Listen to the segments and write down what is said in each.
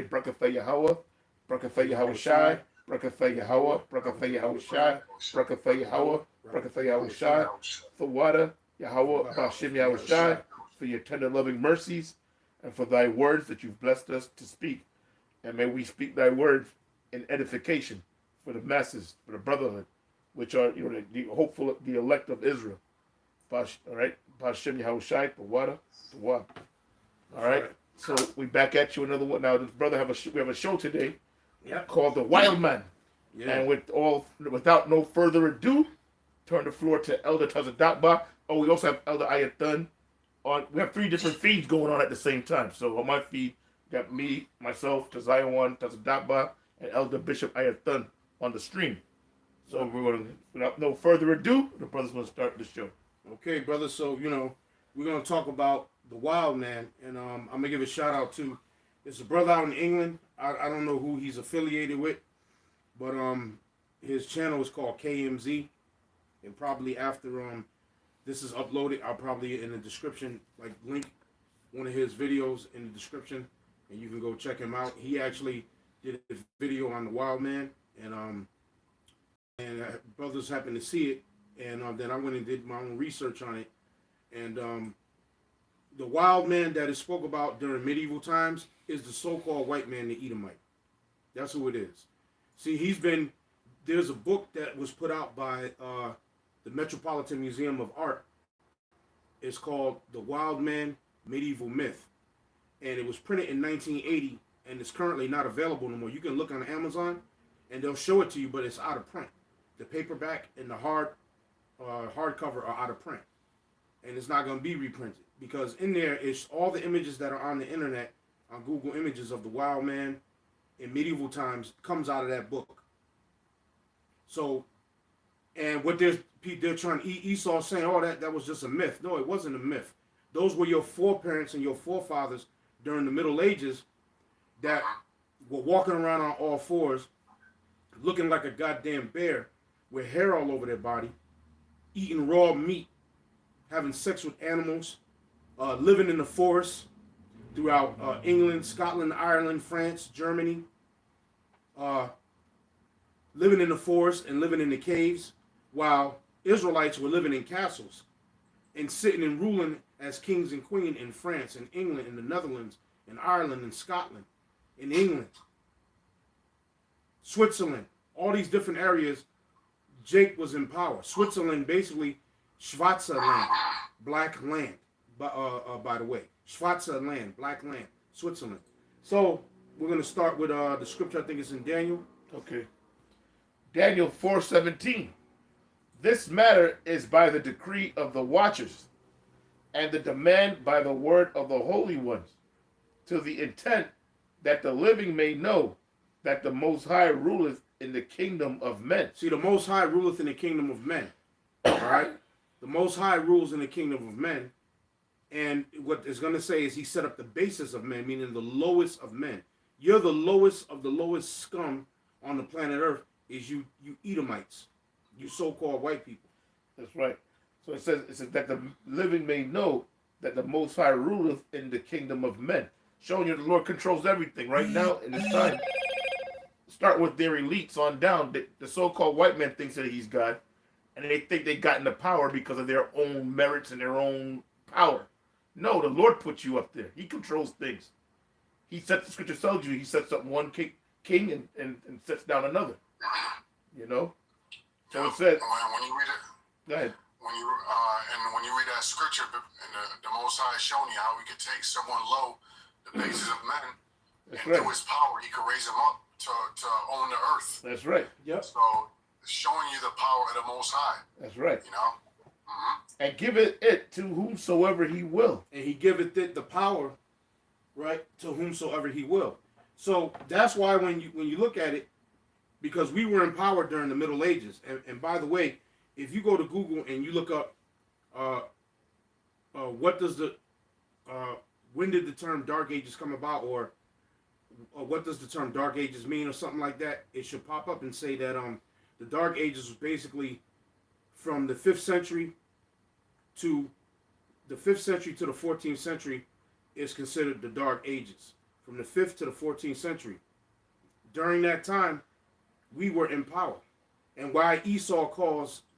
Brakatha Yahweh, Brakatha Yahweh Shai, Brakatha Yahweh, Brakatha Yahweh Shai, Brakatha Yahweh, Brakatha Yahweh Shai, the water, Yahweh, Bashem Yahweh Shai, for your tender loving mercies, and for thy words that you've blessed us to speak. And may we speak thy words in edification for the masses, for the brotherhood, which are the hopeful, the elect of Israel. All right, Bashem Yahweh Shai, the water, the water. All right. So we back at you another one. Now, this brother we have a show today, called The Wild Man. Yeah. And without no further ado, turn the floor to Elder Tazadakba. Oh, we also have Elder Ayathan on. We have 3 different feeds going on at the same time. So on my feed, got me, myself, Tazayawan, Tazadakba, and Elder Bishop Ayathan on the stream. So we're going to, without no further ado, the brother's going to start the show. Okay, brother. So we're going to talk about the Wild Man, and I'm gonna give a shout out to it's a brother out in England. I don't know who he's affiliated with, but his channel is called KMZ, and probably after this is uploaded, I'll probably in the description link one of his videos in the description, and you can go check him out. He actually did a video on the Wild Man, and brothers happened to see it, and then I went and did my own research on it, and the wild man that is spoke about during medieval times is the so-called white man, the Edomite. That's who it is. See, there's a book that was put out by the Metropolitan Museum of Art. It's called The Wild Man, Medieval Myth. And it was printed in 1980, and it's currently not available no more. You can look on Amazon, and they'll show it to you, but it's out of print. The paperback and the hardcover are out of print. And it's not going to be reprinted. Because in there is all the images that are on the internet, on Google Images of the wild man in medieval times comes out of that book. So, and what they're trying, Esau saying, oh, that was just a myth. No, it wasn't a myth. Those were your foreparents and your forefathers during the Middle Ages that were walking around on all fours, looking like a goddamn bear with hair all over their body, eating raw meat, having sex with animals, living in the forest throughout England, Scotland, Ireland, France, Germany, living in the forest and living in the caves, while Israelites were living in castles and sitting and ruling as kings and queens in France and England and the Netherlands and Ireland and Scotland and England, Switzerland, all these different areas. Jake was in power. Switzerland, basically, Schwarzer land, black land. By the way, Schwarzer land, black land, Switzerland. So we're going to start with the scripture. I think it's in Daniel. Okay. Daniel 4:17. This matter is by the decree of the watchers, and the demand by the word of the holy ones, to the intent that the living may know that the Most High ruleth in the kingdom of men. See, the Most High ruleth in the kingdom of men. All right? The Most High rules in the kingdom of men. And what it's going to say is he set up the basis of men, meaning the lowest of men. You're the lowest of the lowest scum on the planet Earth is you Edomites, you so-called white people. That's right. So it says that the living may know that the Most High ruleth in the kingdom of men. Showing you the Lord controls everything right now in this time. Start with their elites on down. The so-called white man thinks that he's God, and they think they got into power because of their own merits and their own power. No, the Lord puts you up there. He controls things. He sets, the scripture tells you, he sets up one king and sets down another. You know? So it says. When you read it. Go ahead. When you read that scripture, and the Most High is showing you how we could take someone low, the basis of men, That's and right. through his power, he could raise them up to own the earth. That's right. Yep. So it's showing you the power of the Most High. That's right. You know? Mm-hmm. And giveth it to whomsoever he will. And he giveth it the power, right, to whomsoever he will. So that's why when you look at it, because we were in power during the Middle Ages. And by the way, if you go to Google and you look up what does the when did the term Dark Ages come about, or what does the term Dark Ages mean, or something like that, it should pop up and say that the Dark Ages was basically from the 5th century to the 14th century is considered the Dark Ages. from the 5th to the 14th century. During that time, we were in power. And why Esau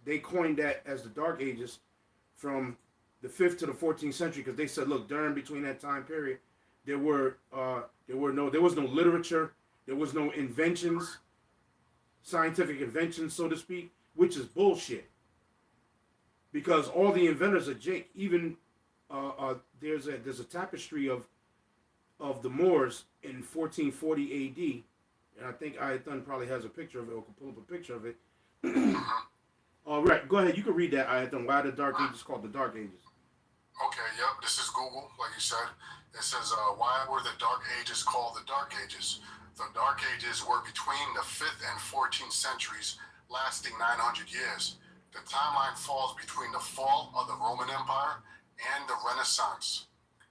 they coined that as the Dark Ages from the 5th to the 14th century, because they said, look, between that time period, there was no literature, there was no inventions, scientific inventions, so to speak, which is bullshit. Because all the inventors are Jake. Even there's a tapestry of the Moors in 1440 AD, and I think Ayathan probably has a picture of it, or can pull up a picture of it. All right, go ahead. You can read that, Ayathan. Why the Dark Ages called the Dark Ages? Okay, yep, this is Google, like you said. It says, why were the Dark Ages called the Dark Ages? The Dark Ages were between the 5th and 14th centuries, lasting 900 years. The timeline falls between the fall of the Roman Empire and the Renaissance.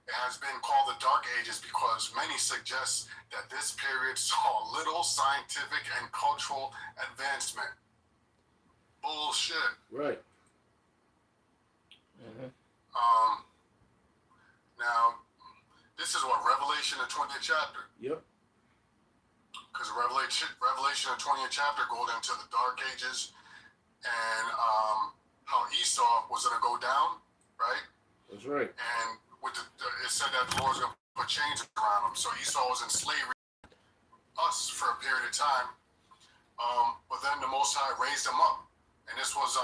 It has been called the Dark Ages because many suggest that this period saw little scientific and cultural advancement. Bullshit. Right. Now, this is what Revelation, the 20th chapter. Yep. Because Revelation, the 20th chapter, goes into the Dark Ages and how Esau was going to go down, right? That's right. And it said that the Lord was going to put chains around him. So Esau was in slavery, us, for a period of time. But then the Most High raised him up. And this was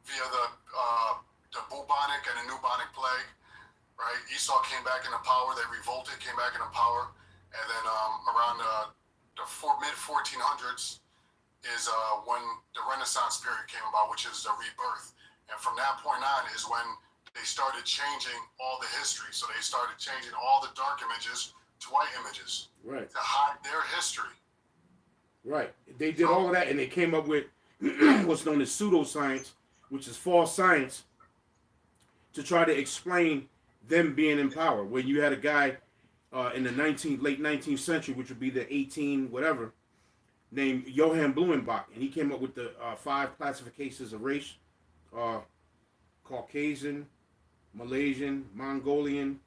via the bubonic and the bubonic plague, right? Esau came back into power. They revolted, came back into power. And then around the mid-1400s is when the Renaissance period came about, which is the rebirth. And from that point on is when they started changing all the history. So they started changing all the dark images to white images. Right. To hide their history. Right. They did all of that, and they came up with what's known as pseudoscience, which is false science, to try to explain them being in power. When you had a guy in the late 19th century, which would be the 18 whatever, named Johann Blumenbach, and he came up with the 5 classifications of race: Caucasian, Malaysian, Mongolian,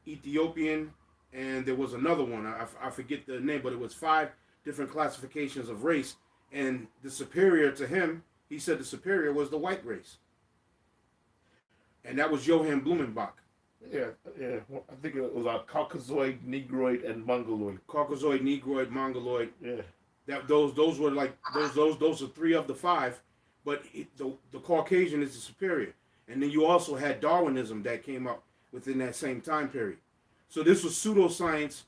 Ethiopian, and there was another one. I forget the name, but it was 5 different classifications of race. And the superior to him, he said the superior was the white race. And that was Johann Blumenbach. Yeah. Well, I think it was Caucasoid, Negroid, and Mongoloid. Caucasoid, Negroid, Mongoloid. Yeah. Those were like those are 3 of the 5, but the Caucasian is the superior. And then you also had Darwinism that came up within that same time period. So this was pseudoscience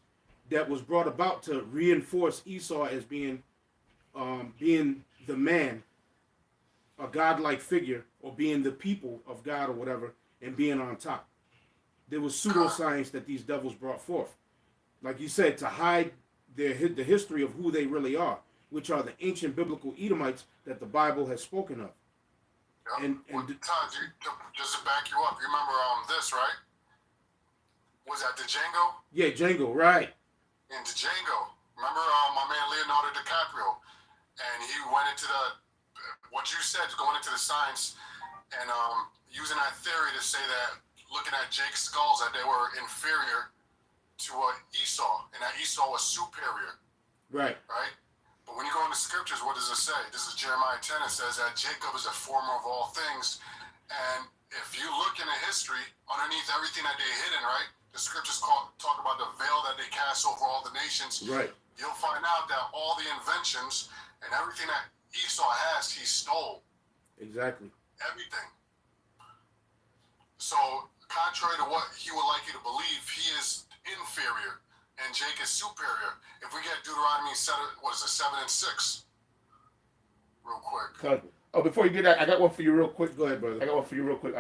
that was brought about to reinforce Esau as being the man, a godlike figure, or being the people of God or whatever, and being on top. There was pseudoscience that these devils brought forth, like you said, to hide the history of who they really are, which are the ancient biblical Edomites that the Bible has spoken of. Yep. And Todd, just to back you up, you remember this, right? Was that the Django? Yeah, Django, right. In the Django, remember my man Leonardo DiCaprio, and he went into what you said, going into the science, and using that theory to say that, looking at Jake's skulls, that they were inferior to Esau, and that Esau was superior. Right. Right? But when you go into scriptures, what does it say? This is Jeremiah 10. It says that Jacob is the former of all things. And if you look into history, underneath everything that they hidden, right? The scriptures talk about the veil that they cast over all the nations. Right. You'll find out that all the inventions and everything that Esau has, he stole. Exactly. Everything. So, contrary to what he would like you to believe, he is inferior and Jake is superior. If we get Deuteronomy 7, what is it, 7 and 6? Real quick. Oh, before you get that, I got one for you real quick. Go ahead, brother. I got one for you real quick.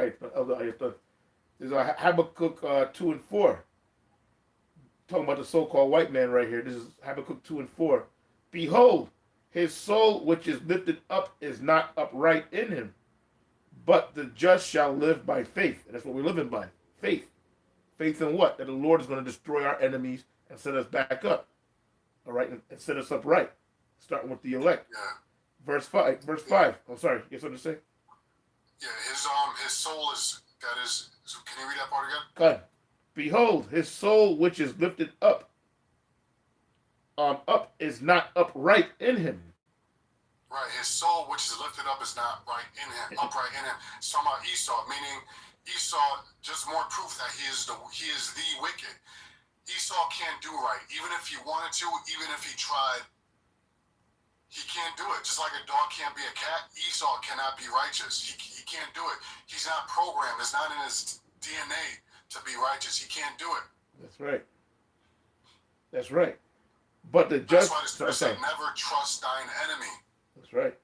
There's Habakkuk 2 and 4. Talking about the so-called white man right here. This is Habakkuk 2 and 4. Behold, his soul which is lifted up is not upright in him, but the just shall live by faith. And that's what we're living by. Faith. Faith in what? That the Lord is going to destroy our enemies and set us back up. All right? And set us up right. Starting with the elect. Yeah. Verse 5. I'm sorry. You have something to say? Yeah, his soul is, that is, can you read that part again? Go ahead. Behold, his soul which is lifted up is not upright in him. Right, his soul which is lifted up is not right in him, upright in him. It's talking about Esau, meaning Esau, just more proof that he is the wicked. Esau can't do right. Even if he wanted to, even if he tried, he can't do it. Just like a dog can't be a cat, Esau cannot be righteous. He can't do it. He's not programmed. It's not in his DNA to be righteous. He can't do it. That's right. That's right. But the just... That's why the scripture said, never trust thine enemy. That's right.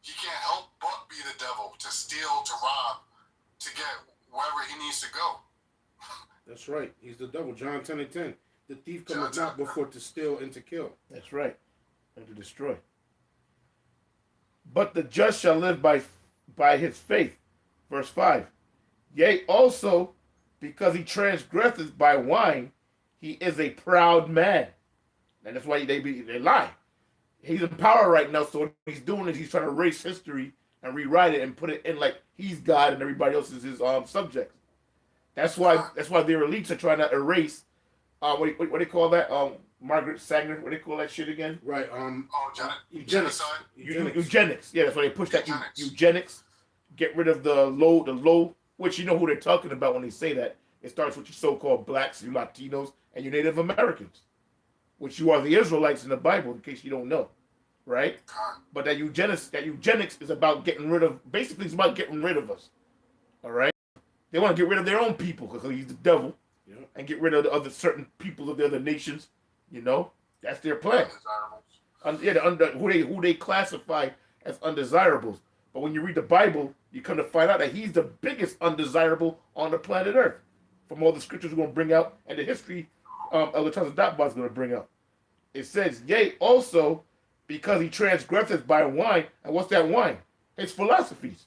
He can't help but be the devil, to steal, to rob, to get wherever he needs to go. That's right. He's the devil. John 10:10. The thief cometh not before to steal and to kill. That's right. And to destroy. But the just shall live by his faith. Verse 5. Yea, also, because he transgresseth by wine, he is a proud man. And that's why they lie. He's in power right now, so what he's doing is he's trying to erase history and rewrite it and put it in like he's God and everybody else is his subjects. That's why their elites are trying to erase what do they call that? Margaret Sanger, what do they call that shit again? Right. Eugenics. Eugenics. Yeah, that's why they push that eugenics. Get rid of the low, which you know who they're talking about when they say that. It starts with your so-called blacks, your Latinos, and your Native Americans, which you are the Israelites in the Bible, in case you don't know, right? But that eugenics is about getting rid of. Basically, it's about getting rid of us. All right. They want to get rid of their own people because he's the devil, and get rid of the other certain people of the other nations. You know, that's their plan. Who they classify as undesirables. But when you read the Bible, you come to find out that he's the biggest undesirable on the planet Earth. From all the scriptures we're going to bring out and the history Elder Tazadakba is going to bring out. It says, yea, also, because he transgresseth by wine. And what's that wine? His philosophies.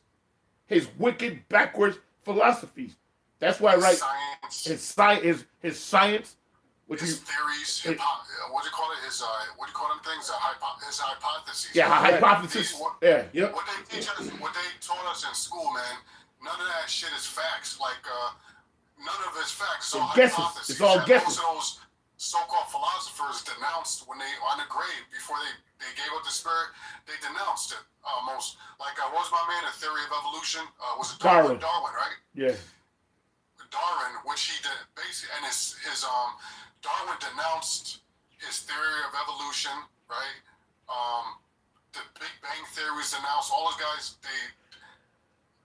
His wicked, backwards philosophies. That's why, right? Science. His science. His theories, what do you call it? What do you call them things? His hypotheses. Yeah, hypothesis. What they taught us in school, man, none of that shit is facts. Like, none of it's facts. It's all hypotheses. It's all guesses. Most of those so-called philosophers denounced when they on the grave before they gave up the spirit. They denounced it. Most like what was my man? The theory of evolution was it Darwin, right? Yeah. Darwin, which he did basically, and his Darwin denounced his theory of evolution, right? The Big Bang theory was denounced. All those guys,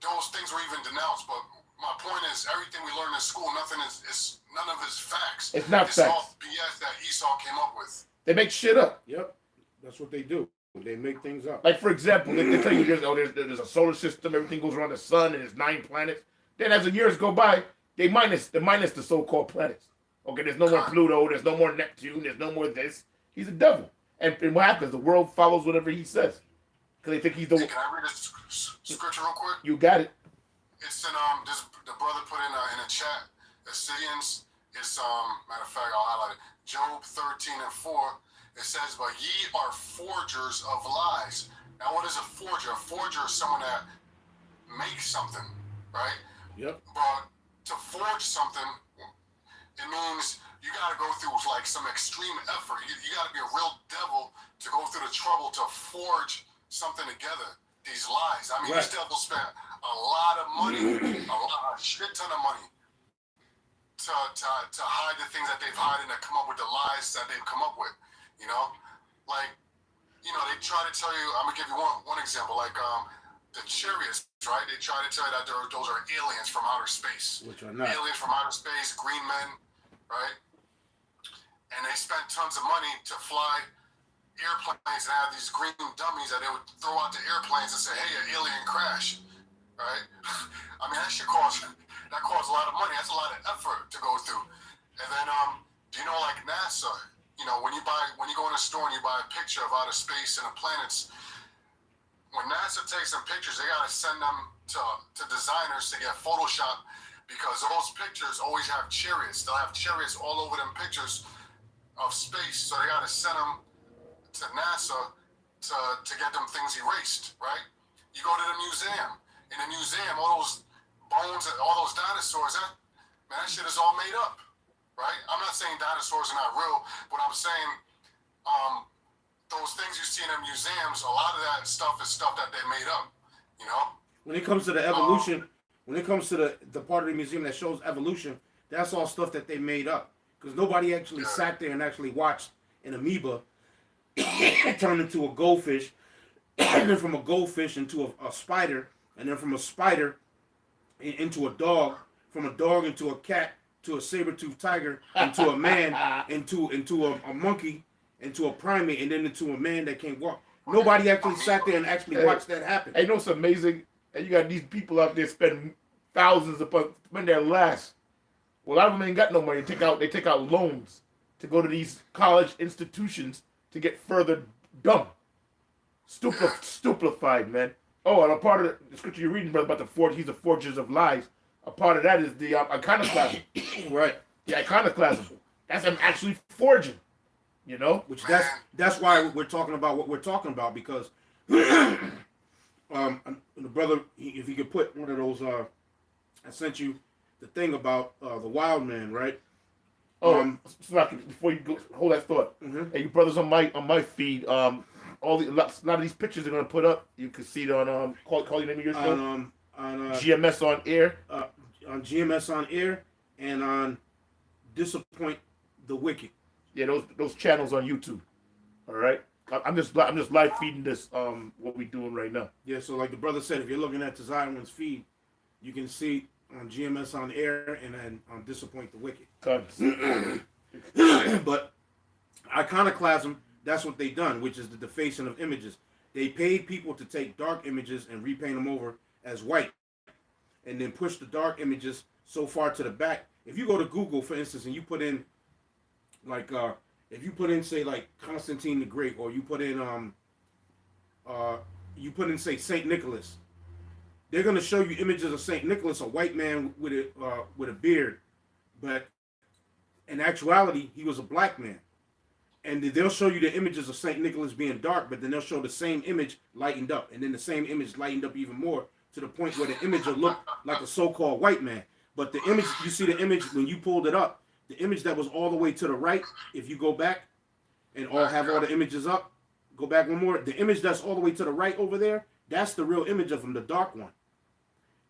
those things were even denounced. But my point is, everything we learn in school, none of it's facts. It's not facts. It's all BS that Esau came up with. They make shit up. Yep, that's what they do. They make things up. Like, for example, they tell you there's a solar system, everything goes around the sun, and there's 9 planets. Then as the years go by, they minus the so-called planets. Okay, there's no more Pluto, there's no more Neptune, there's no more this. He's a devil. And what happens? The world follows whatever he says. Because they think he's the... Hey, can I read this scripture real quick? You got it. It's in, the brother put in a chat, Assyrians. It's, matter of fact, I'll highlight it. Job 13:4. It says, but ye are forgers of lies. Now, what is a forger? A forger is someone that makes something, right? Yep. But to forge something, it means you got to go through like some extreme effort. You got to be a real devil to go through the trouble to forge something together. These lies. I mean, These devils spent a lot of money, a shit ton of money to hide the things that they've hidden, to come up with the lies that they've come up with. You know, like, they try to tell you. I'm gonna give you one example. Like the chariots, right? They try to tell you that those are aliens from outer space. Which are not. Aliens from outer space, green men, right? And they spent tons of money to fly airplanes and have these green dummies that they would throw out the airplanes and say, hey, an alien crash, right? I mean, that costs a lot of money. That's a lot of effort to go through. And then, do you know, like NASA, when you go in a store and you buy a picture of outer space and the planets, when NASA takes some pictures, they got to send them to designers to get Photoshop, because those pictures always have chariots. They'll have chariots all over them pictures of space. So they got to send them to NASA to get them things erased, right? You go to the museum. In the museum, all those bones and all those dinosaurs, that shit is all made up. right? I'm not saying dinosaurs are not real, but I'm saying those things you see in the museums, a lot of that stuff is stuff that they made up, you know? When it comes to the evolution, when it comes to the part of the museum that shows evolution, that's all stuff that they made up. Because nobody actually sat there and actually watched an amoeba turn into a goldfish, and then from a goldfish into a spider, and then from a spider into a dog, from a dog into a cat, to a saber-toothed tiger, into a man, into a monkey, into a primate, and then into a man that can't walk. Nobody actually sat there and actually watched that happen. And you know what's amazing? And you got these people out there spend thousands upon spend their last. Well, a lot of them ain't got no money. They take out loans to go to these college institutions to get further dumb, stupefied, man. Oh, and a part of the scripture you're reading, brother, about he's the forgers of lies. A part of that is the iconoclasm, Right? the iconoclasm. That's them actually forging, you know. Which that's why we're talking about what we're talking about, because the brother, if he could put one of those, I sent you the thing about the wild man, right? Before you go, hold that thought. Hey, you brothers on my feed, a lot of these pictures they're gonna put up. You can see it on call your name of your show. On GMS on air. On GMS on air, and on Disappoint the Wicked. Yeah, those channels on YouTube. All right. I'm just live feeding this what we doing right now. Yeah, so like the brother said, if you're looking at Tazion's feed, you can see on GMS on air and then on Disappoint the Wicked. But iconoclasm, that's what they done, which is the defacing of images. They paid people to take dark images and repaint them over as white, and then push the dark images so far to the back. If you go to Google, for instance, and you put in like if you put in say like Constantine the Great, or you put in say Saint Nicholas, they're gonna show you images of Saint Nicholas, a white man with a beard, but in actuality he was a black man. And they'll show you the images of Saint Nicholas being dark, but then they'll show the same image lightened up, and then the same image lightened up even more, to the point where the image will look like a so-called white man. But the image, you see the image when you pulled it up, the image that was all the way to the right, if you go back and have all the images up, go back one more, the image that's all the way to the right over there, that's the real image of him, the dark one.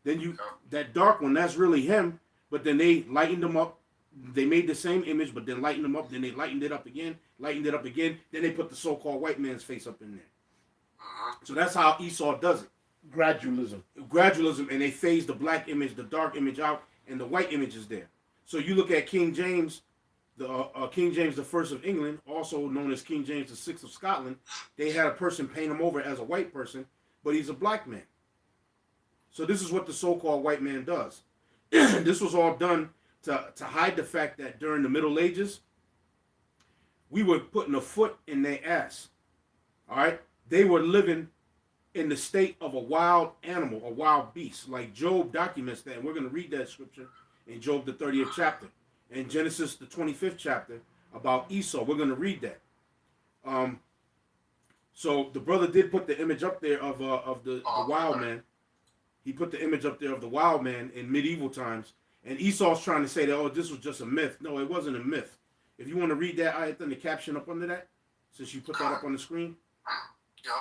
Then that dark one, that's really him, but then they lightened him up. They made the same image, but then lightened them up, then they lightened it up again, then they put the so-called white man's face up in there. So that's how Esau does it. Gradualism, and they phase the black image, the dark image out, and the white image is there. So you look at King James, King James the First of England, also known as King James the Sixth of Scotland. They had a person paint him over as a white person, but he's a black man. So this is what the so-called white man does. This was all done to hide the fact that during the Middle Ages, we were putting a foot in their ass. All right? They were living in the state of a wild animal, a wild beast. Like Job documents that, and we're going to read that scripture in Job the 30th chapter. And Genesis the 25th chapter about Esau. We're going to read that. So the brother did put the image up there of the wild man. He put the image up there of the wild man in medieval times. And Esau's trying to say that, oh, this was just a myth. No, it wasn't a myth. If you want to read that ayat, then the caption up under that, since you put that up on the screen. Yep.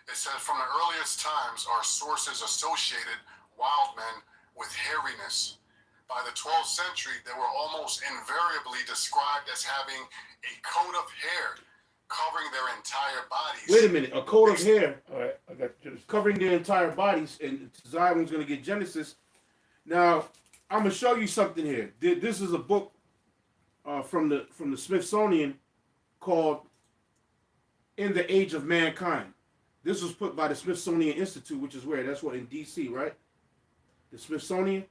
It says, from the earliest times, our sources associated wild men with hairiness. By the 12th century, they were almost invariably described as having a coat of hair covering their entire bodies. Wait a minute, a coat of hair. All right, I got Genesis. Covering their entire bodies, and Zion's going to get Genesis. Now, I'm going to show you something here. This is a book from the Smithsonian called In the Age of Mankind. This was put by the Smithsonian Institute, which is where? That's what, in D.C., right? The Smithsonian?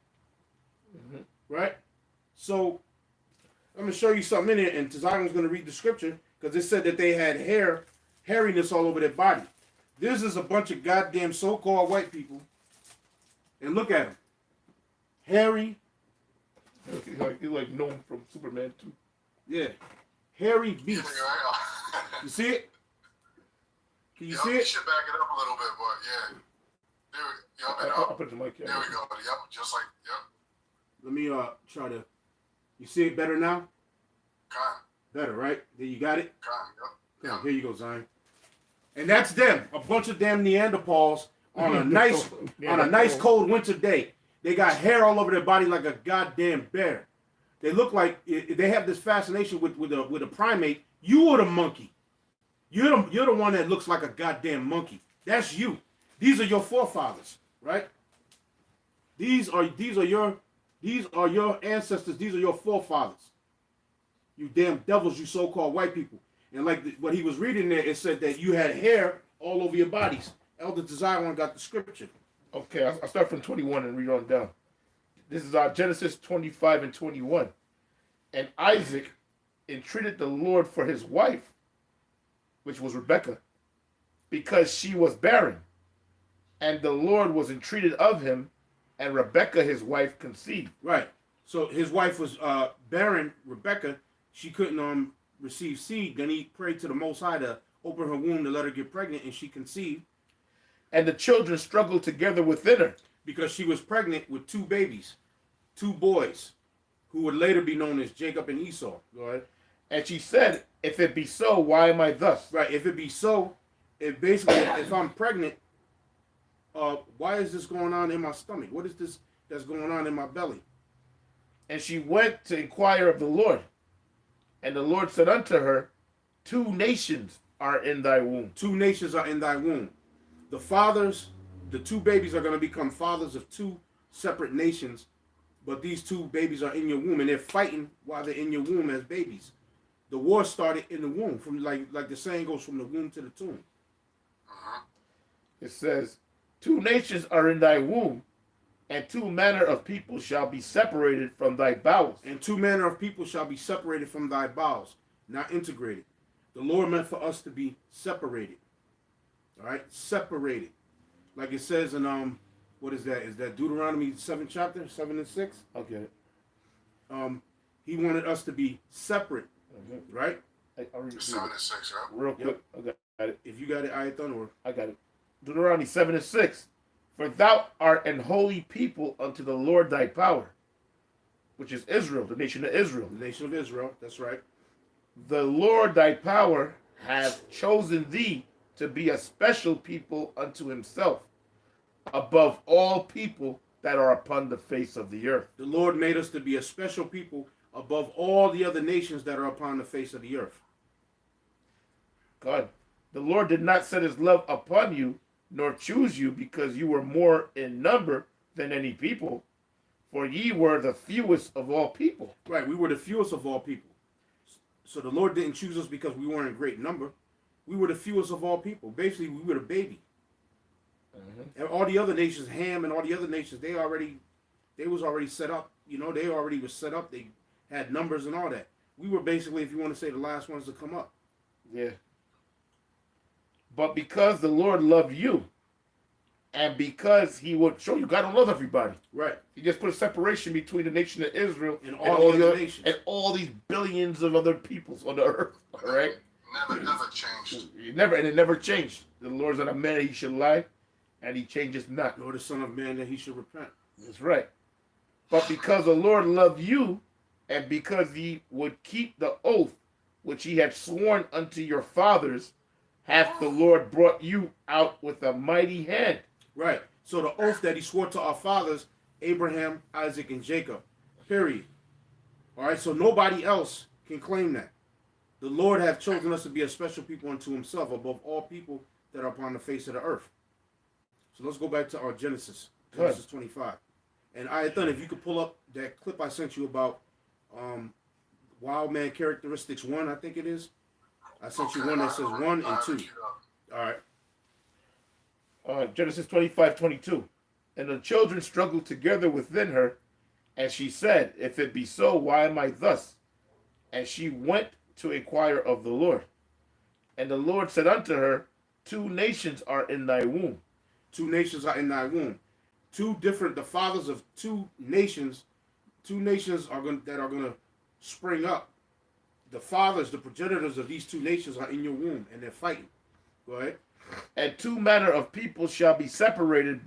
Mm-hmm. Right? So, I'm going to show you something in here, and Tazion's going to read the scripture, because it said that they had hairiness all over their body. This is a bunch of goddamn so-called white people, and look at them. Hairy. He's like known from Superman too. Yeah. Hairy beast. You see it? Can you see it? You should back it up a little bit, but yeah. I'll put the mic there we go. Yep, just like, yep. Let me try to, you see it better now? Con. Better, right? There you got it. Con. Yep. Here you go, Zion. And that's them. A bunch of damn Neanderthals on a nice cold winter day. They got hair all over their body like a goddamn bear. They look like they have this fascination with a primate. You are the monkey. You're the one that looks like a goddamn monkey. That's you. These are your forefathers, right? These are your ancestors. These are your forefathers. You damn devils, you so-called white people. And like what he was reading there, it said that you had hair all over your bodies. Elder Zion got the scripture. Okay, I'll start from 21 and read on down. This is Genesis 25 and 21. And Isaac entreated the Lord for his wife, which was Rebekah, because she was barren. And the Lord was entreated of him, and Rebekah his wife conceived. Right. So his wife was barren, Rebekah. She couldn't receive seed. Then he prayed to the Most High to open her womb to let her get pregnant, and she conceived. And the children struggled together within her. Because she was pregnant with two babies, two boys, who would later be known as Jacob and Esau. Go ahead. And she said, if it be so, why am I thus? Right. If it be so, if I'm pregnant, why is this going on in my stomach? What is this that's going on in my belly? And she went to inquire of the Lord. And the Lord said unto her, 2 nations are in thy womb. 2 nations are in thy womb. The fathers, the 2 babies are going to become fathers of 2 separate nations. But these 2 babies are in your womb, and they're fighting while they're in your womb as babies. The war started in the womb, from like the saying goes, from the womb to the tomb. It says, 2 nations are in thy womb, and 2 manner of people shall be separated from thy bowels. And 2 manner of people shall be separated from thy bowels, not integrated. The Lord meant for us to be separated. All right, separated. Like it says in what is that? Is that Deuteronomy 7 chapter 7 and 6? I'll get it. He wanted us to be separate, right? I'll read 7 and 6, right? real quick. I got it. If you got it, ayathan, or I got it. Deuteronomy 7 and 6. For thou art an holy people unto the Lord thy power, which is Israel, the nation of Israel. the nation of Israel. That's right. The Lord thy power hath chosen thee to be a special people unto himself, above all people that are upon the face of the earth. The Lord made us to be a special people above all the other nations that are upon the face of the earth. God, the Lord did not set his love upon you, nor choose you, because you were more in number than any people, for ye were the fewest of all people. Right, we were the fewest of all people. So the Lord didn't choose us because we weren't in great number. We were the fewest of all people. Basically, we were the baby. And all the other nations, Ham and all the other nations, they was already set up. You know, they already was set up. They had numbers and all that. We were basically, if you want to say, the last ones to come up. Yeah. But because the Lord loved you, and because he would show you, God don't love everybody. Right. He just put a separation between the nation of Israel and all the other nations. And all these billions of other peoples on the earth. All right? Never changed. It never changed. The Lord's not a man that he should lie, and he changes not. Nor the Son of Man that he should repent. That's right. But because the Lord loved you, and because he would keep the oath which he had sworn unto your fathers, hath the Lord brought you out with a mighty hand. Right. So the oath that he swore to our fathers, Abraham, Isaac, and Jacob. Period. All right. So nobody else can claim that. The Lord hath chosen us to be a special people unto himself above all people that are upon the face of the earth. So let's go back to our Genesis 25. And Ayathan, if you could pull up that clip I sent you about Wild Man Characteristics 1, I think it is. I sent you one that says 1 and 2. All right. Genesis 25:22. And the children struggled together within her, and she said, if it be so, why am I thus? And she went to inquire of the Lord. And the Lord said unto her, 2 nations are in thy womb. 2 nations are in thy womb. The fathers of 2 nations are going to spring up. The fathers, the progenitors of these 2 nations are in your womb, and they're fighting. Go ahead. And 2 manner of people shall be separated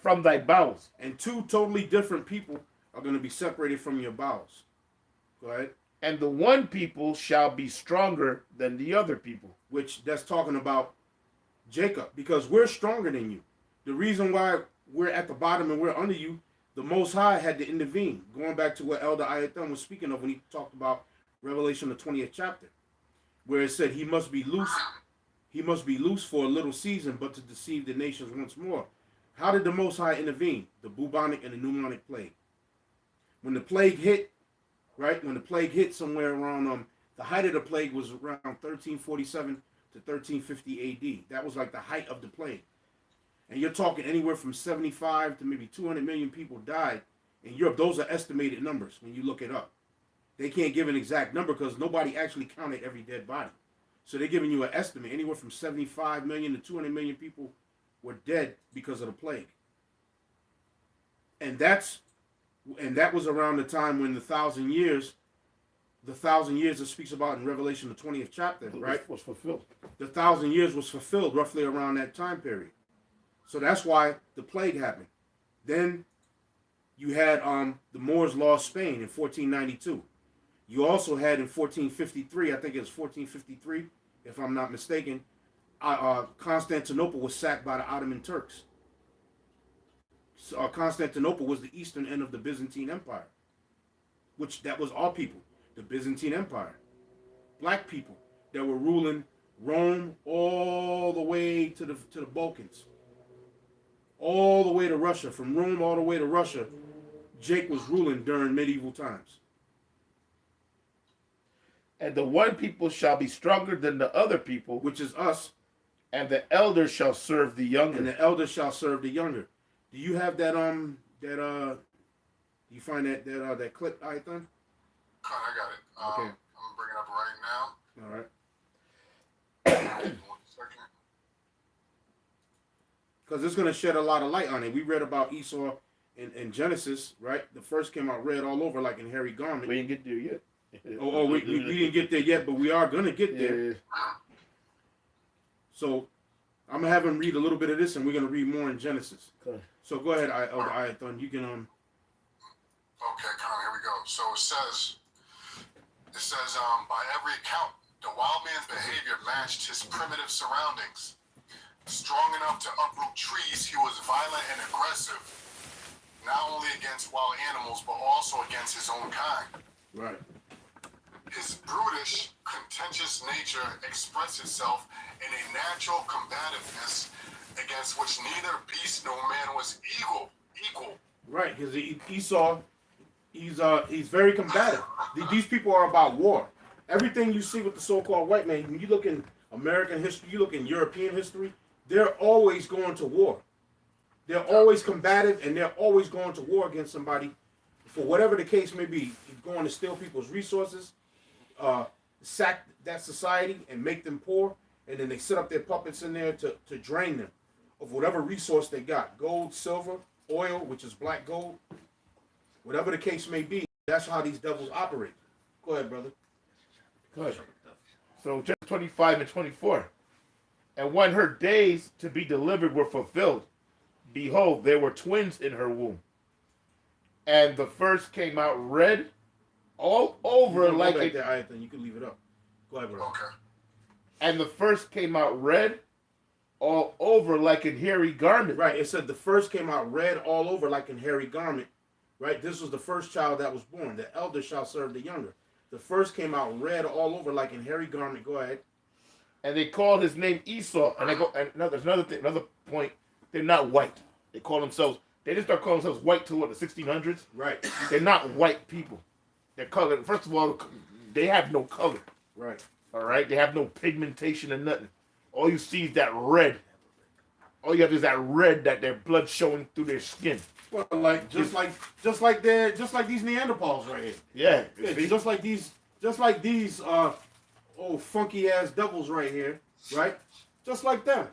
from thy bowels. And 2 totally different people are going to be separated from your bowels. Go ahead. And the one people shall be stronger than the other people. Which that's talking about Jacob, because we're stronger than you. The reason why we're at the bottom and we're under you, the Most High had to intervene. Going back to what Elder Ayatham was speaking of when he talked about Revelation, the 20th chapter, where it said he must be loose. He must be loose for a little season, but to deceive the nations once more. How did the Most High intervene? The bubonic and the pneumonic plague. When the plague hit, right? When the plague hit somewhere around, the height of the plague was around 1347 to 1350 AD. That was like the height of the plague. And you're talking anywhere from 75 to maybe 200 million people died in Europe. Those are estimated numbers when you look it up. They can't give an exact number because nobody actually counted every dead body. So they're giving you an estimate. Anywhere from 75 million to 200 million people were dead because of the plague. And that was around the time when the 1,000 years it speaks about in Revelation, the 20th chapter, right? Was fulfilled. The 1,000 years was fulfilled roughly around that time period. So that's why the plague happened. Then you had the Moors lost Spain in 1492. You also had in 1453, I think it was 1453, if I'm not mistaken, Constantinople was sacked by the Ottoman Turks. So, Constantinople was the eastern end of the Byzantine Empire, which that was our people, the Byzantine Empire. Black people that were ruling Rome all the way to the Balkans, all the way to Russia. From Rome all the way to Russia, Jake was ruling during medieval times. And the one people shall be stronger than the other people, Which is us. and the elder shall serve the younger. And the elder shall serve the younger. Do you have that do you find that clip, Ayathan? I got it. Okay. I'm bringing it up right now. All right. 1 second. Because it's going to shed a lot of light on it. We read about Esau in Genesis, right? The first came out red all over like in hairy garment. We didn't get there yet. We didn't get there yet, but we are going to get there. Yeah. So I'm going to have him read a little bit of this, and we're going to read more in Genesis. Okay. So go ahead, Elder Ayathon. You can... Okay, come on, here we go. So it says, by every account, the wild man's behavior matched his primitive surroundings. Strong enough to uproot trees, he was violent and aggressive, not only against wild animals, but also against his own kind. Right. His brutish, contentious nature expressed itself in a natural combativeness against which neither beast nor man was equal. Right, because Esau, he's very combative. These people are about war. Everything you see with the so-called white man, when you look in American history, you look in European history, they're always going to war. They're always combative, and they're always going to war against somebody for whatever the case may be. You're going to steal people's resources, sack that society and make them poor, and then they set up their puppets in there to drain them of whatever resource they got. Gold, silver, oil, which is black gold, whatever the case may be. That's how these devils operate. Go ahead, brother. Good. So just 25 and 24. And when her days to be delivered were fulfilled, behold, there were twins in her womb. And the first came out red all over like a... There, you can leave it up. Go ahead, brother. Okay. And the first came out red all over like a hairy garment. Right, it said the first came out red all over like a hairy garment. Right, this was the first child that was born. The elder shall serve the younger. The first came out red all over like a hairy garment. Go ahead. And they called his name Esau. And there's another thing, another point. They're not white. They call themselves. They just start calling themselves white till what, the 1600s. Right. They're not white people. They're colored. First of all, they have no color. Right. All right. They have no pigmentation or nothing. All you see is that red. All you have is that red, that their blood showing through their skin. Well, like just like these Neanderthals right here. Yeah. Just like these old funky ass devils right here, right? Just like them.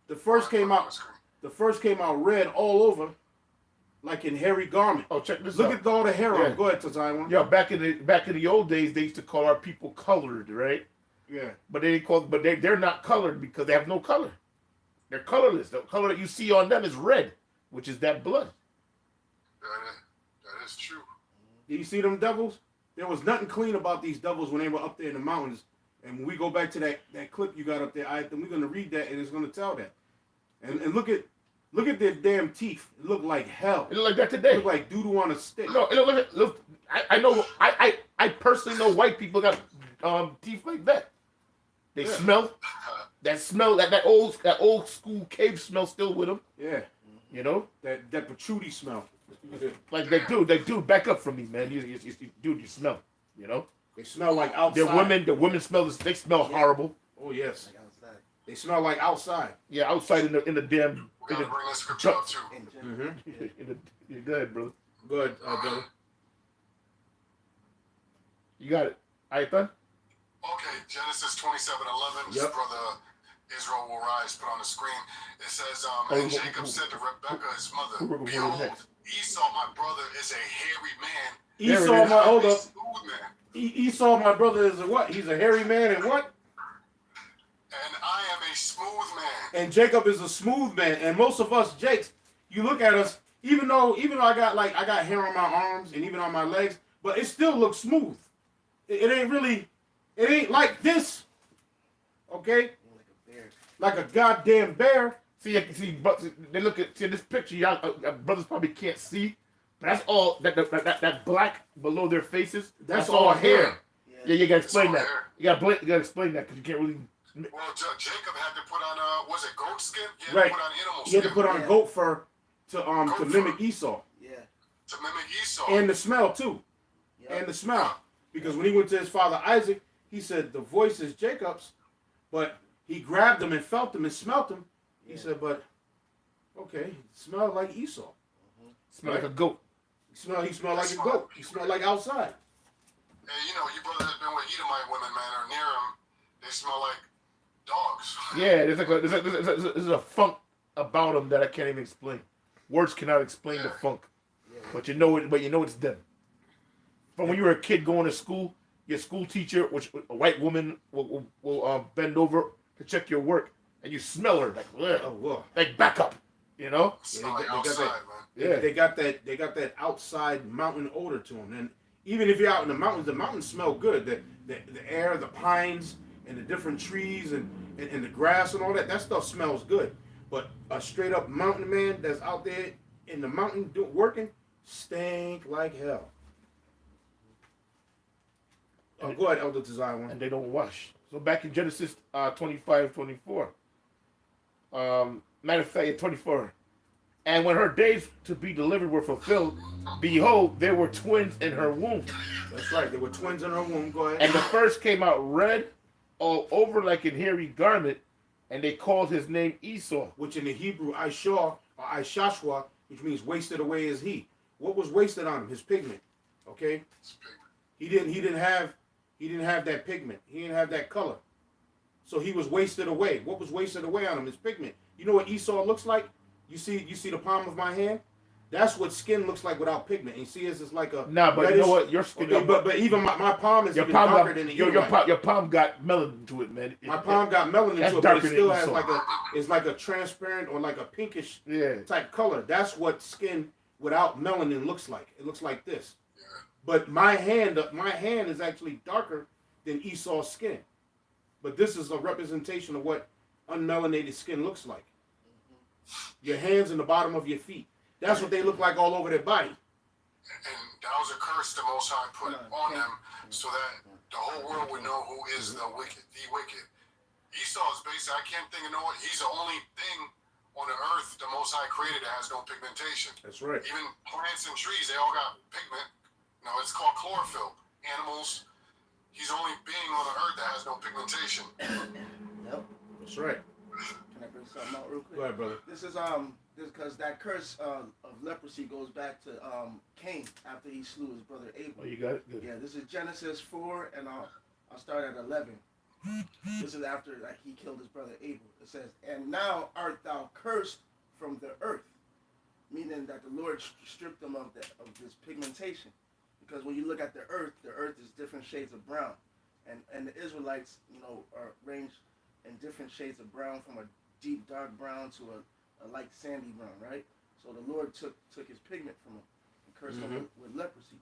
The first came out red all over, like in hairy garment. Oh, check this out. Look at all the hair on. Yeah. Go ahead, Tazaiwan. Yeah, back in the old days, they used to call our people colored, right? Yeah. But they're not colored because they have no color. They're colorless. The color that you see on them is red, which is that blood. That is true. Do you see them devils? there was nothing clean about these devils when they were up there in the mountains. And when we go back to that clip you got up there, then we're gonna read that and it's gonna tell that. And look at their damn teeth. It looked like hell. It look like that today. It looked like doo-doo on a stick. No, look. I know. I personally know white people got teeth like that. They smell. That smell. That old school cave smell still with them. Yeah. You know that patchouli smell. Like they do. Back up from me, man. Dude, you smell. You know. They smell like outside. The women smell. They smell horrible. Oh yes. Like outside. They smell like outside. Yeah, outside in the damn. We gotta bring this scripture up too. You're good, brother. Good, brother. You got it. All right, done? Okay, Genesis 27:11. This brother Israel will rise. Put on the screen. It says, and Jacob said to Rebekah, his mother, "Behold, Esau, my brother, is a hairy man. Esau, my brother, is a what? He's a hairy man and what? And I am a smooth man." And Jacob is a smooth man. And most of us, Jakes, you look at us, even though I got hair on my arms and even on my legs, but it still looks smooth. It ain't like this. Okay? Like a goddamn bear. But they look at this picture. Y'all brothers probably can't see, but that's all that black below their faces. That's all hair. Yeah, you gotta explain that. You gotta explain that because you can't really. Well, Jacob had to put on was it goat skin? He had to put on animal skin. He had to put on goat fur to mimic Esau. Yeah. To mimic Esau. And the smell too. Yep. And the smell. Because when he went to his father Isaac, he said the voice is Jacob's, but he grabbed him and felt him and smelt him. He said, but okay, it smelled like Esau. Mm-hmm. Smell like a goat. He smelled like a goat. He smelled like outside. Hey, you brothers have been with Edomite women, man, or near them. They smell like dogs. Yeah, there's a funk about them that I can't even explain. Words cannot explain the funk. Yeah. But you know it's them. From when you were a kid going to school, your school teacher, which a white woman, will bend over to check your work, and you smell her like back up, you know. They got that outside mountain odor to them, and even if you're out in the mountains smell good. The air, the pines, and the different trees, and the grass and all that stuff smells good. But a straight up mountain man that's out there in the mountain working stink like hell. Go ahead, Elder Desire One. And they don't wash. So back in Genesis 25:24. Matter of fact, 24. And when her days to be delivered were fulfilled, behold, there were twins in her womb. That's right, there were twins in her womb. Go ahead. And the first came out red, all over like a hairy garment, and they called his name Esau. Which in the Hebrew, Ishah, or Ishashwa, which means wasted away is he. What was wasted on him? His pigment. Okay? He didn't have that pigment. He didn't have that color. So he was wasted away. What was wasted away on him? His pigment. You know what Esau looks like? You see the palm of my hand? That's what skin looks like without pigment. And you see it's like a but reddish, you know what? Your skin. Okay, but even my palm is even darker than the your palm got melanin to it, man. My palm got melanin to it, but it still has like a transparent or like a pinkish type color. That's what skin without melanin looks like. It looks like this. But my hand is actually darker than Esau's skin. But this is a representation of what unmelanated skin looks like. Your hands and the bottom of your feet. That's what they look like all over their body. And that was a curse the Most High put on them so that the whole world would know who is the wicked. Esau is basically, I can't think of he's the only thing on the earth the Most High created that has no pigmentation. That's right. Even plants and trees, they all got pigment. No, it's called chlorophyll. Animals, he's the only being on the earth that has no pigmentation. Yep. That's right. Can I bring something out real quick? Go ahead, brother. This is because that curse of leprosy goes back to Cain after he slew his brother Abel. Oh, you got it? Good. Yeah, this is Genesis 4, and I'll start at 11. This is after he killed his brother Abel. It says, "And now art thou cursed from the earth," meaning that the Lord stripped them of this pigmentation. Because when you look at the earth is different shades of brown, and the Israelites, are ranged in different shades of brown, from a deep dark brown to a light sandy brown, right? So the Lord took his pigment from them and cursed them with leprosy.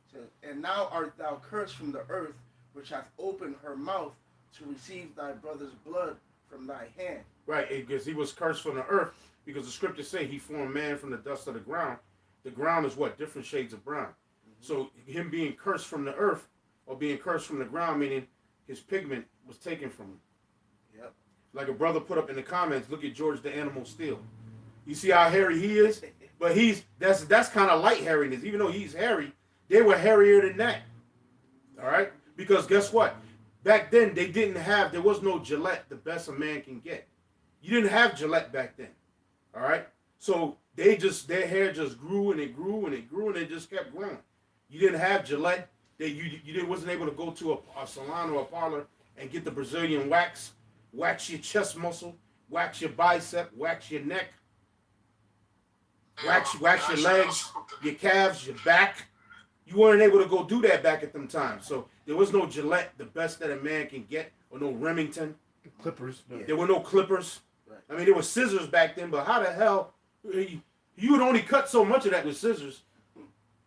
It says, and now art thou cursed from the earth, which hath opened her mouth to receive thy brother's blood from thy hand. Right, because he was cursed from the earth, because the scriptures say he formed man from the dust of the ground. The ground is what? Different shades of brown. So him being cursed from the earth, or being cursed from the ground, meaning his pigment was taken from him. Yep. Like a brother put up in the comments, look at George the Animal Steel. You see how hairy he is? But that's kind of light hairiness. Even though he's hairy, they were hairier than that. All right? Because guess what? Back then, there was no Gillette, the best a man can get. You didn't have Gillette back then. All right? So their hair just grew and it grew and it grew and it just kept growing. You didn't have Gillette. Wasn't able to go to a salon or a parlor and get the Brazilian wax your chest muscle, wax your bicep, wax your neck, wax your legs, your calves, your back. You weren't able to go do that back at them times. So there was no Gillette, the best that a man can get, or no Remington. Clippers. No. There were no clippers. Right. I mean, there were scissors back then, but how the hell you would only cut so much of that with scissors?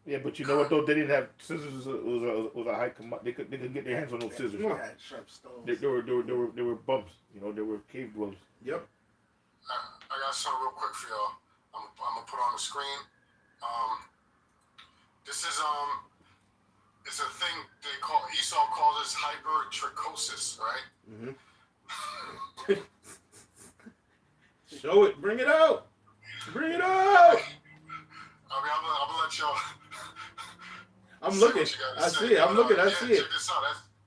Yeah, but you know what though? They didn't have scissors. Was a high commodity. They couldn't get their hands on those scissors. They had sharp stones. There were bumps. You know, there were cave dwellers. Yep. I got something real quick for y'all. I'm gonna put on the screen. This is it's a thing they call Esau calls this hypertrichosis, right? Mm-hmm. Show it. Bring it out. Bring it out. I'm gonna let y'all. I'm say looking. what you gotta I say. see it. I'm looking. I see it. Check this out.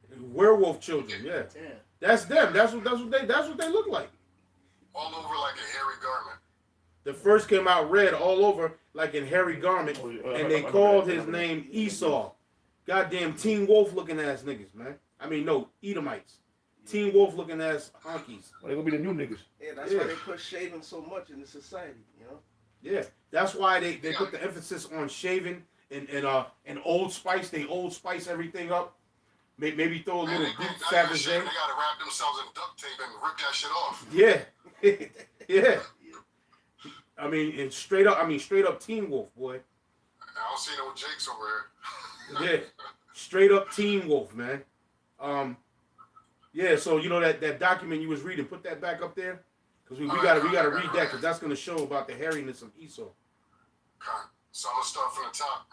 That's Werewolf children. Yeah. Yeah. That's them. That's what they look like. all over like a hairy garment. The first came out red all over like in hairy garment, and they called his name Esau. Goddamn Teen Wolf looking ass niggas, man. I mean, no, Edomites. Teen Wolf looking ass honkies. Well, they gonna be the new niggas. Yeah, that's why they push shaving so much in the society, you know? Yeah, that's why they put the emphasis on shaving and Old Spice. They Old Spice everything up. Maybe throw a little Man, Greek they Savagery. gotta wrap themselves in duct tape and rip that shit off. Yeah, yeah. I mean, straight up Teen Wolf, boy. I don't see no Jakes over here. Yeah, straight up Teen Wolf, man. Yeah. So you know that document you was reading, put that back up there, because we gotta read that, because that's gonna show about the hairiness of Esau. Okay. So I'm gonna start from the top.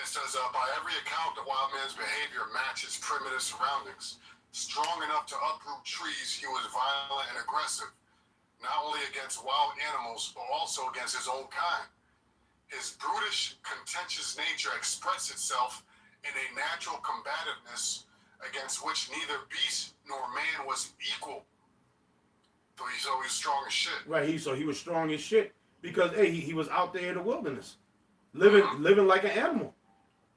It says, by every account, the wild man's behavior matches primitive surroundings. Strong enough to uproot trees, he was violent and aggressive, not only against wild animals, but also against his own kind. His brutish, contentious nature expressed itself in a natural combativeness against which neither beast nor man was equal. So he's strong as shit. Right. He was strong as shit because he was out there in the wilderness, living like an animal.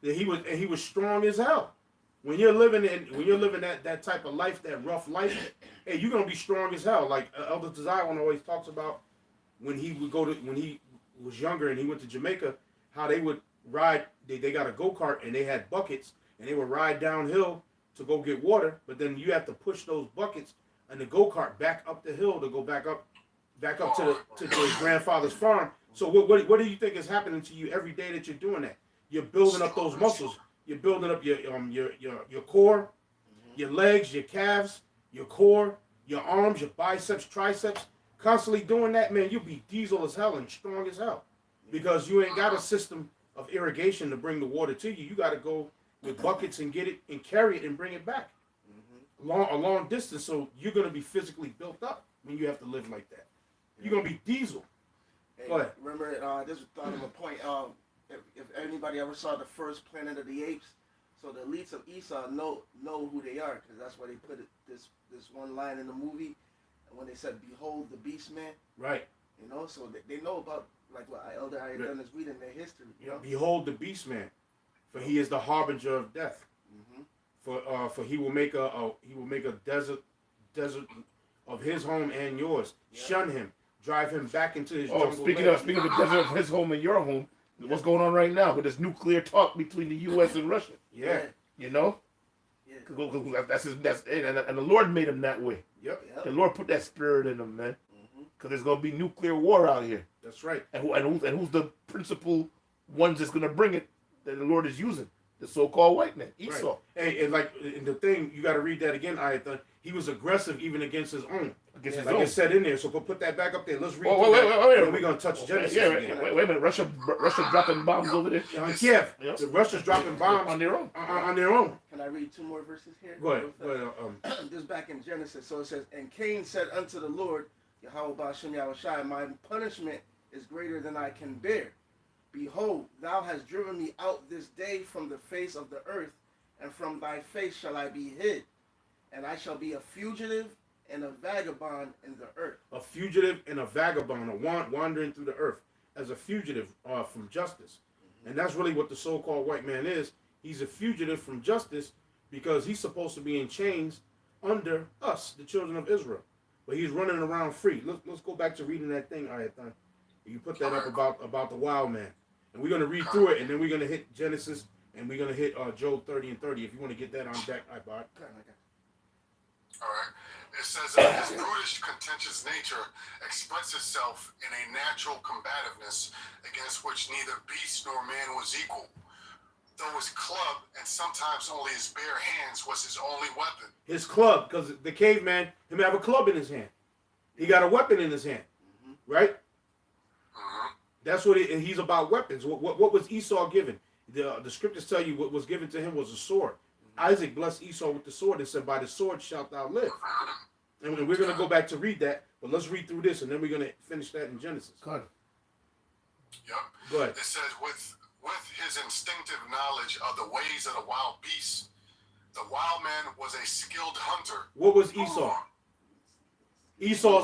He was strong as hell. When you're living that type of life, that rough life, hey, you're gonna be strong as hell. Like Elder Zion always talks about when he was younger and he went to Jamaica, how they would ride. They got a go-kart and they had buckets and they would ride downhill to go get water. But then you have to push those buckets and the go-kart back up the hill to go back up to his grandfather's farm. So what do you think is happening to you every day that you're doing that? You're building up those muscles. You're building up your core, your legs, your calves, your core, your arms, your biceps, triceps. Constantly doing that, man, you'll be diesel as hell and strong as hell. Because you ain't got a system of irrigation to bring the water to you. You got to go with buckets and get it and carry it and bring it back. A long distance, so you're going to be physically built up when you have to live like that. You're going to be diesel. Hey, Go ahead. remember, this thought of a point. If anybody ever saw the first Planet of the Apes, so the elites of Esau know who they are, because that's why they put this one line in the movie, and when they said, "Behold the Beast Man," Right. you know, so they know about like what Elder I had done is reading their history. You know? Behold the beast man, for he is the harbinger of death. Mm-hmm. For he will make a desert of his home and yours. Yep. Shun him, drive him back into his Oh, jungle. speaking of the desert of his home and your home, what's going on right now with this nuclear talk between the U.S. and Russia? Yeah. You know, Yeah. that's it, and the Lord made him that way. Yep. Yep. The Lord put that spirit in him, man. Mm-hmm. Because there's gonna be nuclear war out here, That's right. and who's the principal ones that's gonna bring it? That the Lord is using the so-called white man, Esau. Right. And like in the thing, you got to read that again. He was aggressive even against his own. Against his like own. it said in there. So put that back up there. Let's read. Wait, Then we're gonna touch Genesis again. Wait a minute. Russia dropping bombs over there. Kiev. Yep. So Russia's dropping bombs on their own. On their own. Can I read 2 more verses here? Go ahead. This is back in Genesis. So it says, and Cain said unto the Lord, Yahweh Ba'ashem Yahushai, my punishment is greater than I can bear. Behold, thou hast driven me out this day from the face of the earth, and from thy face shall I be hid, and I shall be a fugitive and a vagabond in the earth. A fugitive and a vagabond, wandering through the earth as a fugitive from justice. And that's really what the so-called white man is. He's a fugitive from justice because he's supposed to be in chains under us, the children of Israel. But he's running around free. Let's go back to reading that thing, Ayathan. You put that up about the wild man. And we're going to read through it, and then we're going to hit Genesis, and we're going to hit Job 30 and 30. If you want to get that on deck, I bought. All right. It says his brutish, contentious nature expressed itself in a natural combativeness against which neither beast nor man was equal. Though his club, and sometimes only his bare hands, was his only weapon. His club, because the caveman, he may have a club in his hand. He got a weapon in his hand, right? That's what he's about, weapons. What was Esau given? The scriptures tell you what was given to him was a sword. Isaac blessed Esau with the sword and said, by the sword shalt thou live. And we're going to go back to read that, but let's read through this, and then we're going to finish that in Genesis. Go ahead. Yep. Go ahead. It says, with his instinctive knowledge of the ways of the wild beasts, the wild man was a skilled hunter. What was Esau? Esau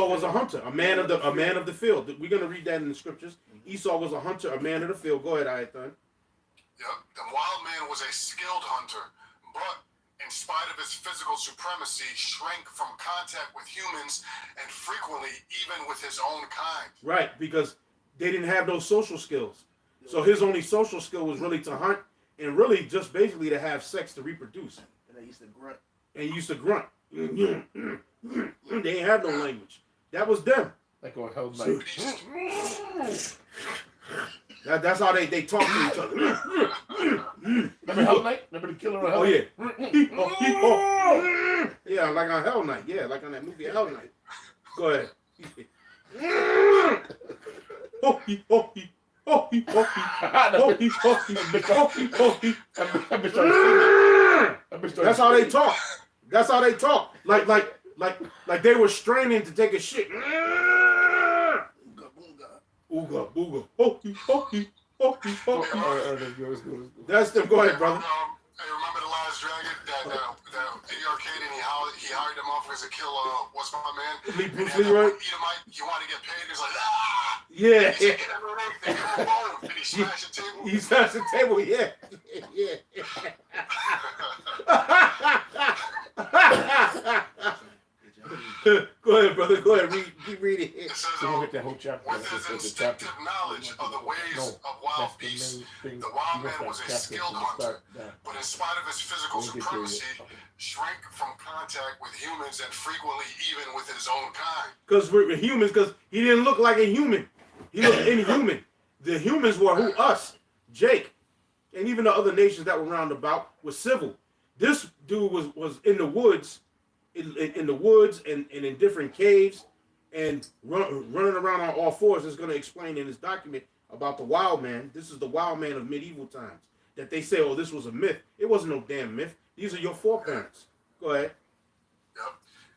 was a hunter, a man of the field. We're going to read that in the scriptures. Esau was a hunter, a man of the field. Go ahead, Ayathan. Yep. The wild man was a skilled hunter, but in spite of his physical supremacy, shrank from contact with humans and frequently even with his own kind. Right, because they didn't have those social skills. So his only social skill was really to hunt and really just basically to have sex to reproduce. And they used to grunt. And he used to grunt. They ain't have no language. That was them. Like on Hell's Night. That's how they talk to each other. Remember Hell Night? Remember the killer on Hell Oh, Night? yeah. Yeah, like on Hell Night. Yeah, like on that movie Hell Night. Go ahead. That's how they talk. That's how they talk. Like they were straining to take a shit. Ooga booga. That's them. Go ahead, brother. Hey, remember the last dragon that in the arcade and he hired them off to kill what's my man? Bruce Lee, right? Edomite, he wanted to get paid. He's like, ah! Yeah. He said, get him bone. And he smashed the table. He smashed the table. Yeah. Go ahead, brother. Go ahead. Keep reading. It says, with his instinctive knowledge of the ways of wild beasts, the wild man was a skilled hunter, but in spite of his physical supremacy, shrank from contact with humans and frequently even with his own kind. Because we're humans, because he didn't look like a human. He looked inhuman. The humans were who? Us. Jake. And even the other nations that were round about were civil. This dude was in the woods, in the woods and in different caves and running around on all fours. Is going to explain in this document about the wild man. This is the wild man of medieval times. That they say, oh, this was a myth. It wasn't no damn myth. These are your foreparents. Go ahead. Yep.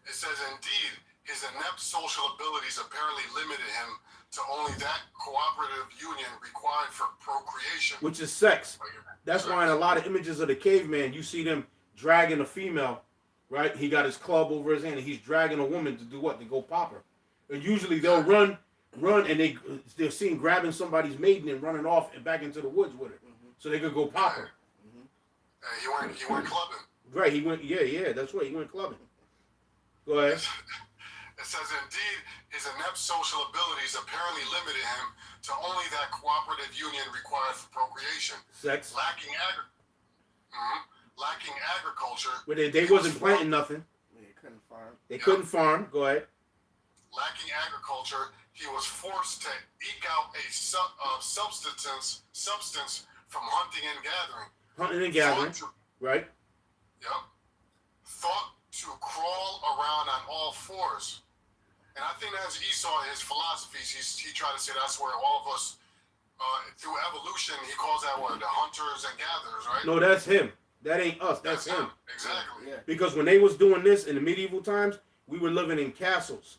It says, indeed, his inept social abilities apparently limited him to only that cooperative union required for procreation. Which is sex. That's why in a lot of images of the caveman, you see them dragging a female, right? He got his club over his hand, and he's dragging a woman to do what? To go pop her. And usually they'll run, and they're seen grabbing somebody's maiden and running off and back into the woods with her, so they could go pop her. He went clubbing. Right, he went. Yeah, that's right. He went clubbing. Go ahead. It says, indeed, his inept social abilities apparently limited him to only that cooperative union required for procreation. Sex. Lacking agriculture. But they wasn't planting nothing. They couldn't farm. They couldn't farm. Go ahead. Lacking agriculture, he was forced to eke out a substance from hunting and gathering. hunting and gathering, right? Yep. Thought to crawl around on all fours. And I think that's Esau, his philosophies. He tried to say that's where all of us, through evolution, he calls that what, the hunters and gatherers, right? No, that's him. That ain't us. That's him. Exactly. Yeah. Because when they was doing this in the medieval times, we were living in castles.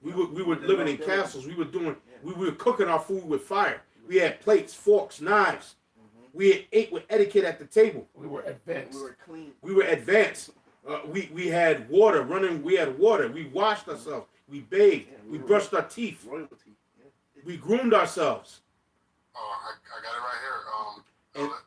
We were living in castles. We were cooking our food with fire. We had plates, forks, knives. We ate with etiquette at the table. We were advanced. We were clean. We were advanced. We had water running. We had water. We washed ourselves. We bathed. Yeah, we were brushed our teeth. royalty. Yeah. We groomed ourselves. Oh, I got it right here.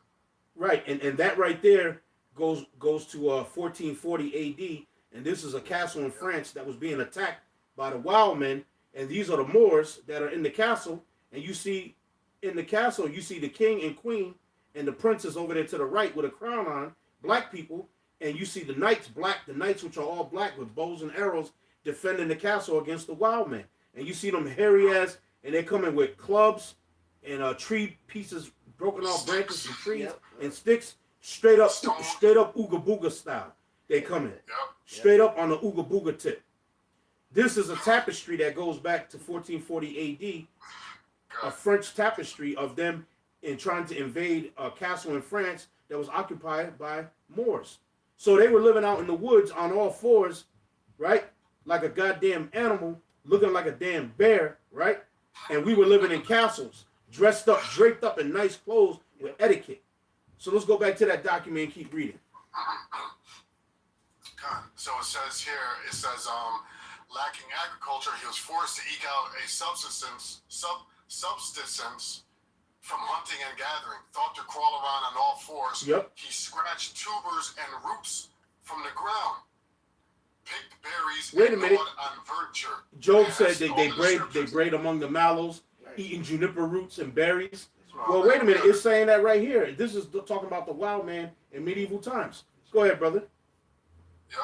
Right, and that right there goes to 1440 A.D. And this is a castle in France that was being attacked by the wild men. And these are the Moors that are in the castle. And you see in the castle, you see the king and queen and the princess over there to the right with a crown on, black people. And you see the knights, the knights which are all black with bows and arrows defending the castle against the wild men. And you see them hairy ass, and they're coming with clubs and tree pieces, broken off branches from trees and sticks, straight up Ooga Booga style. They coming straight up on the Ooga Booga tip. This is a tapestry that goes back to 1440 A.D., a French tapestry of them in trying to invade a castle in France that was occupied by Moors. So they were living out in the woods on all fours, right? Like a goddamn animal, looking like a damn bear, right? And we were living in castles, dressed up, draped up in nice clothes with etiquette. So let's go back to that document and keep reading. So it says here, lacking agriculture, he was forced to eke out a subsistence from hunting and gathering. Thought to crawl around on all fours. Yep. He scratched tubers and roots from the ground. Picked berries. Wait a and minute. gnawed on verdure. Job And said has they stolen braid among the mallows, Right. eating juniper roots and berries. right. Well, wait a minute. It's saying that right here. This is talking about the wild man in medieval times. Go ahead, brother. Yep.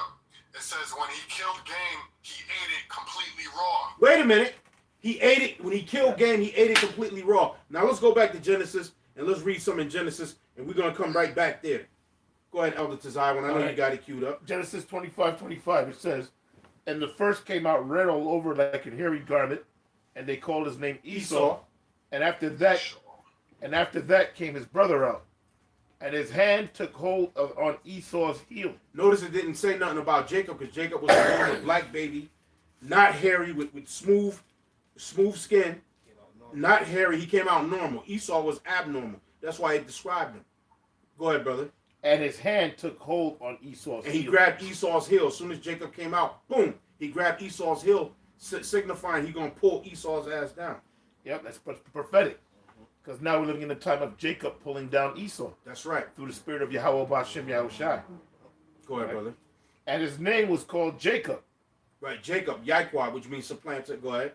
It says when he killed game, he ate it completely raw. Wait a minute. He ate it. When he killed game, he ate it completely raw. Now let's go back to Genesis and let's read some in Genesis, and we're going to come right back there. Go ahead, Elder Tazai, when I know you got it queued up. Genesis 25:25. It says, "And the first came out red all over like a hairy garment, and they called his name Esau. And after that came his brother out, and his hand took hold on Esau's heel." Notice it didn't say nothing about Jacob, because Jacob was born a black baby, not hairy, with smooth skin, not hairy. He came out normal. Esau was abnormal. That's why it described him. Go ahead, brother. And his hand took hold on Esau's And he heel. grabbed Esau's heel. As soon as Jacob came out, boom, he grabbed Esau's heel, signifying he's going to pull Esau's ass down. Yep, that's prophetic. Because now we're living in the time of Jacob pulling down Esau That's right. through the spirit of Yahweh Bashem Yahushai. Go ahead, Right. brother. And his name was called Jacob. Right, Jacob, Yaquah, which means supplanter. Go ahead.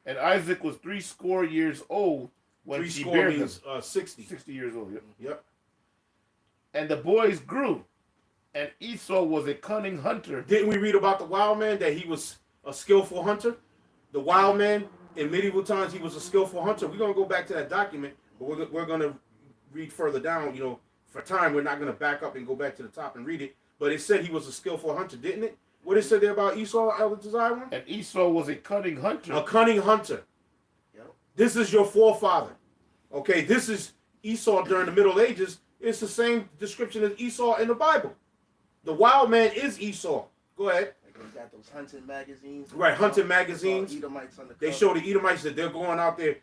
And Isaac was 60 years old when she Threescore bare him. means 60. 60 years old, yep. Yep. And the boys grew, and Esau was a cunning hunter. Didn't we read about the wild man, that he was a skillful hunter? The wild man, in medieval times, he was a skillful hunter. We're going to go back to that document, but we're going to read further down. You know, for time, we're not going to back up and go back to the top and read it. But it said he was a skillful hunter, didn't it? What did it say there about Esau, Elder Desire? And Esau was a cunning hunter. A cunning hunter. Yep. This is your forefather. Okay, this is Esau during the Middle Ages. It's the same description as Esau in the Bible. The wild man is Esau. Go ahead. Like they got those hunting magazines. Right, hunting It's all magazines. Edomites on the They cover. show the Edomites that they're going out there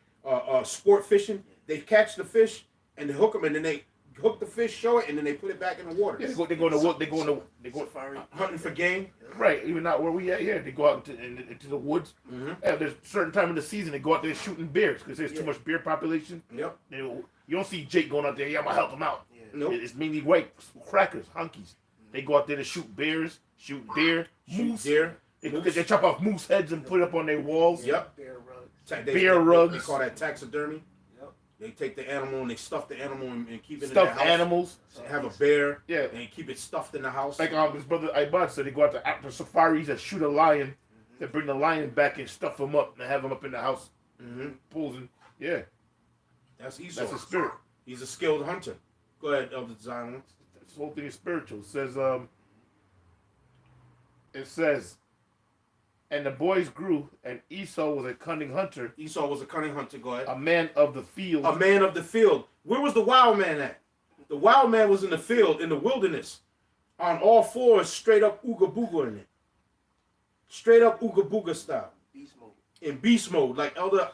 sport fishing. They catch the fish and they hook them, and then they hook the fish, show it, and then they put it back in the water. Yeah, they go to work. They go Safari. Hunting for game. right. Even not where we at here. They go out into the woods. Mm-hmm. And there's a certain time in the season they go out there shooting bears because there's too much bear population. Yep. You don't see Jake going out there. Yeah, I'm gonna help him out. Yeah. Nope. It's mainly white crackers, hunkies. They go out there to shoot bears, shoot deer, moose. Deer. They chop off moose heads and put it up on their walls. Yep. Bear rugs. Beer rugs. They call that taxidermy. Yep. They take the animal and they stuff the animal and keep it in Stuffed the house. animals. They have a bear. Yeah. And keep it stuffed in the house. Like his brother Ibad said, they go out to after safaris that shoot a lion. They bring the lion back and stuff him up and have him up in the house. Mm-hmm. Posing. Yeah, That's Esau. that's his spirit. He's a skilled hunter. Go ahead, Elder Zion. This whole thing is spiritual. It says, and the boys grew, and Esau was a cunning hunter, Esau was a cunning hunter. Go ahead. a man of the field. A man of the field. Where was the wild man at? The wild man was in the field, in the wilderness, on all fours, straight up ooga booga in it. Straight up ooga booga style. Beast mode. In beast mode. Like Elder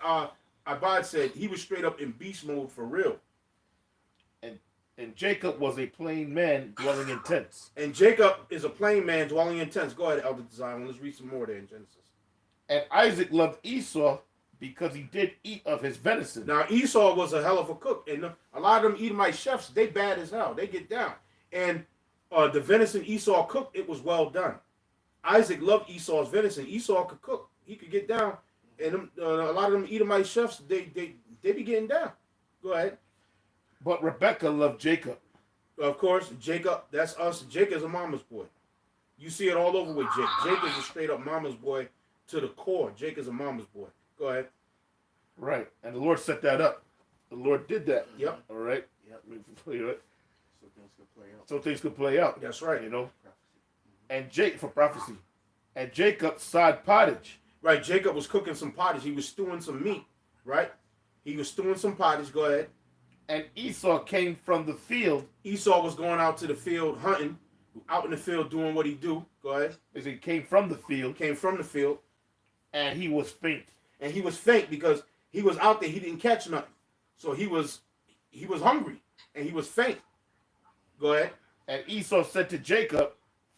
Abad said, he was straight up in beast mode for real. And Jacob was a plain man dwelling in tents. And Jacob is a plain man dwelling in tents. Go ahead, Elder Zion. Let's read some more there in Genesis. And Isaac loved Esau because he did eat of his venison. Now, Esau was a hell of a cook. And a lot of them Edomite chefs, they bad as hell. They get down. And the venison Esau cooked, it was well done. Isaac loved Esau's venison. Esau could cook. He could get down. And a lot of them Edomite chefs, they be getting down. Go ahead. But Rebekah loved Jacob. Of course, Jacob, that's us. Jacob is a mama's boy. You see it all over with Jake. Jake is a straight up mama's boy to the core. Jake is a mama's boy. Go ahead. Right. And the Lord set that up. The Lord did that. Yep. All right. Yep. So things could play out. So things could play out. That's right. You know. And for prophecy. And Jacob sod pottage. Right. Jacob was cooking some pottage. He was stewing some meat. Right. He was stewing some pottage. Go ahead. And Esau came from the field. Esau was going out to the field hunting, out in the field doing what he do. Go ahead. As he came from the field. Came from the field. And he was faint. And he was faint because he was out there. He didn't catch nothing. So he was hungry. And he was faint. Go ahead. And Esau said to Jacob,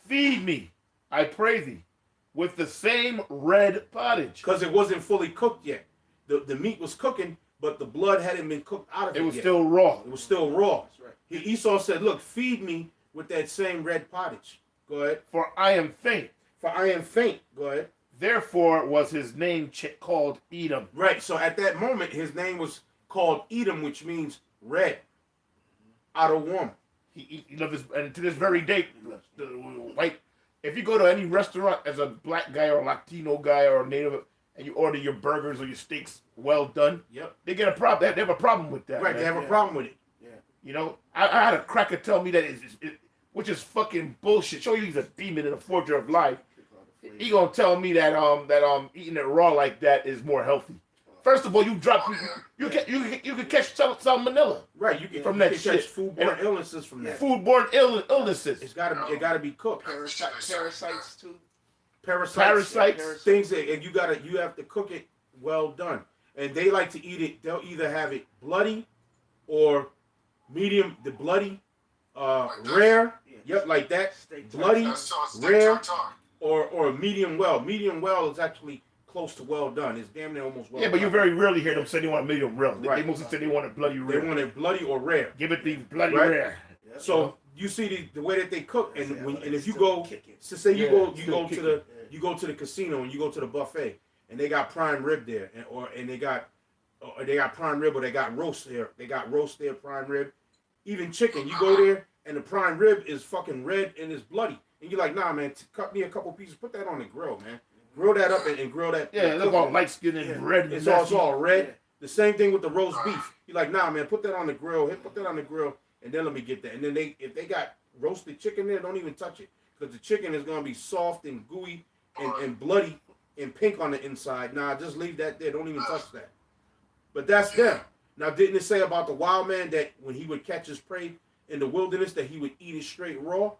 feed me, I pray thee, with the same red pottage. Because it wasn't fully cooked yet. The meat was cooking, but the blood hadn't been cooked out of it. It was yet. still raw. It was still raw. That's right. Esau said, look, feed me with that same red pottage. Go ahead. For I am faint. For I am faint. Go ahead. Therefore was his name called Edom. Right. So at that moment, his name was called Edom, which means red. Out of warm. He loved his, and to this very day, the white. If you go to any restaurant as a black guy or a Latino guy or a native, and you order your burgers or your steaks well done, Yep. they get a problem. They have a problem with that. Right. Man. They have a problem with it. Yeah. You know, I had a cracker tell me that which is fucking bullshit. Show you he's a demon and a forger of life. He gonna tell me that eating it raw like that is more healthy. First of all, you can catch salmonella. Right. You can From you that can shit. catch foodborne illnesses from that. Foodborne illnesses. It gotta be cooked. Parasites too. Parasites, things that and you have to cook it well done. And they like to eat it. They'll either have it bloody or medium. The bloody, rare. Yep, like that. Bloody, rare, or medium well. Medium well is actually close to well done. It's damn near almost well. Yeah, but done. you very rarely hear them say they want a medium rare. They Right. mostly say they want it bloody They rare. want it bloody or rare. Give it the bloody Right. rare. Yep. So you see the way that they cook, and Yeah, when but and if you still go, kicking. so say you Yeah, go still to kicking. the casino and you go to the buffet, and they got prime rib there, and they got prime rib, or they got roast there. They got roast there, prime rib, even chicken. You go there, and the prime rib is fucking red and it's bloody, and you're like, nah, man, cut me a couple pieces, put that on the grill, man. Grill that up and grill that. Yeah, look all light skinned and Yeah. red. It's nasty. all red. Yeah. The same thing with the roast beef. You're like, nah, man, put that on the grill. Put that on the grill, and then let me get that. And then if they got roasted chicken there, don't even touch it, because the chicken is gonna be soft and gooey and bloody and pink on the inside. Nah, just leave that there. Don't even touch that. But that's them. Now, didn't it say about the wild man that when he would catch his prey in the wilderness that he would eat it straight raw?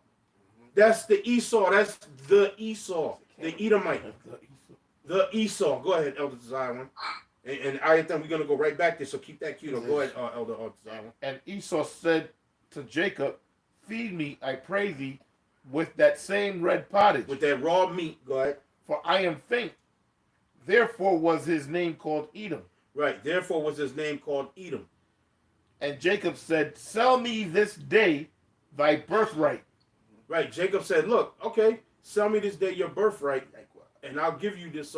That's the Esau. That's the Esau, the Edomite. The Esau. Go ahead, Elder Zion. And I think we're going to go right back there, so keep that cue. Go ahead, Elder Zion. And Esau said to Jacob, feed me, I pray thee, with that same red pottage. With that raw meat, go ahead. For I am faint. Therefore was his name called Edom. Right, therefore was his name called Edom. And Jacob said, sell me this day thy birthright. Right, Jacob said, look, okay, sell me this day your birthright, and I'll give you this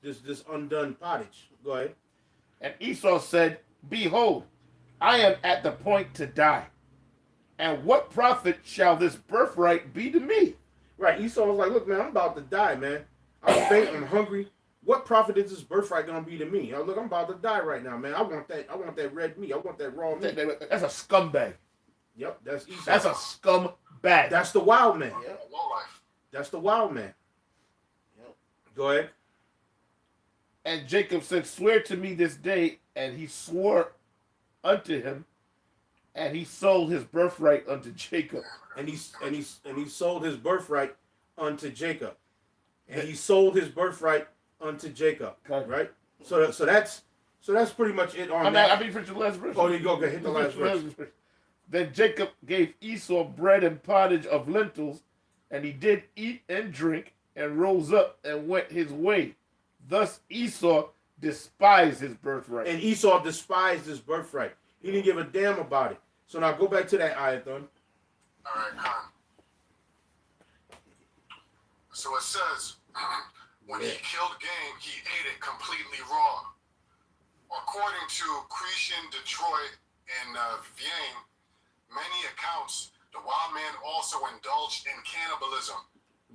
this undone pottage. Go ahead. And Esau said, behold, I am at the point to die. And what profit shall this birthright be to me? Right, Esau was like, look, man, I'm about to die, man. I'm faint, I'm hungry. What profit is this birthright gonna be to me? Look, I'm about to die right now, man. I want that red meat. I want that raw meat. That's a scumbag. Yep, that's Esau. That's a scumbag. That's the wild man. Yep. Low life. That's the wild man. Yep. Go ahead. And Jacob said, "Swear to me this day," and he swore unto him, and he sold his birthright unto Jacob. And he sold his birthright unto Jacob. And he sold his birthright unto Jacob. Okay. Right? So that's pretty much it on I that. mean, finish the last verse. Oh, there you go. Hit the last verse. Then Jacob gave Esau bread and pottage of lentils, and he did eat and drink, and rose up and went his way. Thus Esau despised his birthright. And Esau despised his birthright. He didn't give a damn about it. So now go back to that ayathon. All right, Khan. So it says, when he killed game, he ate it completely raw. According to Cretan Detroit and Vienne, many accounts, the wild man also indulged in cannibalism.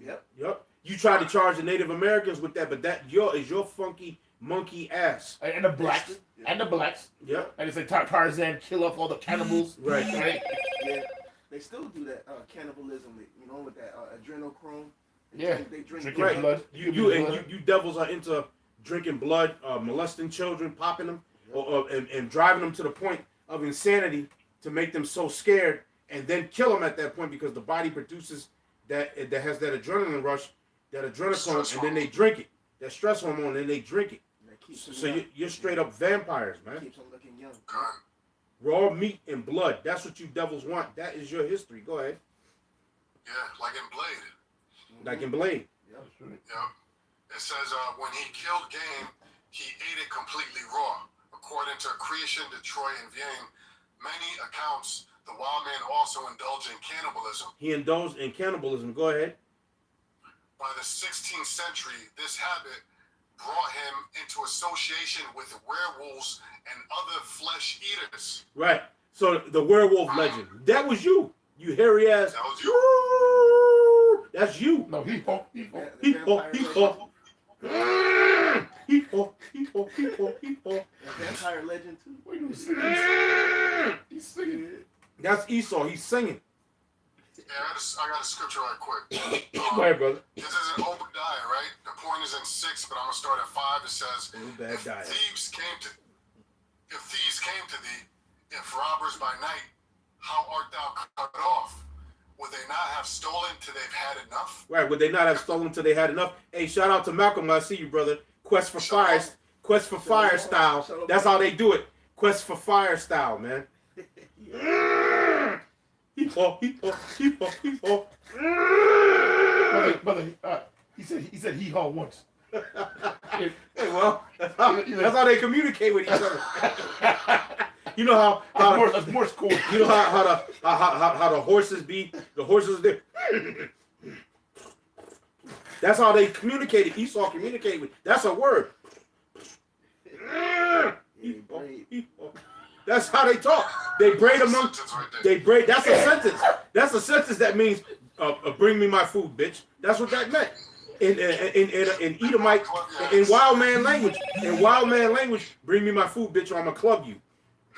Yep. Yep. You tried to charge the Native Americans with that, but that is your funky monkey ass. And the blacks. And the blacks. Yep. And they say Tarzan kill off all the cannibals. Right. Right? Yeah. They still do that cannibalism, you know, with that adrenochrome. Yeah. They drink Drinking Right. blood. You devils are into drinking blood, molesting children, popping them, and driving them to the point of insanity to make them so scared, and then kill them at that point because the body produces that has that adrenaline rush, that adrenochrome, and then they drink it. That stress hormone, and they drink it. So you're straight up vampires, man. Keeps them looking young. Khan. Raw meat and blood. That's what you devils want. That is your history. Go ahead. Yeah, like in Blade. Like in Blade. Yep. It says, when he killed game, he ate it completely raw. According to Cretan Detroit and Vienne, many accounts, the wild man also indulged in cannibalism. He indulged in cannibalism. Go ahead. By the 16th century, this habit brought him into association with werewolves and other flesh eaters. Right. So the werewolf legend. That was you. You hairy ass. That was you. That's you. No, he The vampire legend too. What are you singing? He's singing. That's Esau. He's singing. Yeah, I got a scripture right quick. Go ahead, brother. This is in Obadiah, right? The point is in 6, but I'm gonna start at 5. It says, Obadiah. if thieves came to thee, if robbers by night, how art thou cut off? Would they not have stolen till they've had enough? Right. Would they not have stolen till they had enough? Hey, shout out to Malcolm. I see you, brother. Quest for fire style. That's how they do it. Quest for fire style, man. Brother, he said he haul once. Hey, well, that's how they communicate with each other. You know how That's Morse code. you know how the horses be. The horses are there. That's how they communicated. Esau communicated with. That's a word. That's how they talk. They braid among. They braid. That's a sentence. That's a sentence that means, "Bring me my food, bitch." That's what that meant. In Edomite, in wild man language. In wild man language, bring me my food, bitch, or I'm gonna club you.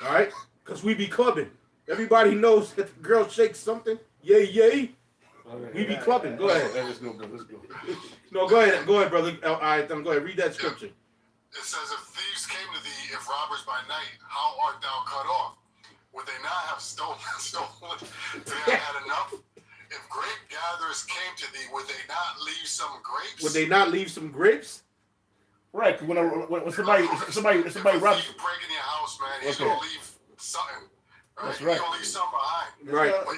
All right? Because we be clubbing. Everybody knows that the girl shakes something. Yay, yay. We be clubbing. Go ahead. Let's go, bro. Let's go. No, go ahead, brother. All right, go ahead. Read that scripture. It says, if thieves came to thee, if robbers by night, how art thou cut off? Would they not have stolen till they had enough? If grape gatherers came to thee, would they not leave some grapes? Would they not leave some grapes? Right, when somebody If a robs. thief break in your house, man, he's Okay. gonna leave something. Right? That's He's right. gonna leave something behind. Right. But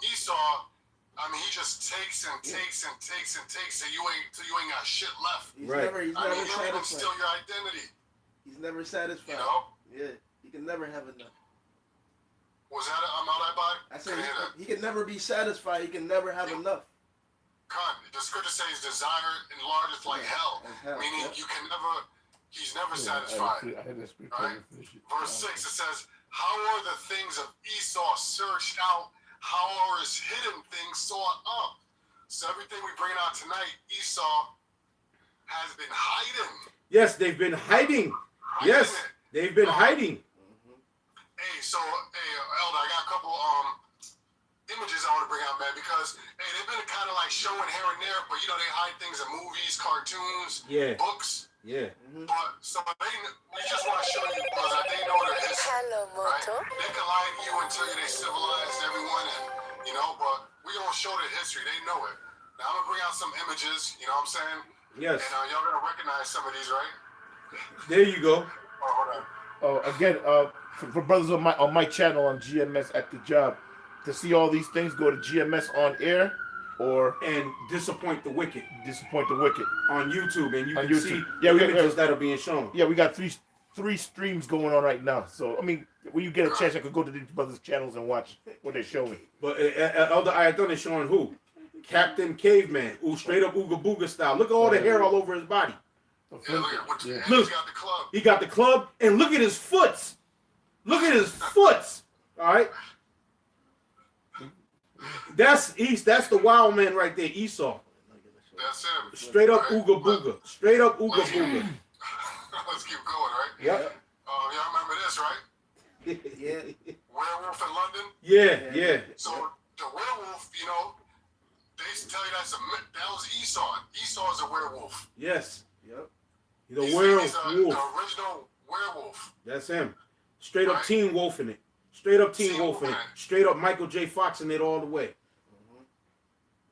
Esau, I mean, he just takes and takes and takes and takes till you ain't got shit left. He's Right. never I mean, he'll even satisfied. steal your identity. He's never satisfied. You know? Yeah. He can never have enough. Was that I'm out that body? I said he can never be satisfied. He can never have enough. God, the scripture says desire enlargeth like hell. As hell, Meaning yep. you can never, he's never I satisfied. had that scripture. Right. Verse 6, it says, how are the things of Esau searched out? How are his hidden things sought up? So everything we bring out tonight, Esau has been hiding. Yes, they've been hiding. Yes, they've been hiding. Hey, so Elder, I got a couple images I want to bring out, man, because they've been kind of like showing here and there, but they hide things in movies, cartoons, books. Yeah. But so we just want to show you because they know their history. Hello, Right? Moto. They can lie to you and tell you they civilized everyone, and but we don't show their history. They know it. Now I'm gonna bring out some images. You know what I'm saying? Yes. And y'all gonna recognize some of these, right? There you go. Oh, hold on. Again, for brothers on my channel on GMS at the job, to see all these things, go to GMS on air or And disappoint the wicked disappoint the wicked. on YouTube, and you On can YouTube. see Yeah, the we got- images that are being shown. Yeah, we got three streams going on right now. So I mean, when you get a chance, I could go to these brothers' channels and watch what they're showing. But Elder Ayatollah is showing who? Captain Caveman, straight up Ooga Booga style. Look at all the hair all over his body. Yeah, look at what Yeah. and Look. he's got the club. He got the club, and look at his foots. Look at his foots. All right. That's the wild man right there, Esau. That's him. Straight up Right? Ooga Booga. Straight up Ooga Booga. Let's keep going, right? Yep. Y'all remember this, right? Yeah. Werewolf in London. Yeah. So the werewolf, they tell you that's a myth. That was Esau. Esau is a werewolf. Yes. Yep. The He's werewolf. the original werewolf. That's him. Straight up Right. Teen Wolf in it. Straight up Teen Teen Wolf in it. Wolf. Straight up Michael J. Fox in it all the way.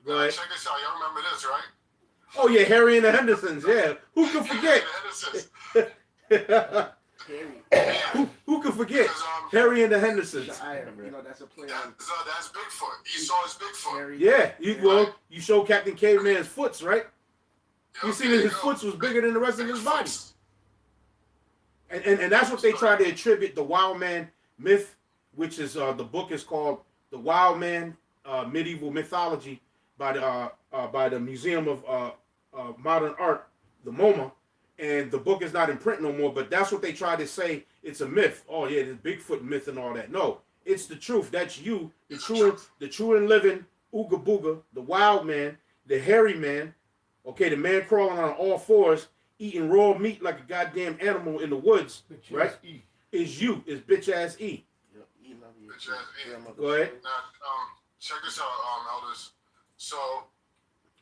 Go ahead. Check this out. Y'all remember this, right? Oh yeah, Harry and the Hendersons. Yeah. Who can forget? who can forget? Because, Harry and the Hendersons. That's a play on That's Bigfoot. Esau is Bigfoot. Harry. Yeah. You show Captain Caveman's foots, right? You see that his foots was bigger than the rest of his body. And that's what they try to attribute the wild man myth, which is the book is called The Wild Man Medieval Mythology by the Museum of Modern Art, the MoMA. And the book is not in print no more, but that's what they try to say. It's a myth. Oh yeah, the Bigfoot myth and all that. No, it's the truth. That's you, the true and living Ooga Booga, the wild man, the hairy man. Okay, the man crawling on all fours, eating raw meat like a goddamn animal in the woods, right? Is you, is bitch ass E. Bitch ass E. Go ahead. Now, check this out, elders. So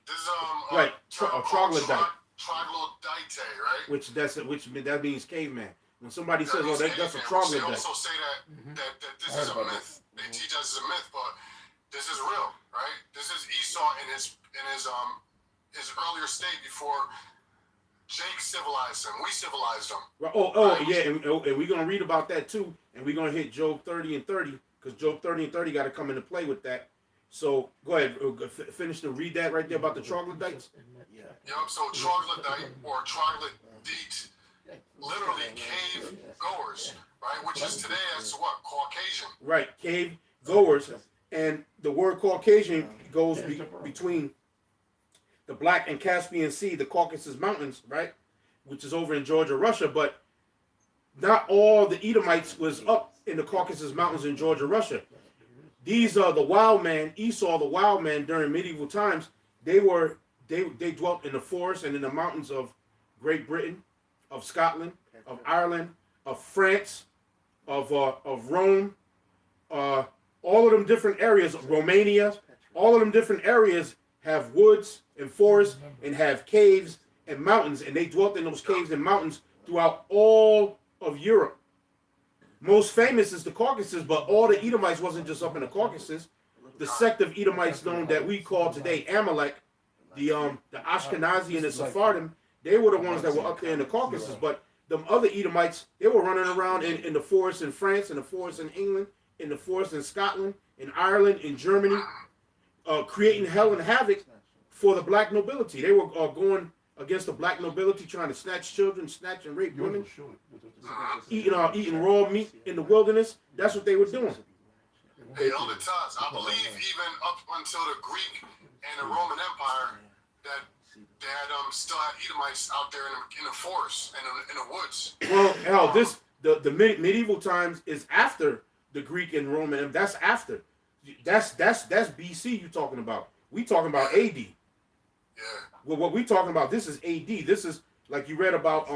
this is Right, term called troglodyte. Troglodyte, right? Which that means caveman. When somebody says, "Oh, that's a caveman. They troglodyte," also say that this is a myth. They teach us it's a myth, but this is real, right? This is Esau in his earlier state before Jake civilized him. We civilized him. Right. Oh, yeah, and we're gonna read about that too, and we're gonna hit Job 30 and 30 because Job 30 and 30 got to come into play with that. So go ahead, finish to read that right there about the troglodytes. Yup. So troglodyte or troglodyte, literally cave goers, right? Which is today as what? Caucasian. Right, cave goers, and the word Caucasian goes between the Black and Caspian Sea, the Caucasus Mountains, right, which is over in Georgia, Russia. But not all the Edomites was up in the Caucasus Mountains in Georgia, Russia. These are the wild man, Esau, the wild man during medieval times. They dwelt in the forests and in the mountains of Great Britain, of Scotland, of Ireland, of France, of Rome, all of them different areas, Romania, all of them different areas have woods and forests and have caves and mountains, and they dwelt in those caves and mountains throughout all of Europe. Most famous is the Caucasus, but all the Edomites wasn't just up in the Caucasus. The sect of Edomites known that we call today Amalek, the Ashkenazi and the Sephardim, they were the ones that were up there in the Caucasus. But them other Edomites, they were running around in the forests in France, in the forests in England, in the forests in Scotland, in Ireland, in Germany, creating hell and havoc for the black nobility. They were going against the black nobility, trying to snatch children, snatch and rape women, eating raw meat in the wilderness. That's what they were doing. Hey, Elder Taz, I believe even up until the Greek and the Roman Empire, that they had still had Edomites out there in the forests and in the woods. Well, hell, the medieval times is after the Greek and Roman. That's after. That's BC. You talking about? We talking about AD. Yeah. Well, what we talking about? This is AD. This is like you read about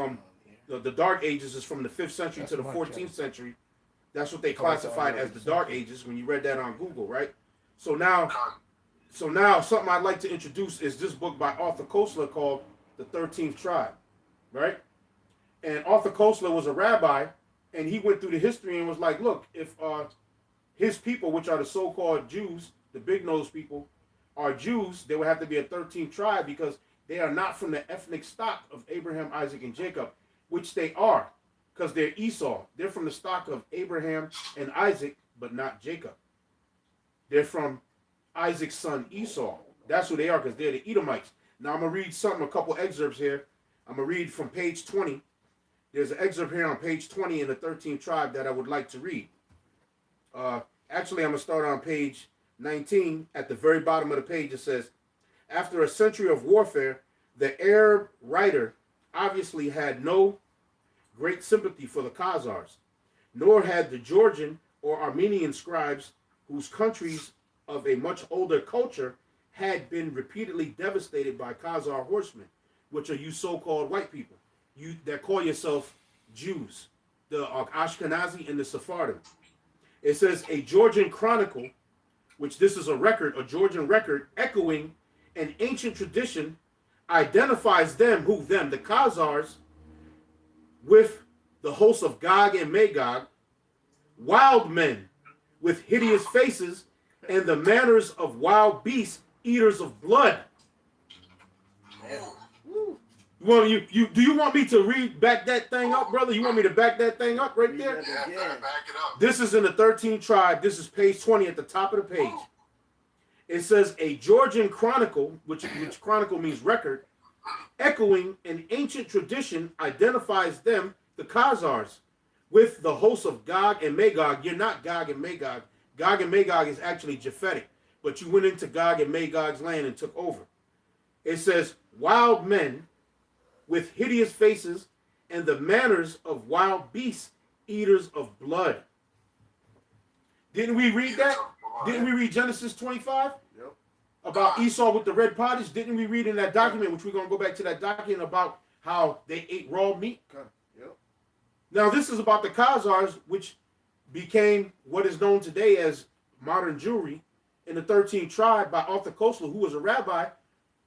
the Dark Ages is from the 5th century to the 14th century. That's what they classified as the Dark Ages when you read that on Google, right? So now something I'd like to introduce is this book by Arthur Koestler called The 13th Tribe, right? And Arthur Koestler was a rabbi, and he went through the history and was like, look, if his people, which are the so-called Jews, the big-nosed people, are Jews, there would have to be a 13th tribe because they are not from the ethnic stock of Abraham, Isaac, and Jacob, which they are, because they're Esau. They're from the stock of Abraham and Isaac, but not Jacob. They're from Isaac's son Esau. That's who they are, because they're the Edomites. Now I'm going to read a couple excerpts here. I'm going to read from page 20. There's an excerpt here on page 20 in the 13th tribe that I would like to read. Actually, I'm going to start on page 19. At the very bottom of the page, it says, after a century of warfare, the Arab writer obviously had no great sympathy for the Khazars, nor had the Georgian or Armenian scribes, whose countries of a much older culture had been repeatedly devastated by Khazar horsemen, which are you so-called white people, you that call yourself Jews, the Ashkenazi and the Sephardim. It says a Georgian chronicle, which this is a Georgian record, echoing an ancient tradition, identifies them, the Khazars, with the hosts of Gog and Magog, wild men with hideous faces, and the manners of wild beasts, eaters of blood. Well, do you want me to back that thing up, brother? You want me to back that thing up right there? Yeah, back it up. This is in the 13th tribe. This is page 20 at the top of the page. It says a Georgian chronicle, which chronicle means record, echoing an ancient tradition, identifies them, the Khazars, with the hosts of Gog and Magog. You're not Gog and Magog. Gog and Magog is actually Japhetic, but you went into Gog and Magog's land and took over. It says wild men with hideous faces and the manners of wild beasts, eaters of blood. Didn't we read that? Didn't we read Genesis 25? Yep. About Esau with the red pottage? Didn't we read in that document, which we're going to go back to that document about how they ate raw meat? Yep. Now, this is about the Khazars, which became what is known today as modern Jewry in the 13th tribe by Arthur Koestler, who was a rabbi,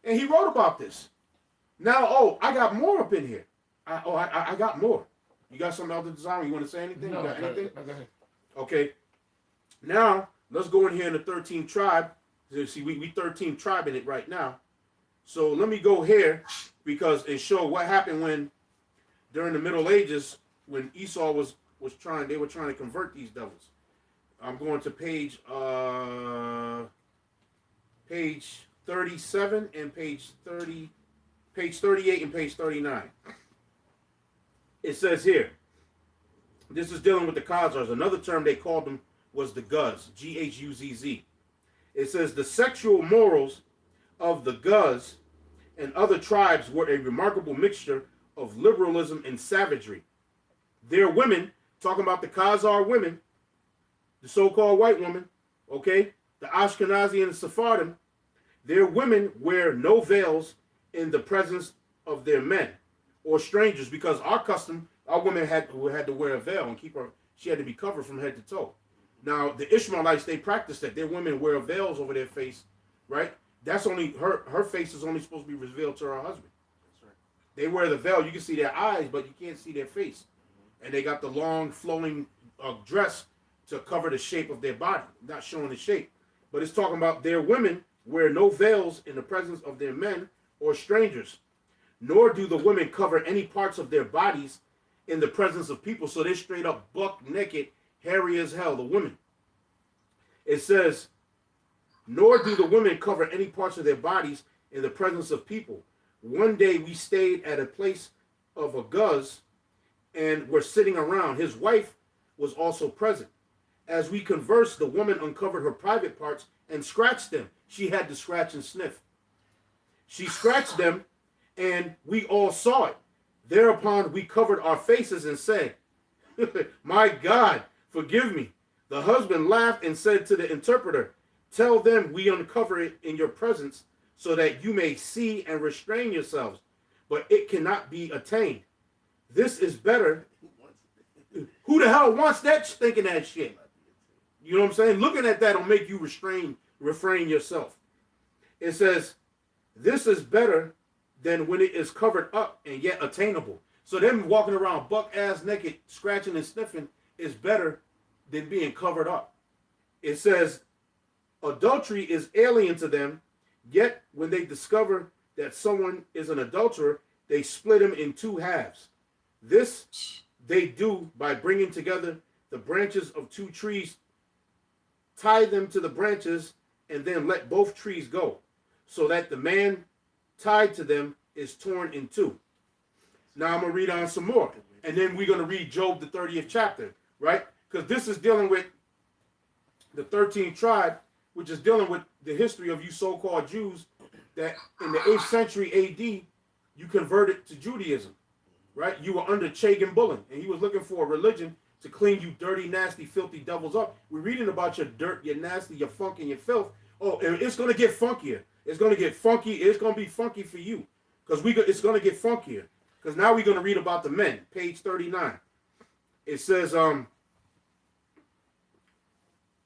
and he wrote about this. Now, I got more up in here. I got more. You got something else to design? You want to say anything? No, you got anything? go ahead. Okay. Now, let's go in here in the 13th tribe. See, we 13th tribe in it right now. So let me go here and show what happened when, during the Middle Ages, when Esau they were trying to convert these devils. I'm going to page 37 and page 38 and page 39. It says here, this is dealing with the Khazars. Another term they called them was the Guz, G-H-U-Z-Z. It says the sexual morals of the Guz and other tribes were a remarkable mixture of liberalism and savagery. Their women, talking about the Khazar women, the so-called white women, okay, the Ashkenazi and the Sephardim, their women wear no veils in the presence of their men or strangers, because our custom, our women had to wear a veil and she had to be covered from head to toe. Now, the Ishmaelites, they practice that. Their women wear veils over their face, right? That's only, her face is only supposed to be revealed to her husband. That's right. They wear the veil. You can see their eyes, but you can't see their face. And they got the long, flowing dress to cover the shape of their body, not showing the shape. But it's talking about their women wear no veils in the presence of their men or strangers, nor do the women cover any parts of their bodies in the presence of people. So they're straight up buck naked, hairy as hell, the women. It says, nor do the women cover any parts of their bodies in the presence of people. One day we stayed at a place of a Guz and were sitting around. His wife was also present. As we conversed, the woman uncovered her private parts and scratched them. She had to scratch and sniff. She scratched them, and we all saw it. Thereupon we covered our faces and said, my God, forgive me. The husband laughed and said to the interpreter, tell them we uncover it in your presence so that you may see and restrain yourselves, but it cannot be attained. This is better. Who the hell wants that thinking that shit? You know what I'm saying? Looking at that will make you refrain yourself. It says, this is better than when it is covered up and yet attainable. So them walking around buck ass naked, scratching and sniffing is better than being covered up. It says, adultery is alien to them, yet when they discover that someone is an adulterer, they split him in two halves. This they do by bringing together the branches of two trees, tie them to the branches, and then let both trees go, so that the man tied to them is torn in two. Now I'm going to read on some more, and then we're going to read Job, the 30th chapter, right? Because this is dealing with the 13th tribe, which is dealing with the history of you so-called Jews that in the 8th century AD, you converted to Judaism, right? You were under Chagan Bullen, and he was looking for a religion to clean you dirty, nasty, filthy devils up. We're reading about your dirt, your nasty, your funk, and your filth. Oh, and it's going to get funkier. It's going to get funky. It's going to be funky for you because it's going to get funkier. Because now we're going to read about the men, page 39. It says,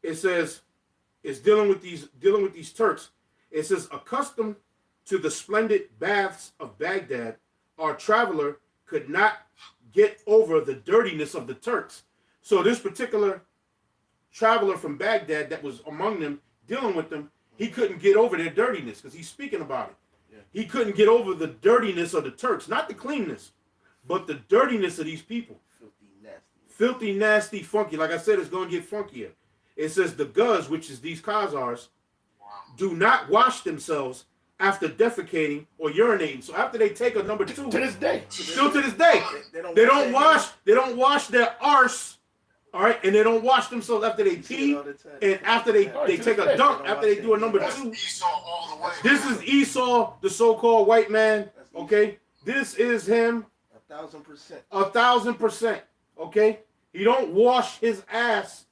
it's dealing with these Turks. It says, accustomed to the splendid baths of Baghdad, our traveler could not get over the dirtiness of the Turks. So this particular traveler from Baghdad that was among them, dealing with them, he couldn't get over their dirtiness because he's speaking about it. Yeah. He couldn't get over the dirtiness of the Turks, not the cleanness, but the dirtiness of these people. Filthy, nasty, funky. Like I said, it's going to get funkier. It says the Guz, which is these Khazars, do not wash themselves after defecating or urinating. So after they take a number two, to this day, still to this day, they don't wash their arse, all right, and they don't wash themselves after they pee, and after they take a dump, after they do a number two. This is Esau, the so-called white man. Okay, this is him. 1,000%. 1,000%. Okay, he don't wash his ass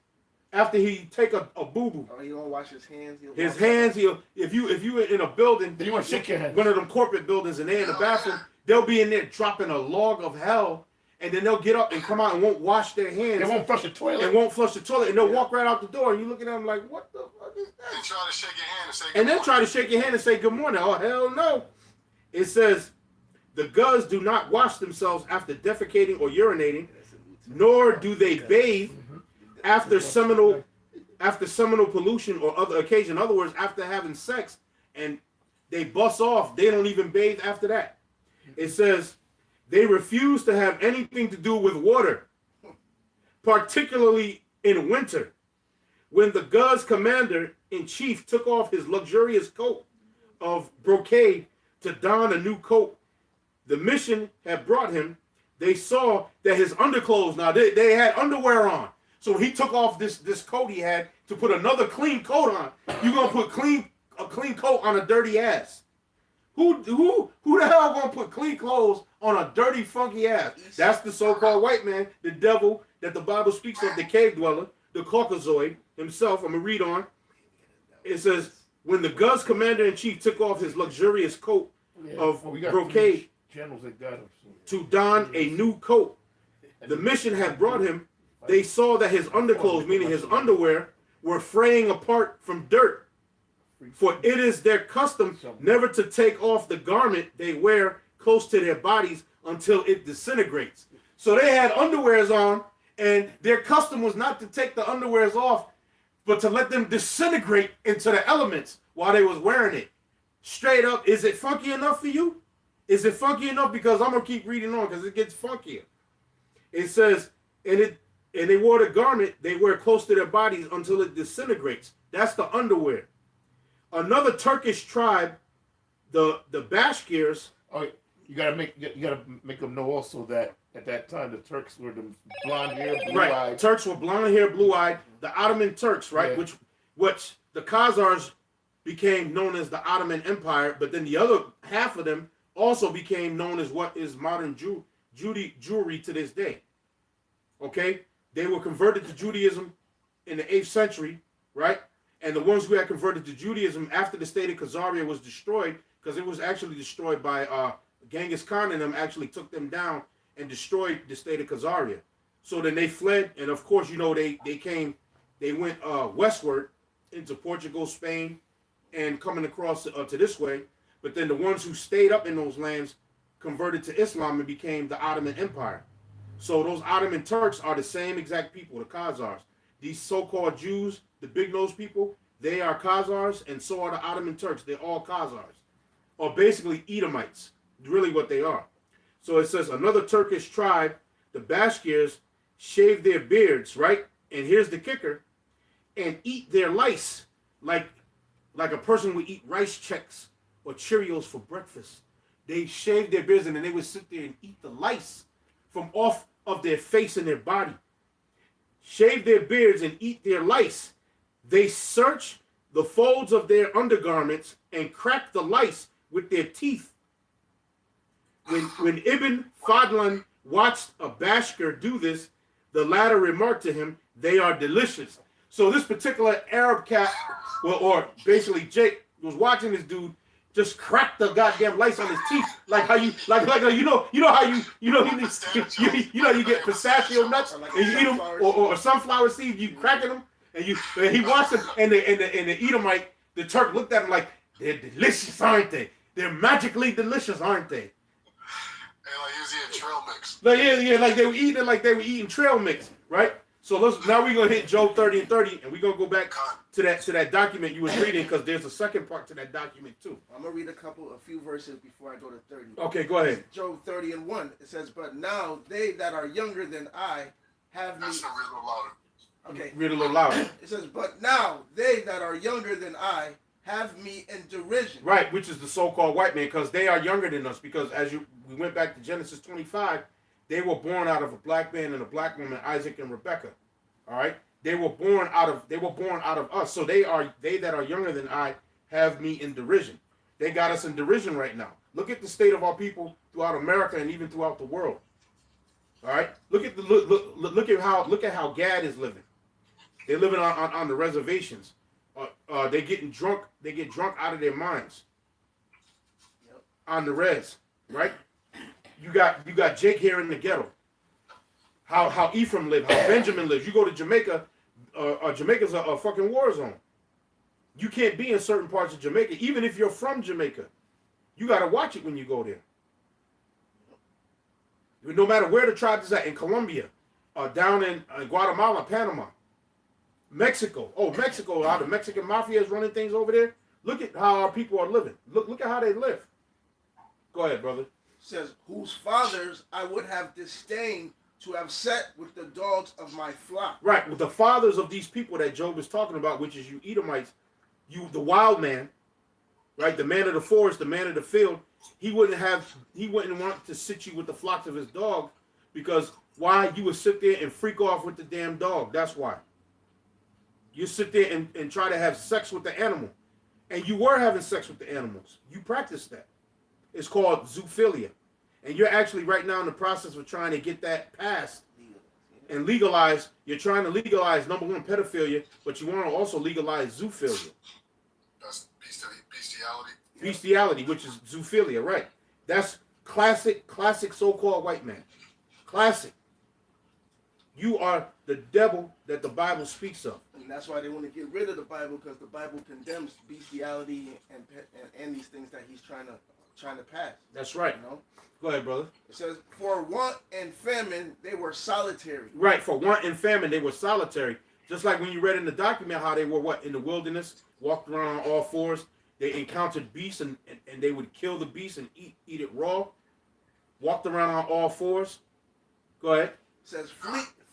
after he take a boo-boo. Oh, he don't wash his hands. If you in a building, then you want to shake your hands. One of them corporate buildings, and they're in the bathroom, they'll be in there dropping a log of hell, and then they'll get up and come out and won't wash their hands. They won't flush the toilet. And they'll walk right out the door, and you look at them like, what the fuck is that? And try to shake your hand and say good And then morning. try to shake your hand and say good morning. Oh, hell no. It says, the Guz do not wash themselves after defecating or urinating, nor do they bathe after seminal pollution or other occasion. In other words, after having sex and they bust off, they don't even bathe after that. It says they refuse to have anything to do with water, particularly in winter. When the Guz commander-in-chief took off his luxurious coat of brocade to don a new coat the mission had brought him, they saw that his underclothes, now they had underwear on. So he took off this coat he had to put another clean coat on. You're gonna put a clean coat on a dirty ass. Who the hell gonna put clean clothes on a dirty, funky ass? That's the so-called white man, the devil that the Bible speaks of, the cave dweller, the Caucasoid himself. I'm gonna read on. It says, when the Guz commander-in-chief took off his luxurious coat of brocade to don a new coat the mission had brought him, they saw that his underclothes, meaning his underwear, were fraying apart from dirt. For it is their custom never to take off the garment they wear close to their bodies until it disintegrates. So they had underwears on, and their custom was not to take the underwears off, but to let them disintegrate into the elements while they was wearing it. Straight up, is it funky enough for you? Is it funky enough? Because I'm going to keep reading on because it gets funkier. It says, and they wore the garment they wear close to their bodies until it disintegrates. That's the underwear. Another Turkish tribe, the Bashkirs. Oh, you gotta make them know also that at that time the Turks were the blonde hair, blue eyed. Right, Turks were blonde hair, blue eyed. The Ottoman Turks, right, Yeah. which the Khazars became known as the Ottoman Empire, but then the other half of them also became known as what is modern Jewry to this day. Okay, they were converted to Judaism in the 8th century, right? And the ones who had converted to Judaism after the state of Khazaria was destroyed, because it was actually destroyed by Genghis Khan, and them actually took them down and destroyed the state of Khazaria. So then they fled, and of course, you know, they went westward into Portugal, Spain, and coming across to this way. But then the ones who stayed up in those lands converted to Islam and became the Ottoman Empire. So those Ottoman Turks are the same exact people, the Khazars. These so-called Jews, the big-nosed people, they are Khazars, and so are the Ottoman Turks. They're all Khazars, or basically Edomites, really what they are. So it says another Turkish tribe, the Bashkirs, shave their beards, right? And here's the kicker, and eat their lice like a person would eat rice checks or Cheerios for breakfast. They shaved their beards and then they would sit there and eat the lice from off of their face and their body. Shave their beards and eat their lice. They search the folds of their undergarments and crack the lice with their teeth. When Ibn Fadlan watched a Bashkir do this, the latter remarked to him, "They are delicious." So this particular Arab cat, well, or basically Jake, was watching this dude just crack the goddamn lice on his teeth, like how you you get pistachio nuts and you eat them, or sunflower seeds, you cracking them, and he watched them, and the Edomite, the Turk, looked at him like, "They're delicious, aren't they? They're magically delicious, aren't they?" And like he was eating trail mix. Like they were eating trail mix, right? So now we're gonna hit Job 30 and 30, and we're gonna go back to that document you was reading, because there's a second part to that document too. I'm gonna read a few verses before I go to 30. Okay, go ahead. Job 30 and 1. It says, "But now they that are younger than I have me." That's not real louder. Okay. Read a little louder. It says, "But now they that are younger than I have me in derision." Right, which is the so-called white man, because they are younger than us. Because we went back to Genesis 25, they were born out of a black man and a black woman, Isaac and Rebekah. All right, they were born out of us. So they that are younger than I have me in derision. They got us in derision right now. Look at the state of our people throughout America and even throughout the world. All right, look at how Gad is living. They're living on the reservations. They're getting drunk. They get drunk out of their minds. Yep. On the res, right? You got Jake here in the ghetto. How Ephraim lives, how Benjamin lives. You go to Jamaica, Jamaica's a fucking war zone. You can't be in certain parts of Jamaica, even if you're from Jamaica. You got to watch it when you go there. No matter where the tribe is at, in Colombia, down in Guatemala, Panama, Mexico. Oh, Mexico, how the Mexican mafia is running things over there. Look at how our people are living. Look at how they live. Go ahead, brother. It says, "Whose fathers I would have disdained to have set with the dogs of my flock." Right, with the fathers of these people that Job is talking about, which is you Edomites, you the wild man, right? The man of the forest, the man of the field. He wouldn't want to sit you with the flocks of his dog, because why? You would sit there and freak off with the damn dog. That's why. You sit there and try to have sex with the animal. And you were having sex with the animals. You practiced that. It's called zoophilia. And you're actually right now in the process of trying to get that passed and legalized. You're trying to legalize, number one, pedophilia, but you want to also legalize zoophilia. That's bestiality. Bestiality, which is zoophilia, right? That's classic so-called white man. Classic. You are the devil that the Bible speaks of. And that's why they want to get rid of the Bible, because the Bible condemns bestiality and these things that he's trying to pass. That's right. You know? Go ahead, brother. It says, "For want and famine they were solitary." Right, for want and famine they were solitary. Just like when you read in the document how they were in the wilderness, walked around on all fours. They encountered beasts and they would kill the beast and eat it raw. Walked around on all fours. Go ahead. It says,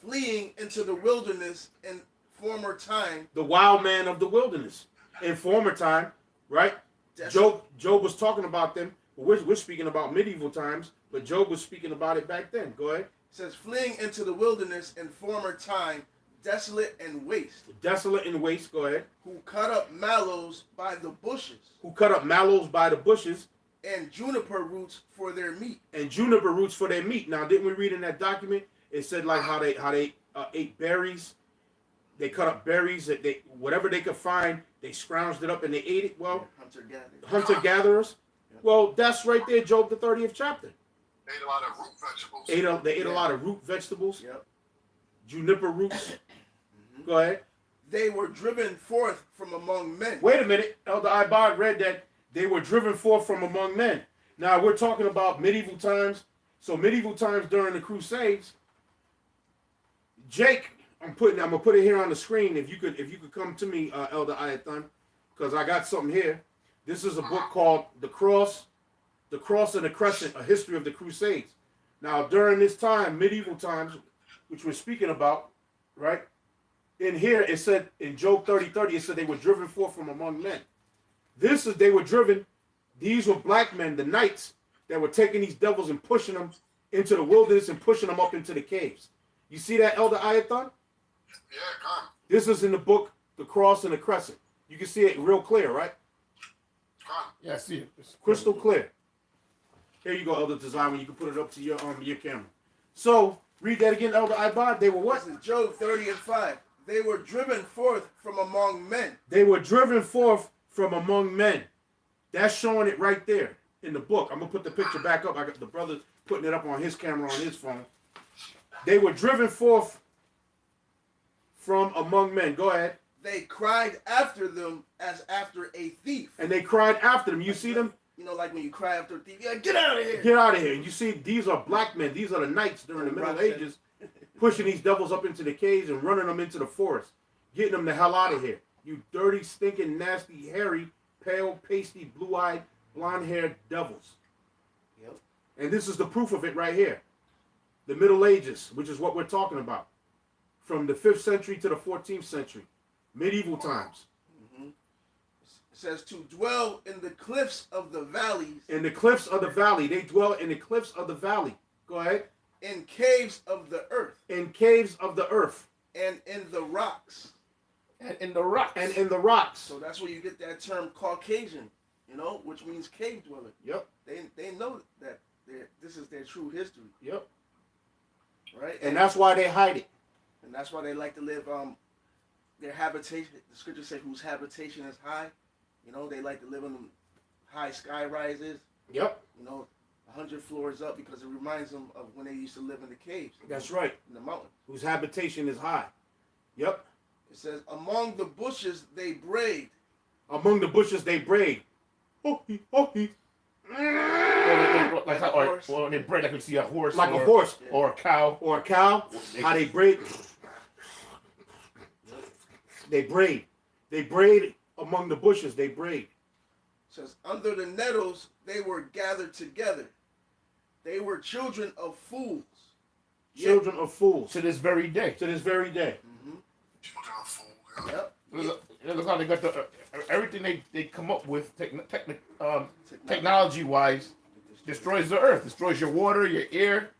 "Fleeing into the wilderness in former time." The wild man of the wilderness. In former time, right? Job was talking about them. We're speaking about medieval times, but Job was speaking about it back then. Go ahead. It says, "Fleeing into the wilderness in former time, desolate and waste." Desolate and waste. Go ahead. "Who cut up mallows by the bushes." Who cut up mallows by the bushes. "And juniper roots for their meat." And juniper roots for their meat. Now, didn't we read in that document? It said like how they ate berries. They cut up berries. They whatever they could find, they scrounged it up and they ate it. Well, hunter gatherers. Well, that's right there, Job the 30th chapter. They ate a lot of root vegetables. They ate a lot of root vegetables. Yep. juniper roots. Go ahead. They were driven forth from among men. Wait a minute. Elder Ibad read that they were driven forth from among men. Now we're talking about medieval times. So medieval times during the Crusades, Jake, I'm gonna put it here on the screen. If you could come to me, Elder Ayathan, because I got something here. This is a book called The Cross and the Crescent, A History of the Crusades. Now during this time, medieval times, which we're speaking about, right? In here it said in Job 30:30, it said they were driven forth from among men. They were driven. These were black men, the knights, that were taking these devils and pushing them into the wilderness and pushing them up into the caves. You see that, Elder Ayathan? Yeah, come. This is in the book, The Cross and the Crescent. You can see it real clear, right? Come. Yeah, I see it. It's Crystal clear. Here you go, Elder Design, when you can put it up to your camera. So, read that again, Elder Ibad. They were what? Listen, Job 30:5. They were driven forth from among men. They were driven forth from among men. That's showing it right there in the book. I'm going to put the picture back up. I got the brother putting it up on his camera on his phone. They were driven forth from among men. Go ahead. They cried after them as after a thief. And they cried after them. You see them? You know, like when you cry after a thief, you're like, get out of here. Get out of here. You see, these are black men. These are the knights during the Middle Ages, pushing these devils up into the caves and running them into the forest, getting them the hell out of here. You dirty, stinking, nasty, hairy, pale, pasty, blue-eyed, blonde-haired devils. Yep. And this is the proof of it right here. The Middle Ages, which is what we're talking about. From the 5th century to the 14th century. Medieval times. Mm-hmm. It says to dwell in the cliffs of the valleys. In the cliffs of the valley. They dwell in the cliffs of the valley. Go ahead. In caves of the earth. In caves of the earth. And in the rocks. And in the rocks. And in the rocks. So that's where you get that term Caucasian, you know, which means cave dweller. Yep. They know that this is their true history. Yep. Right? And that's why they hide it. And that's why they like to live their habitation. The scripture says whose habitation is high. You know, they like to live on them high sky rises. Yep. You know, 100 floors up because it reminds them of when they used to live in the caves. That's right. In the mountain. Whose habitation is high. Yep. It says, among the bushes they braid. Among the bushes they braid. Ho-hee, ho-hee. Or they braid, I can see a horse. Like or, a horse. Or a cow. Or a cow. How they braid. They braid. They braid among the bushes. They braid. It says, under the nettles they were gathered together. They were children of fools. Children of fools. To this very day. To this very day. Mm-hmm. Children of fool. Yeah. Yep. Look how they got the everything they come up with technology wise destroys the earth, destroys your water, your air,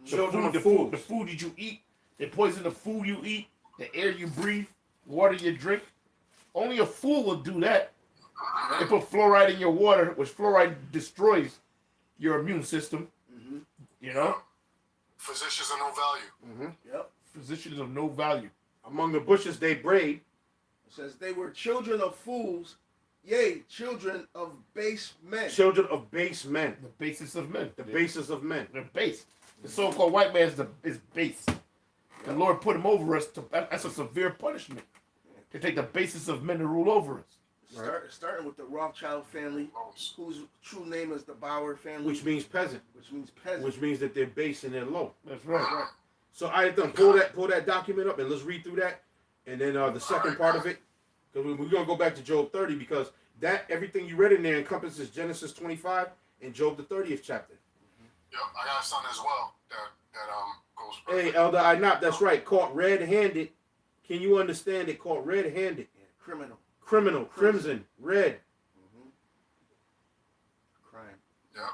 Children of the fools. food that you eat. They poison the food you eat, the air you breathe, water you drink. Only a fool will do that. They put fluoride in your water, which fluoride destroys your immune system. Mm-hmm. You know, Physicians of no value. Yep. physicians of no value. Among the bushes they braid. It says they were children of fools, yea, children of base men. Children of base men. The basis of men. The basis of men. They're base. The so-called white man is base. The Lord put him over us. That's a severe punishment. To take the basis of men to rule over us. Starting with the Rothschild family, whose true name is the Bauer family. Which means peasant. Which means peasant. Which means that they're base and they're low. That's right. So I done pull that document up and let's read through that. And then the second part of it, because we're going to go back to Job 30 because that everything you read in there encompasses Genesis 25 and Job the 30th chapter. Yep, I got a son as well that goes. Hey, Elder Inap, that's right. Caught red-handed. Can you understand it? Caught red-handed. Yeah, criminal. Criminal, crimson, red. Mm-hmm. Crime. Yep.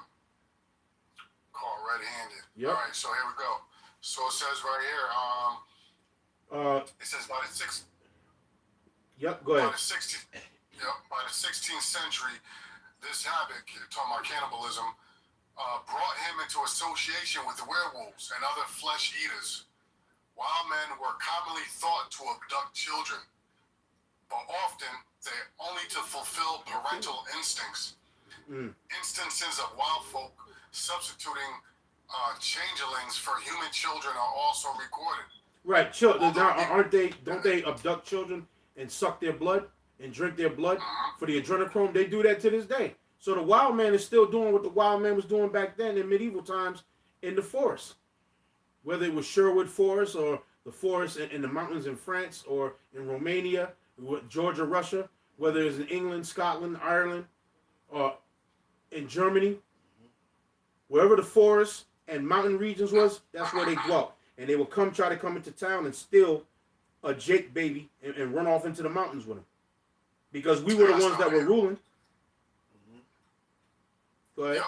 Caught red-handed. Yep. All right, so here we go. So it says right here. It says by the Yep, go ahead. By the 16th century, this habit, talking about cannibalism, brought him into association with the werewolves and other flesh eaters. Wild men were commonly thought to abduct children, but often they only to fulfill parental instincts. Instances of wild folk substituting changelings for human children are also recorded. Right, children. Now, aren't they? Don't they abduct children and suck their blood and drink their blood for the adrenochrome? They do that to this day. So the wild man is still doing what the wild man was doing back then in medieval times in the forest, whether it was Sherwood Forest or the forest in the mountains in France or in Romania, Georgia, Russia, whether it was in England, Scotland, Ireland, or in Germany, wherever the forest and mountain regions was, that's where they dwelt. And they would try to come into town and steal a Jake baby and run off into the mountains with him. Because we were the ones that were ruling. Go ahead. Yep.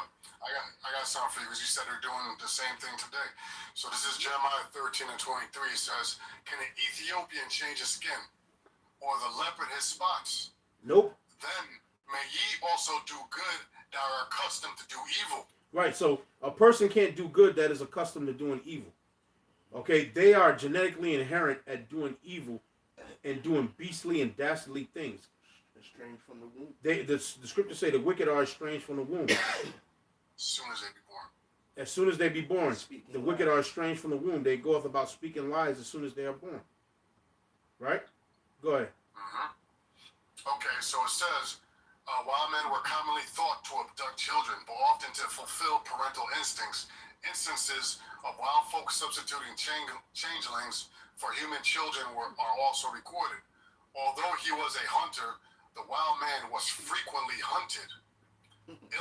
I got something for you because you said they're doing the same thing today. So this is Jeremiah 13 and 23. It says, can an Ethiopian change his skin or the leopard his spots? Nope. Then may ye also do good that are accustomed to do evil. Right, so a person can't do good that is accustomed to doing evil. Okay, they are genetically inherent at doing evil and doing beastly and dastardly things. Estranged from the womb. The scriptures say the wicked are estranged from the womb. As soon as they be born. As soon as they be born, the wicked are estranged from the womb. They go off about speaking lies as soon as they are born. Right? Go ahead. Okay, so it says, wild men were commonly thought to abduct children, but often to fulfill parental instincts. Instances of wild folk substituting changelings for human children are also recorded. Although he was a hunter, the wild man was frequently hunted.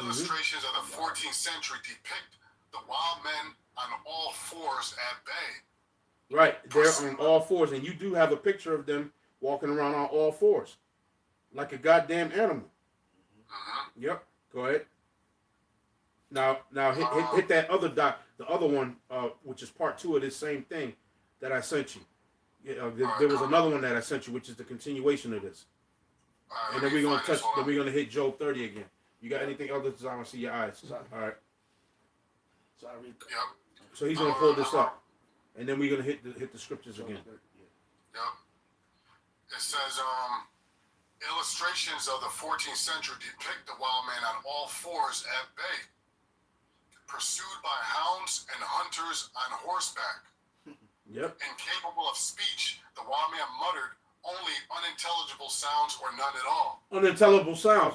Illustrations of the 14th century depict the wild men on all fours at bay. Right, they're on all fours, and you do have a picture of them walking around on all fours, like a goddamn animal. Yep, go ahead. Now hit that other the other one, which is part 2 of this same thing that I sent you. There was another one that I sent you, which is the continuation of this. And then we're gonna touch. Then we're gonna hit Job 30 again. You got anything else? I want to see your eyes. All right. So I read. Yep. So he's gonna pull this up, and then we're gonna hit the scriptures again. Yep. It says, illustrations of the 14th century depict the wild man on all fours at bay, pursued by hounds and hunters on horseback. Yep. Incapable of speech, the wild man muttered only unintelligible sounds or none at all. Unintelligible sounds.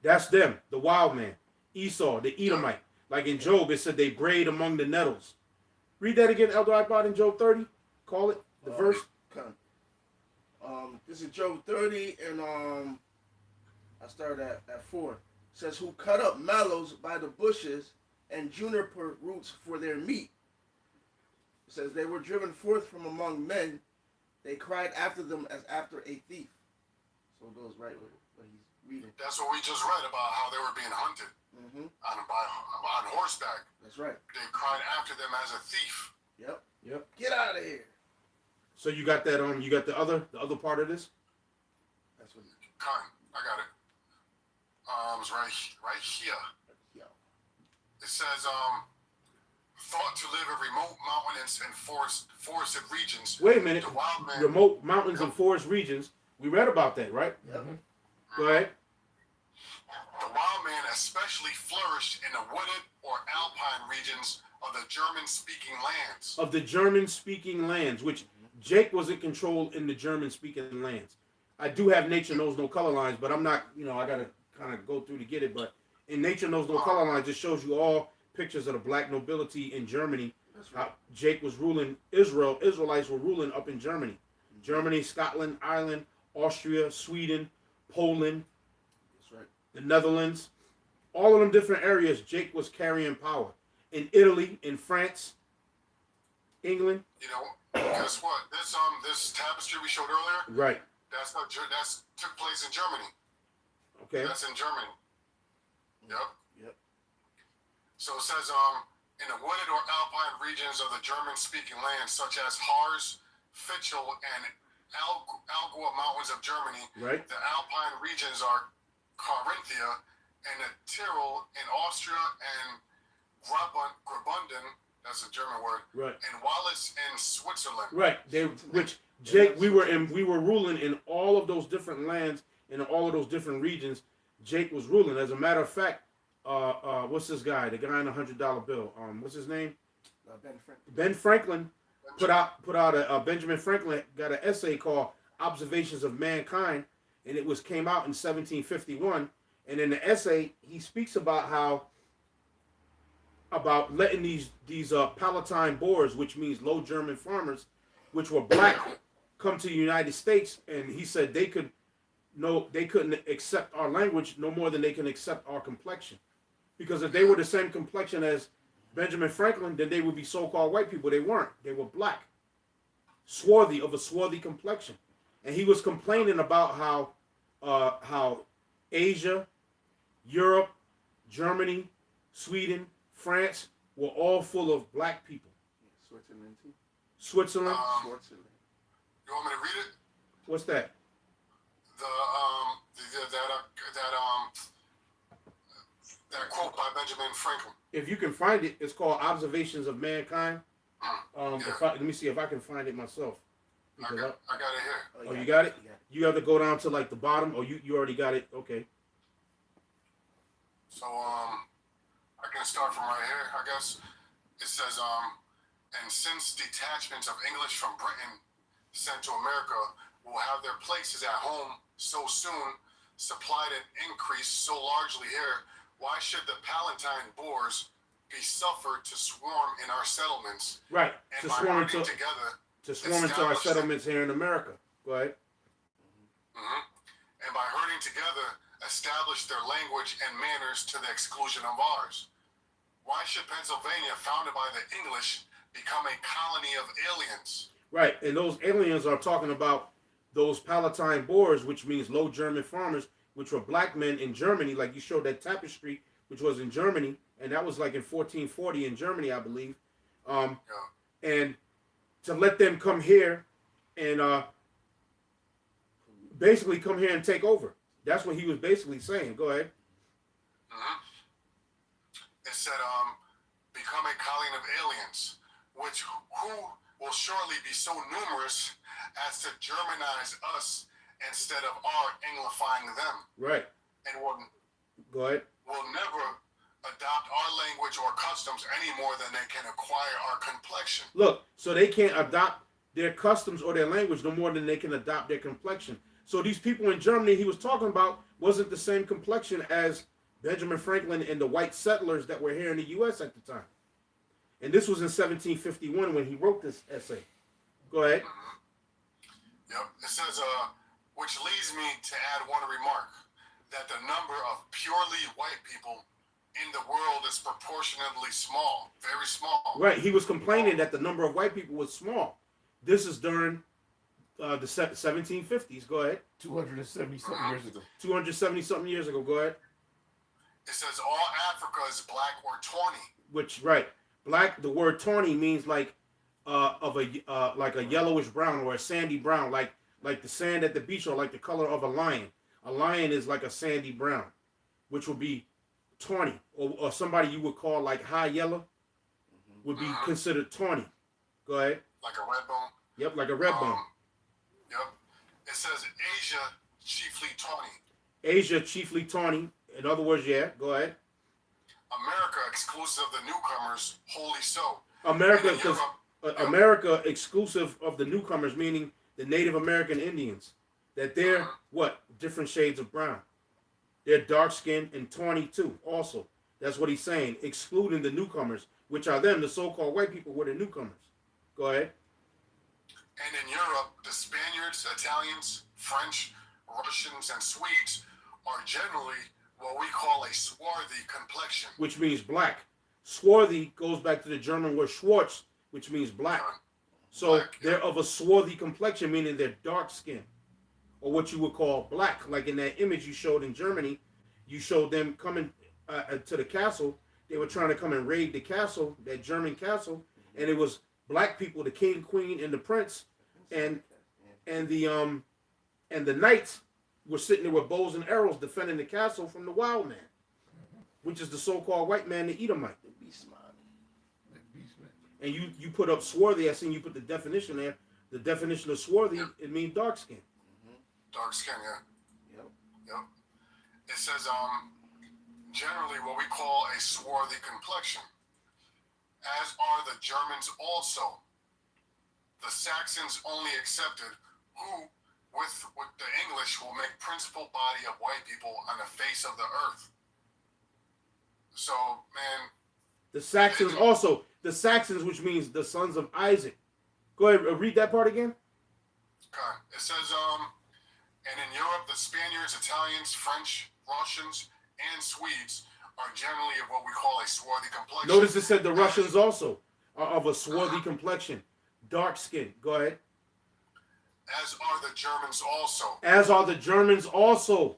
That's them, the wild man. Esau, the Edomite. Like in Job, it said they brayed among the nettles. Read that again, Elder iPod, in Job 30. Call it, the verse. This is Job 30, and I started at 4. It says, who cut up mallows by the bushes and juniper roots for their meat. It says, they were driven forth from among men. They cried after them as after a thief. So it goes right with what he's reading. That's what we just read about how they were being hunted on horseback. That's right. They cried after them as a thief. Yep. Get out of here. So you got that you got the other part of this? That's what I got it. It's right here. It says, thought to live in remote mountains and forested regions. Wait a minute. The wild man, remote mountains and forest regions. We read about that, right? Yep. Go ahead. The wild man especially flourished in the wooded or alpine regions of the German-speaking lands. Of the German-speaking lands, which Jake was in control in the German-speaking lands. I do have Nature Knows No Color Lines, but I'm not, I got to kind of go through to get it. But in Nature Knows No Color Lines, it shows you all pictures of the black nobility in Germany. That's right. Jake was ruling Israel. Israelites were ruling up in Germany. Germany, Scotland, Ireland, Austria, Sweden, Poland. That's right. The Netherlands. All of them different areas, Jake was carrying power. In Italy, in France, England. Guess what? This tapestry we showed earlier. Right. That's took place in Germany. Okay. That's in Germany. Yep. So it says, in the wooded or alpine regions of the German-speaking lands, such as Harz, Fichtel, and Allgäu mountains of Germany, right. The alpine regions are Carinthia and the Tyrol in Austria and Graubünden, that's a German word, right. and Wallis in Switzerland. Right. We were ruling in all of those different lands, in all of those different regions. Jake was ruling. As a matter of fact, what's this guy? The guy in the $100 bill. What's his name? Ben Franklin. Ben Franklin put out a Benjamin Franklin got an essay called "Observations of Mankind," and it came out in 1751. And in the essay, he speaks about letting these Palatine Boers, which means Low German farmers, which were black, come to the United States, and he said they couldn't accept our language no more than they can accept our complexion, because if they were the same complexion as Benjamin Franklin, then they would be so-called white people. They weren't. They were black, swarthy, of a swarthy complexion, and he was complaining about how Asia, Europe, Germany, Sweden, France were all full of black people. Switzerland too. Switzerland. Switzerland. You want me to read it? What's that? That quote by Benjamin Franklin. If you can find it, it's called "Observations of Mankind." Let me see if I can find it myself. I got it here. Oh, you got it? You have to go down to like the bottom, or you already got it? Okay. So I can start from right here, I guess. It says, and since detachments of English from Britain sent to America will have their places at home so soon, supplied and increased so largely here, why should the Palatine Boers be suffered to swarm in our settlements? Right. And To by swarm working into our establish settlements here in America. Go ahead. And by herding together, establish their language and manners to the exclusion of ours. Why should Pennsylvania, founded by the English, become a colony of aliens? Right, and those aliens are talking about those Palatine Boers, which means Low German farmers, which were black men in Germany, like you showed that tapestry, which was in Germany, and that was like in 1440 in Germany, I believe. And to let them come here and basically come here and take over. That's what he was basically saying. Go ahead. It said, become a colony of aliens, who will surely be so numerous as to Germanize us instead of our Anglifying them. Right. And will never adopt our language or customs any more than they can acquire our complexion. Look, so they can't adopt their customs or their language no more than they can adopt their complexion. So these people in Germany he was talking about wasn't the same complexion as Benjamin Franklin and the white settlers that were here in the U.S. at the time. And this was in 1751 when he wrote this essay. Go ahead. Yep. It says, which leads me to add one remark, that the number of purely white people in the world is proportionately small, very small. Right. He was complaining that the number of white people was small. This is during the 1750s. Go ahead. 270-something years ago. 270-something years ago. Go ahead. It says all Africa is black or tawny. Which, right. Black, the word tawny means like like a yellowish brown or a sandy brown, like the sand at the beach, or like the color of a lion. A lion is like a sandy brown, which would be tawny, or somebody you would call like high yellow would be considered tawny. Go ahead. Like a red bone? Yep, like a red bone. Yep. It says Asia chiefly tawny. Asia chiefly tawny. In other words, yeah, go ahead. America exclusive of the newcomers, wholly so. America, because America exclusive of the newcomers, meaning the Native American Indians, that they're what? Different shades of brown. They're dark skinned and tawny too. Also, that's what he's saying, excluding the newcomers, which are them, the so-called white people, were the newcomers. Go ahead. And in Europe, the Spaniards, Italians, French, Russians, and Swedes are generally what we call a swarthy complexion. Which means black. Swarthy goes back to the German word Schwarz, which means black. So they're of a swarthy complexion, meaning they're dark skinned, or what you would call black. Like in that image you showed in Germany, you showed them coming to the castle. They were trying to come and raid the castle, that German castle, and it was black people, the king, queen, and the prince, and the knights were sitting there with bows and arrows defending the castle from the wild man, which is the so-called white man, the Edomite. The beast man. And you put up swarthy. I seen you put the definition there. The definition of swarthy, it means dark skin. Dark skin, yeah. Yep. Yep. it says generally what we call a swarthy complexion, as are the Germans also. The Saxons only accepted, who with the English will make principal body of white people on the face of the earth. So, man. The Saxons also. The Saxons, which means the sons of Isaac. Go ahead, read that part again. Okay. It says, and in Europe, the Spaniards, Italians, French, Russians, and Swedes are generally of what we call a swarthy complexion. Notice it said the Russians also are of a swarthy complexion. Dark skin. Go ahead. As are the Germans also. As are the Germans also.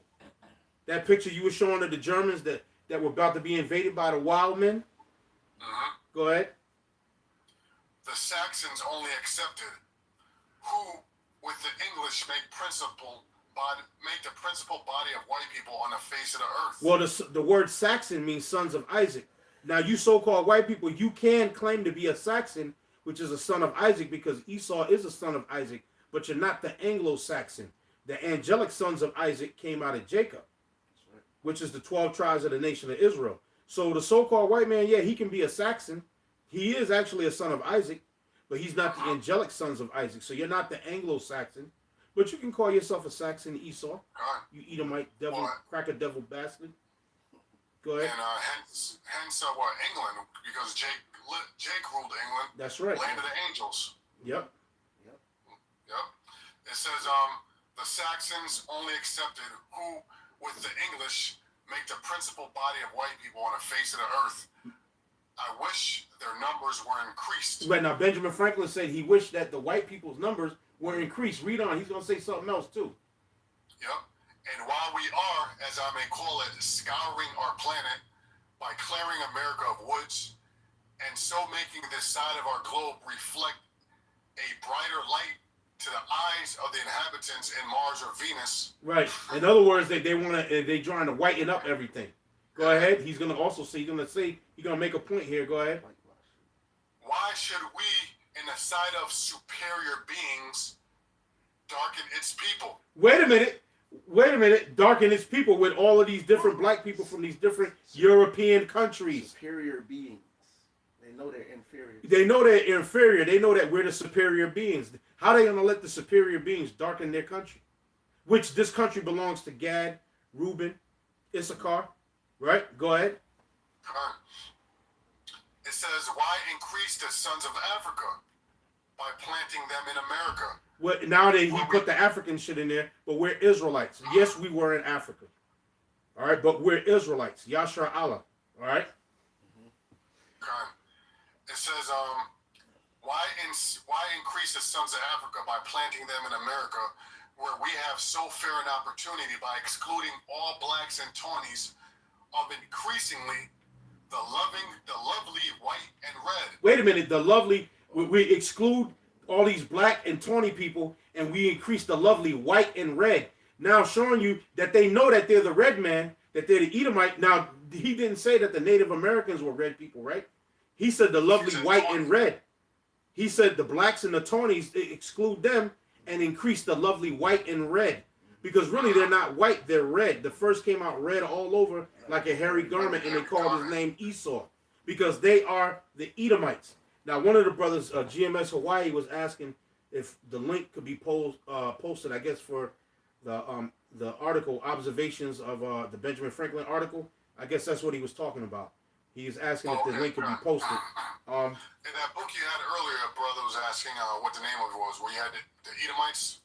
That picture you were showing of the Germans that were about to be invaded by the wild men. Mm-hmm. Go ahead. The Saxons only accepted, who with the English make the principal body of white people on the face of the earth. Well, the word Saxon means sons of Isaac. Now, you so-called white people, you can claim to be a Saxon, which is a son of Isaac, because Esau is a son of Isaac, but you're not the Anglo-Saxon. The angelic sons of Isaac came out of Jacob, which is the 12 tribes of the nation of Israel. So the so-called white man, yeah, he can be a Saxon. He is actually a son of Isaac, but he's not the angelic sons of Isaac. So you're not the Anglo-Saxon, but you can call yourself a Saxon, Esau. You Edomite devil, cracker devil bastard. Go ahead. And hence what, England, because Jake ruled England. That's right. Land of the angels. Yep. It says the Saxons only accepted, who with the English make the principal body of white people on the face of the earth. I wish their numbers were increased. Right, now Benjamin Franklin said he wished that the white people's numbers were increased. Read on. He's going to say something else too. Yep. And while we are, as I may call it, scouring our planet by clearing America of woods, and so making this side of our globe reflect a brighter light to the eyes of the inhabitants in Mars or Venus. Right. In other words, they're trying to whiten up everything. Go ahead. He's going to also say, he's going to make a point here. Go ahead. Why should we, in the sight of superior beings, darken its people? Wait a minute. Darken its people with all of these different black people from these different European countries. Superior beings. They know they're inferior. They know they're inferior. They know that we're the superior beings. How are they going to let the superior beings darken their country? Which this country belongs to Gad, Reuben, Issachar. Right? Go ahead. It says, why increase the sons of Africa by planting them in America? Well, now he put the African shit in there, but we're Israelites. Yes, we were in Africa. All right, but we're Israelites. Yashar Allah. All right? It says, why increase the sons of Africa by planting them in America, where we have so fair an opportunity by excluding all blacks and tawnies of increasingly the lovely white and red. Wait a minute, the lovely, we exclude all these black and tawny people, and we increase the lovely white and red. Now showing you that they know that they're the red man, that they're the Edomite. Now, he didn't say that the Native Americans were red people, right? He said the lovely white and red. He said the blacks and the tawnies, exclude them and increase the lovely white and red. Because really they're not white, they're red. The first came out red all over like a hairy garment, and they called his name Esau because they are the Edomites. Now, one of the brothers, GMS Hawaii, was asking if the link could be posted, I guess, for the article, Observations of the Benjamin Franklin article. I guess that's what he was talking about. He was asking if the link could be posted. In that book you had earlier, a brother was asking what the name of it was, where you had the Edomites.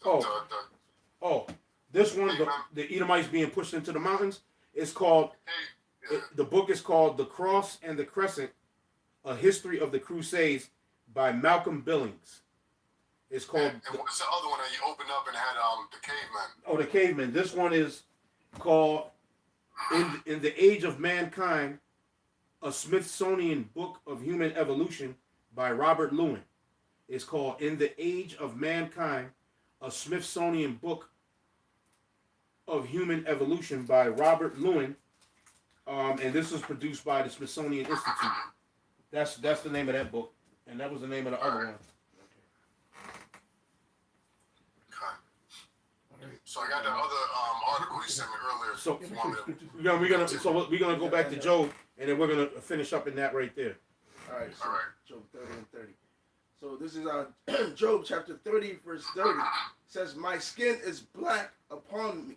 This one, the Edomites being pushed into the mountains, is called, the book is called The Cross and the Crescent, A History of the Crusades by Malcolm Billings. It's called... And what's the other one that you opened up and had the cavemen? Oh, the cavemen. This one is called In the Age of Mankind, A Smithsonian Book of Human Evolution by Robert Lewin. It's called In the Age of Mankind, A Smithsonian Book of Human Evolution by Robert Lewin. And this was produced by the Smithsonian Institute. That's the name of that book. And that was the name of the other one. Okay. So I got the other article he sent me earlier. So If you want me to- we're gonna go back to Job, and then we're gonna finish up in that right there. All right, so All right. Job 30 and 30. So this is Job chapter 30, verse 30. It says, "My skin is black upon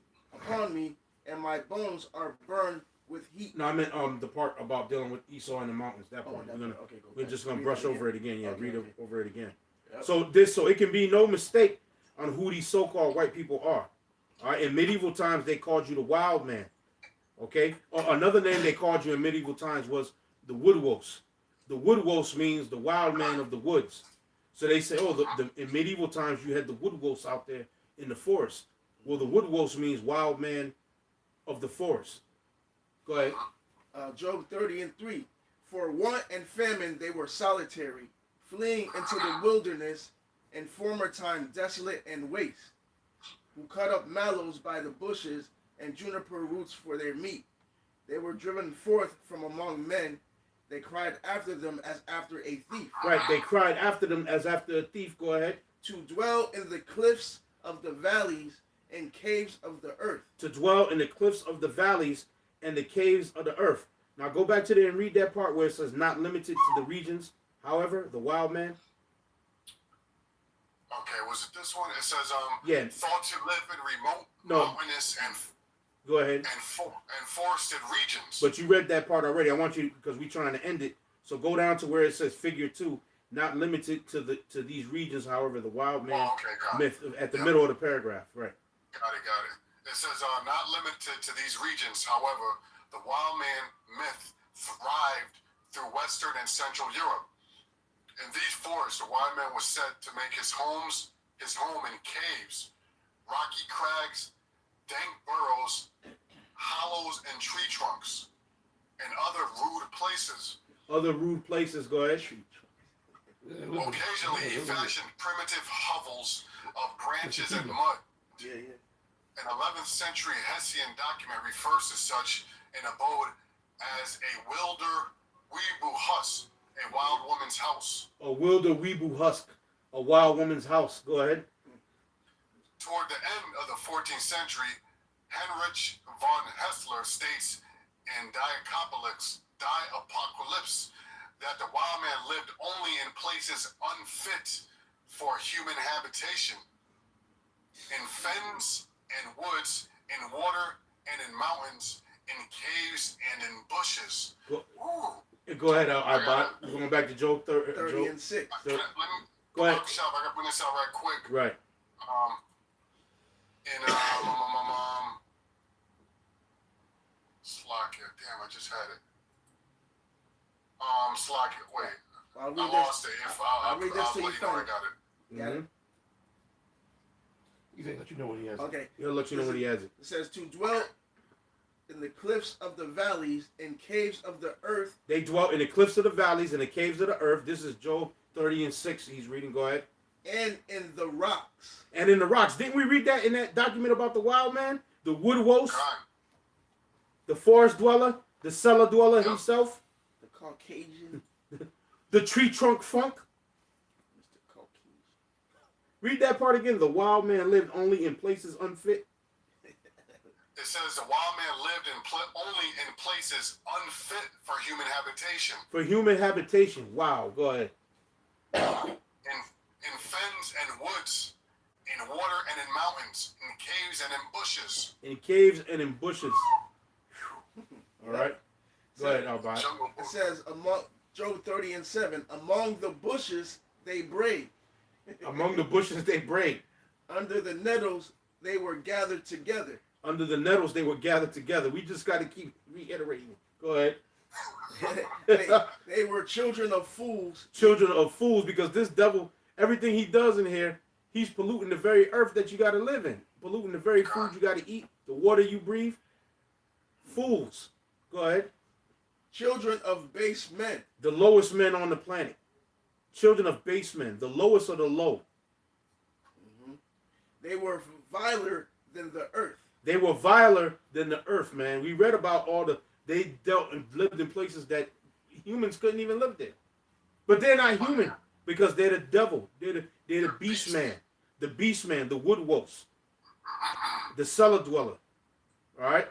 me, and my bones are burned with heat." No, I meant the part about dealing with Esau and the mountains. That part. Okay, go We're back. just gonna Read brush that over it again. Yeah, Okay, read okay. over it again. Yep. So it can be no mistake on who these so-called white people are. All right. In medieval times, they called you the wild man. Okay. Or another name they called you in medieval times was the woodwose. The woodwose means the wild man of the woods. So they say, in medieval times you had the woodwose out there in the forest. Well, the woodwose means wild man of the forest. Go ahead. Job 30 and 3. "For want and famine they were solitary, fleeing into the wilderness, in former time desolate and waste, who cut up mallows by the bushes and juniper roots for their meat. They were driven forth from among men. They cried after them as after a thief. Right. They cried after them as after a thief. Go ahead. To dwell in the cliffs of the valleys and caves of the earth." To dwell in the cliffs of the valleys and the caves of the earth. Now go back to there and read that part where it says not limited to the regions. However, the wild man. Okay, was it this one? It says, Yeah. thought to live in remote, No. mountainous, Go ahead. and forested regions. But you read that part already. I want you, because we're trying to end it. So go down to where it says figure 2, not limited to these regions. However, the wild man got myth at the middle of the paragraph. Right. Got it. It says, not limited to these regions. However, the wild man myth thrived through Western and Central Europe. In these forests, the wild man was said to make his home in caves, rocky crags, dank burrows, hollows, and tree trunks, and other rude places. Other rude places. Go ahead. Occasionally, he fashioned primitive hovels of branches and mud. Yeah. An 11th century Hessian document refers to such an abode as a wilder weebu hus, a wild woman's house. A wilder weebu husk. A wild woman's house. Go ahead. Toward the end of the 14th century, Heinrich von Hessler states in Diapocalypse that the wild man lived only in places unfit for human habitation, in fens and woods, in water and in mountains, in caves and in bushes. Go ahead, Albot. We're going back to Job 30 and 6. Let me Go ahead. I gotta bring this out right quick. Right. Slakia. Damn, I just had it. Slakia. Wait, I'll read I this. lost it. I'll read this till let you you know I find it. got it. Got it? He's ain't let you know what he has. Okay. He'll let you know when he has it. It says, "To dwell in the cliffs of the valleys and caves of the earth." They dwelt in the cliffs of the valleys and the caves of the earth. This is Job 30 and 6. He's reading. Go ahead. "And in the rocks." And in the rocks. Didn't we read that in that document about the wild man? The woodwose, God. the forest dweller, the cellar dweller himself, The Caucasian. the tree trunk funk. Mr. Caucasian. Read that part again. The wild man lived only in places unfit. It says the wild man lived only in places unfit for human habitation. For human habitation. Wow. Go ahead. In fens and woods, in water and in mountains, in caves and in bushes. In caves and in bushes. All right. Go ahead, Albot. Jungle It book. says, among Job 30 and 7, "Among the bushes they brayed. Among the bushes they brayed. Under the nettles they were gathered together." Under the nettles they were gathered together. We just got to keep reiterating. Go ahead. They were children of fools. Children of fools, because this devil, everything he does in here, he's polluting the very earth that you got to live in. Polluting the very food you got to eat. The water you breathe. Fools. Go ahead. Children of base men. The lowest men on the planet. Children of base men. The lowest of the low. They were viler than the earth. They were viler than the earth, man. We read about they dealt and lived in places that humans couldn't even live there. But they're not human because they're the devil. They're the beast man. The beast man, the woodwolves. the cellar dweller. All right.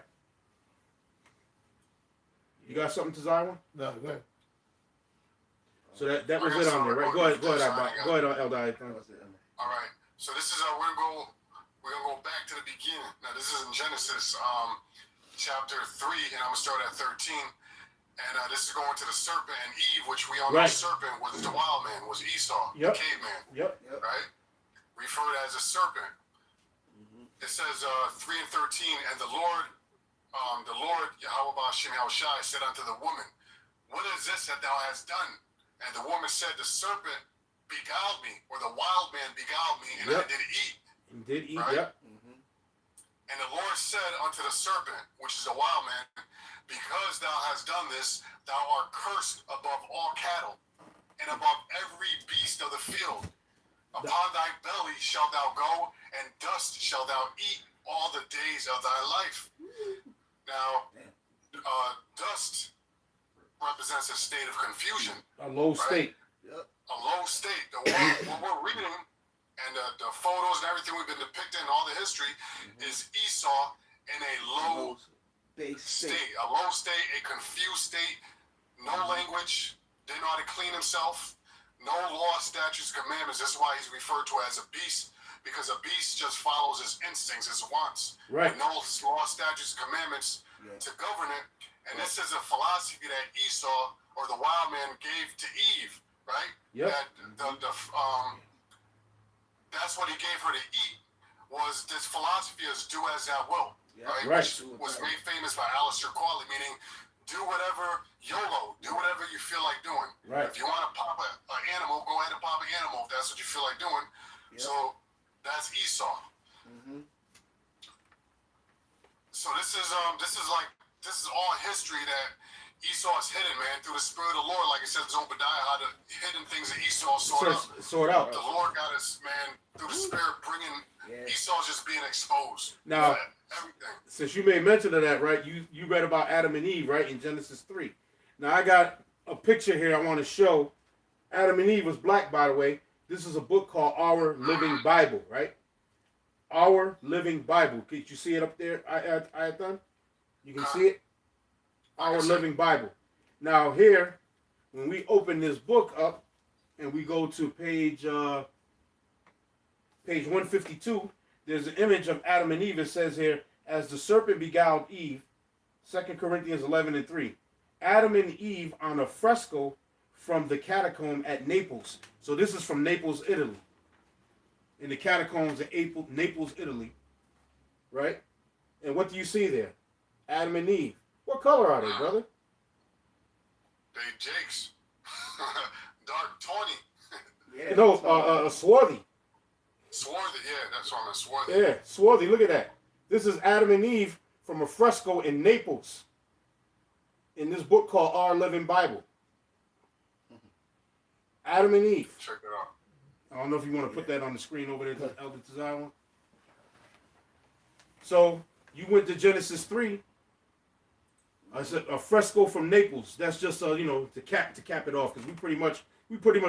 You got something to Zion? No, go ahead. So that was it on there, right? Go ahead, Elder. All right. So this is we're gonna go back to the beginning. Now this is in Genesis chapter 3, and I'm gonna start at 13. And this is going to the serpent and Eve, which we all know serpent was the wild man, was Esau, the caveman. Yep. Right? Referred as a serpent. It says 3 and 13, and the Lord Yahweh Ba'Shem Yahushai said unto the woman, what is this that thou hast done? And the woman said, the serpent beguiled me, or the wild man beguiled me, and I did eat. He did eat, right? And the Lord said unto the serpent, which is the wild man, because thou hast done this, thou art cursed above all cattle, and above every beast of the field. Upon thy belly shalt thou go, and dust shalt thou eat all the days of thy life. Now, dust represents a state of confusion. A low state. A low state. What we're reading, and the photos and everything we've been depicting, all the history, is Esau in a low state. A low state, a confused state, no language, didn't know how to clean himself, no law, statutes, commandments. That's why he's referred to as a beast, because a beast just follows his instincts, his wants. Right. With no law, statutes, commandments to govern it. And this is a philosophy that Esau, or the wild man, gave to Eve, right? Yep. That that's what he gave her to eat, was this philosophy is do as thou wilt, right? Which was made famous by Aleister Crowley, meaning do whatever, YOLO, do whatever you feel like doing. Right. If you want to pop an animal, go ahead and pop an animal if that's what you feel like doing. So that's Esau. So this is all history that Esau is hidden, man, through the spirit of the Lord. Like it says in Obadiah, how the hidden things that Esau sort out. The Lord got us, man, through the spirit bringing Esau's just being exposed. Now, everything. Since you made mention of that, right? You read about Adam and Eve, right, in Genesis 3. Now I got a picture here I want to show. Adam and Eve was black, by the way. This is a book called Our Living Bible, right? Our Living Bible. Could you see it up there? I had done. You can see it. Our Living Bible. Now here, when we open this book up and we go to page 152, there's an image of Adam and Eve. It says here, as the serpent beguiled Eve, 2 Corinthians 11 and 3. Adam and Eve on a fresco from the catacomb at Naples. So this is from Naples, Italy. In the catacombs at Naples, Italy. Right? And what do you see there? Adam and Eve. What color are they, brother? They Jakes. Dark tawny. Swarthy. Swarthy, that's what I'm at, swarthy. Yeah, swarthy. Look at that. This is Adam and Eve from a fresco in Naples. In this book called Our Living Bible. Adam and Eve. Check it out. I don't know if you want to put that on the screen over there, Elder Tazawa. So you went to Genesis 3. I said a fresco from Naples. That's just to cap it off, because we pretty much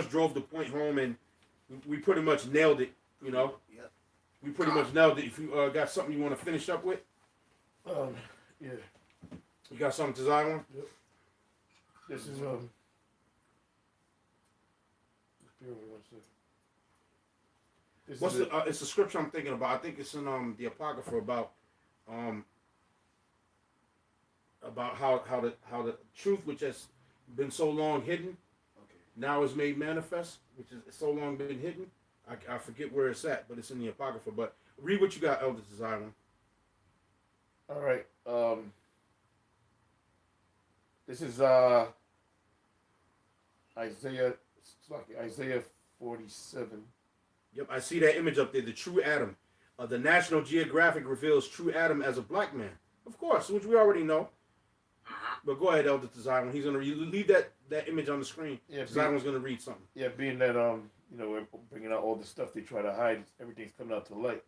drove the point home, and we pretty much nailed it. We pretty much nailed it. If you got something you want to finish up with, Yeah. You got something to Zion? Yep. This is It's a scripture I'm thinking about. I think it's in the Apocrypha about how the truth, which has been so long hidden, now is made manifest, which is so long been hidden. I forget where it's at, but it's in the Apocrypha. But read what you got, Elder Zion. All right. This is Isaiah 47. Yep, I see that image up there. The true Adam. The National Geographic reveals true Adam as a black man. Of course, which we already know. But go ahead, Elder Zion. He's gonna leave that image on the screen. Yeah, Zion's gonna read something. Yeah, being that we're bringing out all the stuff they try to hide. Everything's coming out to light.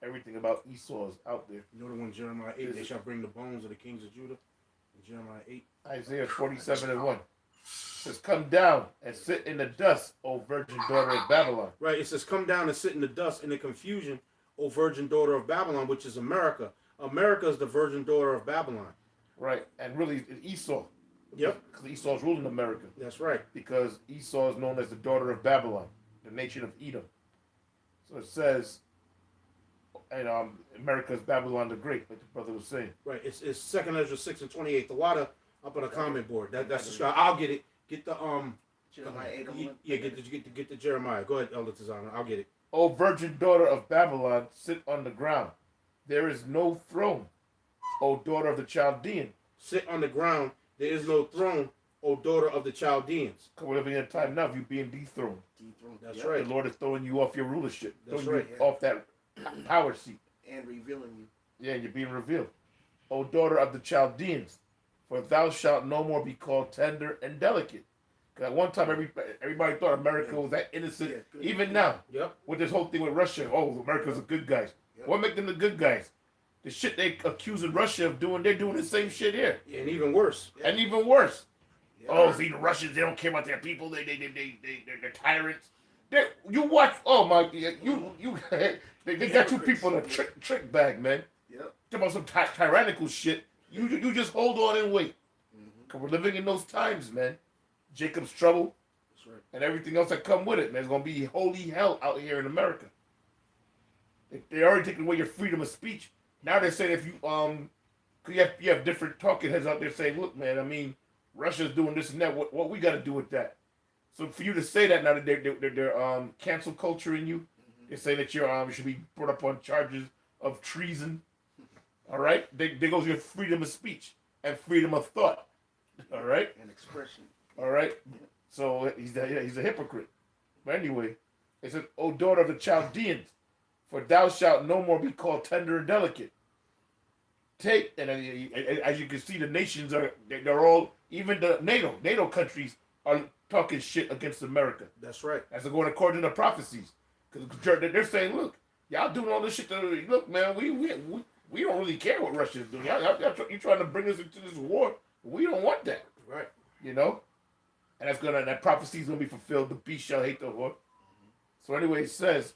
Everything about Esau is out there. You know the one Jeremiah 8. They shall bring the bones of the kings of Judah. In Jeremiah 8. Isaiah 47 and 1. It says, "Come down and sit in the dust, O virgin daughter of Babylon." Right. It says, "Come down and sit in the dust in the confusion, O virgin daughter of Babylon, which is America. America is the virgin daughter of Babylon. Right, and really Esau. Yep. Because Esau's ruling America. That's right. Because Esau is known as the daughter of Babylon, the nation of Edom. So it says, and America is Babylon the Great, like the brother was saying. Right. It's 2nd Ezra 6 and 28. The water up on the comment board. That's the scribe. I'll get it. Get the Jeremiah 8. Get the Jeremiah. Go ahead, Elder Tazana. I'll get it. O virgin daughter of Babylon, sit on the ground. There is no throne. O daughter of the Chaldean. Sit on the ground. There is no throne, O daughter of the Chaldeans. Because we're living in a time now of you being dethroned. That's Yep. right. The Lord is throwing you off your rulership. That's throwing right. you off that power seat. And revealing you. Yeah, you're being revealed. O daughter of the Chaldeans, for thou shalt no more be called tender and delicate. Because at one time, everybody thought America was that innocent. Yeah, good. Even now, Yep. with this whole thing with Russia, oh, America's the good guys. Yep. What make them the good guys? The shit they accusing Russia of doing, they're doing the same shit here. And even worse. Yeah. And even worse. Yeah. Oh, see, the Russians, they don't care about their people. They're tyrants. You watch, oh my, they got two people in a trick bag, man. Yep. Talk about some tyrannical shit. You just hold on and wait. Because we're living in those times, man. Jacob's trouble That's right. and everything else that come with it, man. It's going to be holy hell out here in America. They already taking away your freedom of speech. Now they're saying if you, cause you have different talking heads out there saying, look, man, I mean, Russia's doing this and that. What we got to do with that? So for you to say that now that they're cancel culture in you, they're saying that you should be brought up on charges of treason. All right, there goes your freedom of speech and freedom of thought. All right, And expression. all right. So he's a hypocrite. But anyway, it says, "O daughter of the Chaldeans, for thou shalt no more be called tender and delicate." Take, and as you can see, the nations they're all, even the NATO countries are talking shit against America. That's right. That's going according to prophecies. Because they're saying, look, y'all doing all this shit. Look, man, we don't really care what Russia's doing. You're trying to bring us into this war. We don't want that. Right. You know? And that prophecy is gonna be fulfilled. The beast shall hate the whore. So anyway, it says,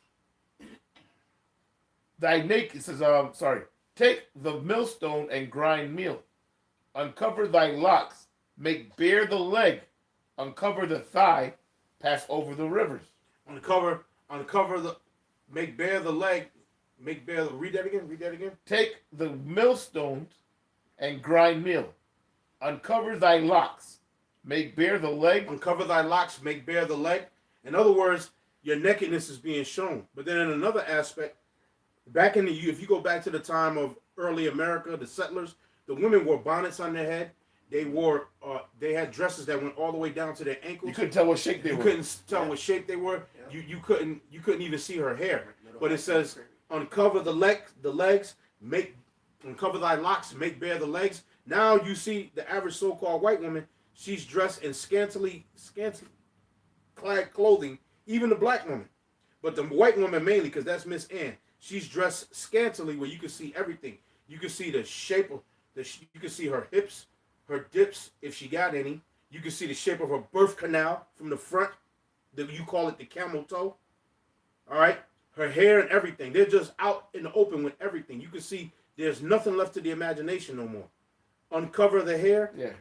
take the millstone and grind meal. Uncover thy locks, make bare the leg, uncover the thigh, pass over the rivers. Uncover make bare the leg, read that again. Take the millstones and grind meal. Uncover thy locks, make bare the leg. Uncover thy locks, make bare the leg. In other words, your nakedness is being shown. But then in another aspect, if you go back to the time of early America, the settlers, the women wore bonnets on their head. They had dresses that went all the way down to their ankles. You couldn't tell what shape they were. You couldn't tell what shape they were. Yeah. You couldn't even see her hair. But it says, uncover the legs, uncover thy locks, make bare the legs. Now you see the average so-called white woman, she's dressed in scantily clad clothing, even the black woman. But the white woman mainly, because that's Miss Ann, she's dressed scantily where you can see everything. You can see the shape of you can see her hips, her dips, if she got any. You can see the shape of her birth canal from the front. You call it the camel toe. All right? Her hair and everything. They're just out in the open with everything. You can see there's nothing left to the imagination no more. Uncover the hair. Yeah.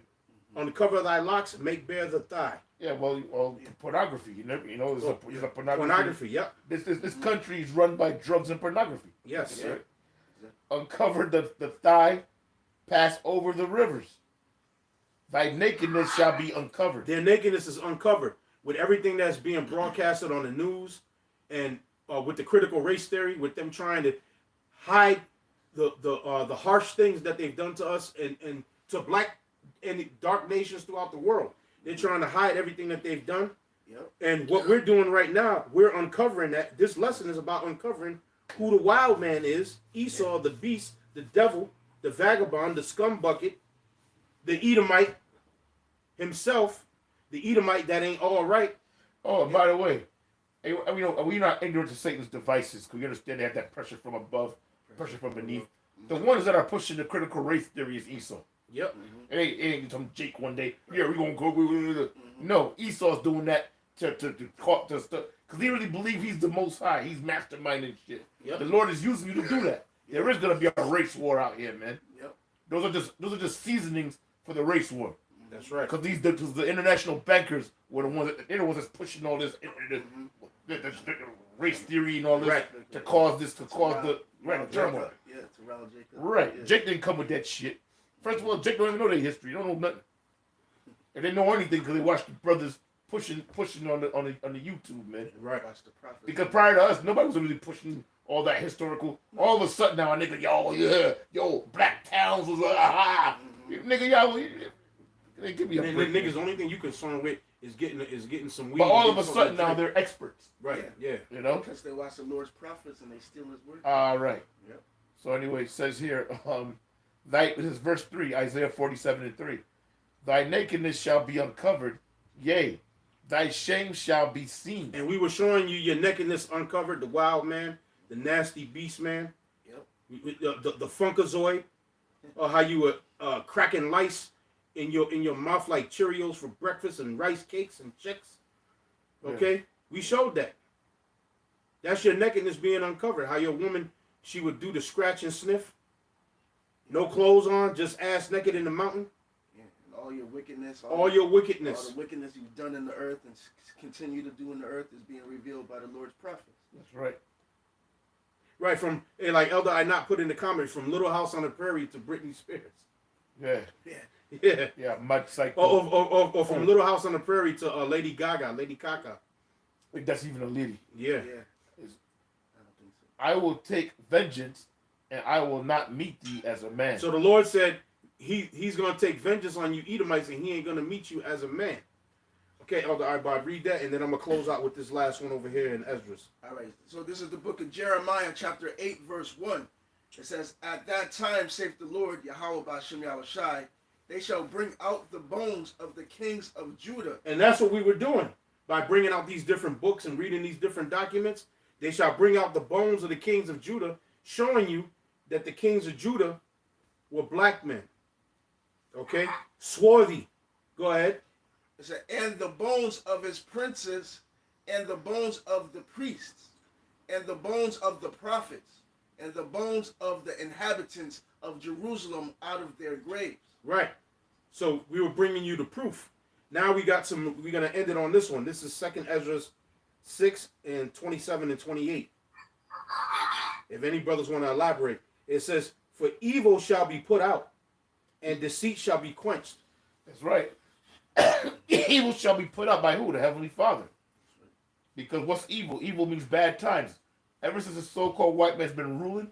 Uncover thy locks. Make bare the thigh. Yeah, well, pornography. There's a pornography. Pornography, yep. This country is run by drugs and pornography. Yes. Right? Uncover the thigh, pass over the rivers. Thy nakedness shall be uncovered. Their nakedness is uncovered with everything that's being broadcasted on the news and with the critical race theory, with them trying to hide the harsh things that they've done to us and to black and dark nations throughout the world. They're trying to hide everything that they've done. Yep. And what we're doing right now, we're uncovering that. This lesson is about uncovering who the wild man is, Esau, the beast, the devil, the vagabond, the scum bucket, the Edomite himself, the Edomite that ain't all right. Oh, and by the way, we're not ignorant to Satan's devices because we understand they have that pressure from above, pressure from beneath. The ones that are pushing the critical race theory is Esau. Yep. It ain't some Jake one day. Yeah, we're going to go. No, Esau's doing that because he really believes he's the Most High. He's masterminding shit. Yep. The Lord is using you to do that. There is gonna be a race war out here, man. Yep. Those are just seasonings for the race war. That's right. Because the international bankers were the ones that's pushing all this the race theory and all this to cause the turmoil. Yeah, to Ral Jacob. Right. Yeah. Jake didn't come with that shit. First of all, Jake don't even know their history. They don't know nothing. And they know anything because they watched the brothers pushing on the YouTube, man. Right. Watch the prophets. Because prior to us, nobody was really pushing all that historical. All of a sudden now, a nigga, yo, black towns was nigga, y'all. They give me a break. Niggas, the only thing you concerned with is getting some weed. But all of a sudden now they're experts. Right. Yeah. You know. Because they watch the Lord's prophets and they steal his word. Right. Yep. So anyway, it says here, this is verse 3, Isaiah 47:3. Thy nakedness shall be uncovered, yea, thy shame shall be seen. And we were showing you your nakedness uncovered, the wild man, the nasty beast man, the funkazoid, or how you were cracking lice in your mouth like Cheerios for breakfast and rice cakes and chicks. Okay, we showed that. That's your nakedness being uncovered. How your woman, she would do the scratch and sniff, no clothes on, just ass naked in the mountain. Yeah. And all your wickedness. All your wickedness. All the wickedness you've done in the earth and continue to do in the earth is being revealed by the Lord's prophets. That's right. Right, from like Elder I not put in the comments, from Little House on the Prairie to Britney Spears. Yeah. Yeah. Yeah. Yeah, mud cycle. Or from Little House on the Prairie to Lady Gaga, Lady Gaga. I think that's even a lady. Yeah. Yeah. I don't think so. I will take vengeance, and I will not meet thee as a man. So the Lord said he's going to take vengeance on you Edomites, and he ain't going to meet you as a man. Okay, Elder Ibad, read that, and then I'm going to close out with this last one over here in Esdras. All right. So this is the book of Jeremiah, chapter 8, verse 1. It says, At that time, saith the Lord, Yahweh Ba'ashem Yahushai, they shall bring out the bones of the kings of Judah. And that's what we were doing. By bringing out these different books and reading these different documents, they shall bring out the bones of the kings of Judah, showing you that the kings of Judah were black men. Okay? Swarthy. Go ahead. It said, and the bones of his princes, and the bones of the priests, and the bones of the prophets, and the bones of the inhabitants of Jerusalem out of their graves. Right. So we were bringing you the proof. Now we're going to end it on this one. This is 2nd Esdras 6 and 27 and 28. If any brothers want to elaborate, it says, for evil shall be put out, and deceit shall be quenched. That's right. Evil shall be put out by who? The Heavenly Father. Because what's evil? Evil means bad times. Ever since the so-called white man's been ruling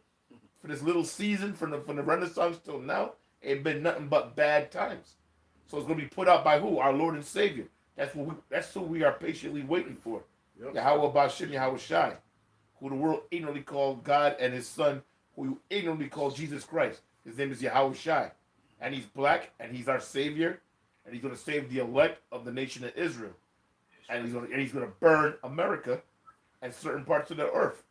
for this little season, from the Renaissance till now, it's been nothing but bad times. So it's going to be put out by who? Our Lord and Savior. That's who we are patiently waiting for. Yep. Yahweh Ba'ashem Yahushai, who the world ignorantly called God, and his son, who you ignorantly call Jesus Christ. His name is Yahushai. And he's black, and he's our Savior, and he's going to save the elect of the nation of Israel. And he's going to burn America and certain parts of the earth.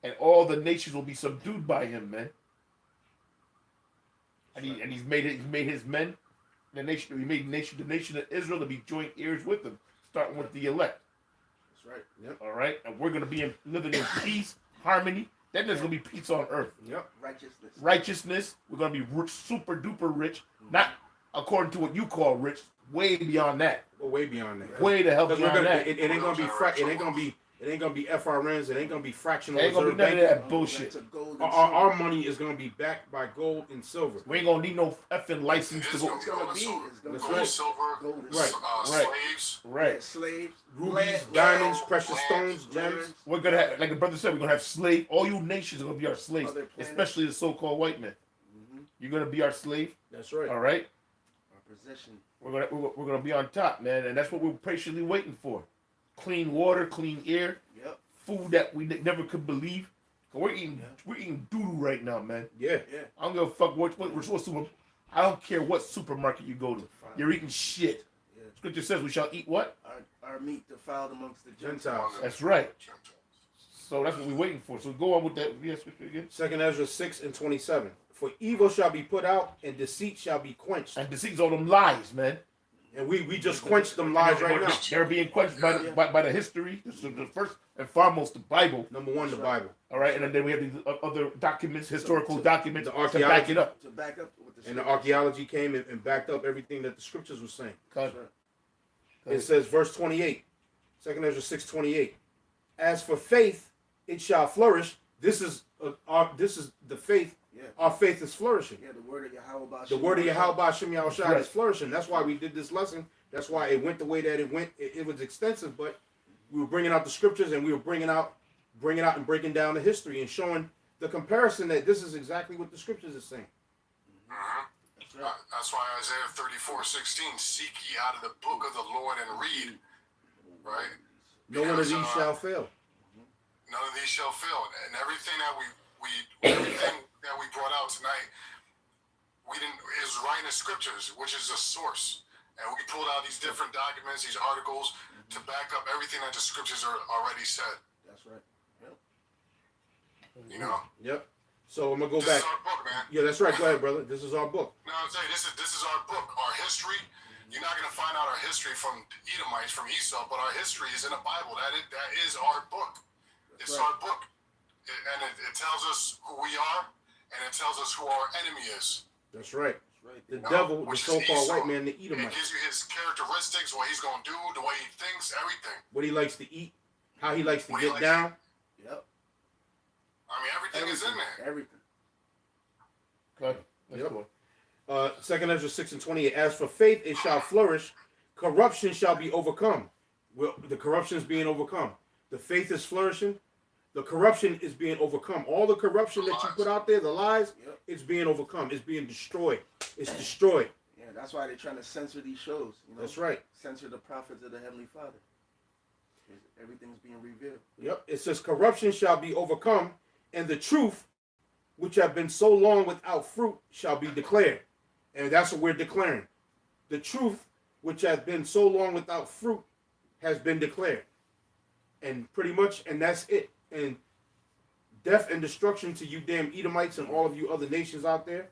And all the nations will be subdued by him, man. And he's made his men, the nation of Israel to be joint heirs with him, starting with the elect. That's right. Yep. All right? And we're going to be living in peace, harmony. Then there's going to be peace on earth. Yep. Righteousness. We're going to be rich, super duper rich. Not according to what you call rich. Way beyond that. Well, way beyond that. Way the hell Because beyond that. it ain't gonna be it ain't gonna be FRNs. It ain't gonna be fractional Ain't gonna reserve be none of banking. that bullshit. Our money is gonna be backed by gold and silver. We ain't gonna need no effing license to go. It's gonna be. That's Gold, right. silver, Gold, Right. slaves. Right. slaves, Rubies, land, diamonds, land, precious land, stones, gems. We're gonna have, like the brother said, we're gonna have slaves. All you nations are gonna be our slaves, Other planets. especially the so-called white men. You're gonna be our slave. That's right. All right. our possession. We're gonna be on top, man, and that's what we're patiently waiting for. Clean water, clean air, Yep. food that we never could believe. We're eating doo-doo right now, man. Yeah. Yeah. I don't give a fuck what I don't care what supermarket you go to. You're eating shit. Yeah. Scripture says we shall eat what? Our meat defiled amongst the Gentiles. Gentiles. That's right. So that's what we're waiting for. So go on with that. Yes, scripture again. 2nd Ezra 6 and 27. For evil shall be put out, and deceit shall be quenched. And deceit's all them lies, man. And we just quenched them lies right now. They're being quenched by the history. This is the first and foremost the Bible. Number one, the Bible. All right, and then we have these other documents, historical documents The to back it up. To back up what the And the scriptures archaeology came and backed up everything that the scriptures were saying. Cut. say. It says, verse 28, 2 Ezra 6:28. As for faith, it shall flourish. This is the faith. Yeah. Our faith is flourishing. Yeah, the word of Yahweh. The word of Yahweh Hashem Yahushua Right. is flourishing. That's why we did this lesson. That's why it went the way that it went. It was extensive, but we were bringing out the scriptures and we were bringing out and breaking down the history and showing the comparison that this is exactly what the scriptures are saying. That's right. That's why Isaiah 34:16, seek ye out of the book of the Lord and read. Right? No one of these shall fail. None of these shall fail. And everything that we brought out tonight, is right in the scriptures, which is a source. And we pulled out these different documents, these articles, to back up everything that the scriptures are already said. That's right. Yep. You know? Yep. So I'm gonna go This back. is our book, man. Yeah, that's right. Go ahead, brother. This is our book. No, I'm saying this is our book, our history. You're not gonna find out our history from Edomites, from Esau, but our history is in the Bible. That is our book. It's right. our book, and it tells us who we are, and it tells us who our enemy is. That's right. That's right. The No, devil, the which is so-called Esau. white man, the It Edomite. gives you his characteristics, what he's gonna do, the way he thinks, everything. What he likes to eat, how he likes to What he get likes- down. Yep. I mean, everything is in there. Everything. Cut. Let's Yep. go. 2 Ezra 6:28. As for faith, it shall flourish. Corruption shall be overcome. Well, the corruption is being overcome. The faith is flourishing. The corruption is being overcome. All the corruption that you put out there, the lies, Yep. it's being overcome. It's being destroyed. It's destroyed. Yeah, that's why they're trying to censor these shows. You know? That's right. Censor the prophets of the Heavenly Father. Everything's being revealed. Yep. It says corruption shall be overcome, and the truth, which have been so long without fruit, shall be declared. And that's what we're declaring. The truth, which has been so long without fruit, has been declared. And pretty much, and that's it. And death and destruction to you damn Edomites and all of you other nations out there.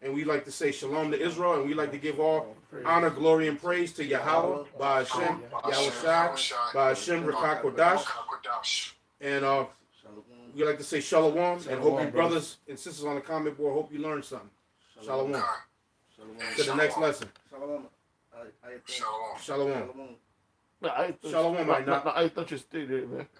And we like to say shalom to Israel, and we like to give all honor, glory, and praise to Yahweh, by Hashem, Yahushua, by Hashem, Rakah Kodash. Kodash. And Shalom. we like to say shalom, and hope Shalom, you brothers. brothers and sisters on the comment board, hope you learned something. Shalom. Shalom. To the next lesson. Shalom. Shalom. Shalom. Shalom. No, I thought, Shalom, no, right now. I thought you stayed there, man.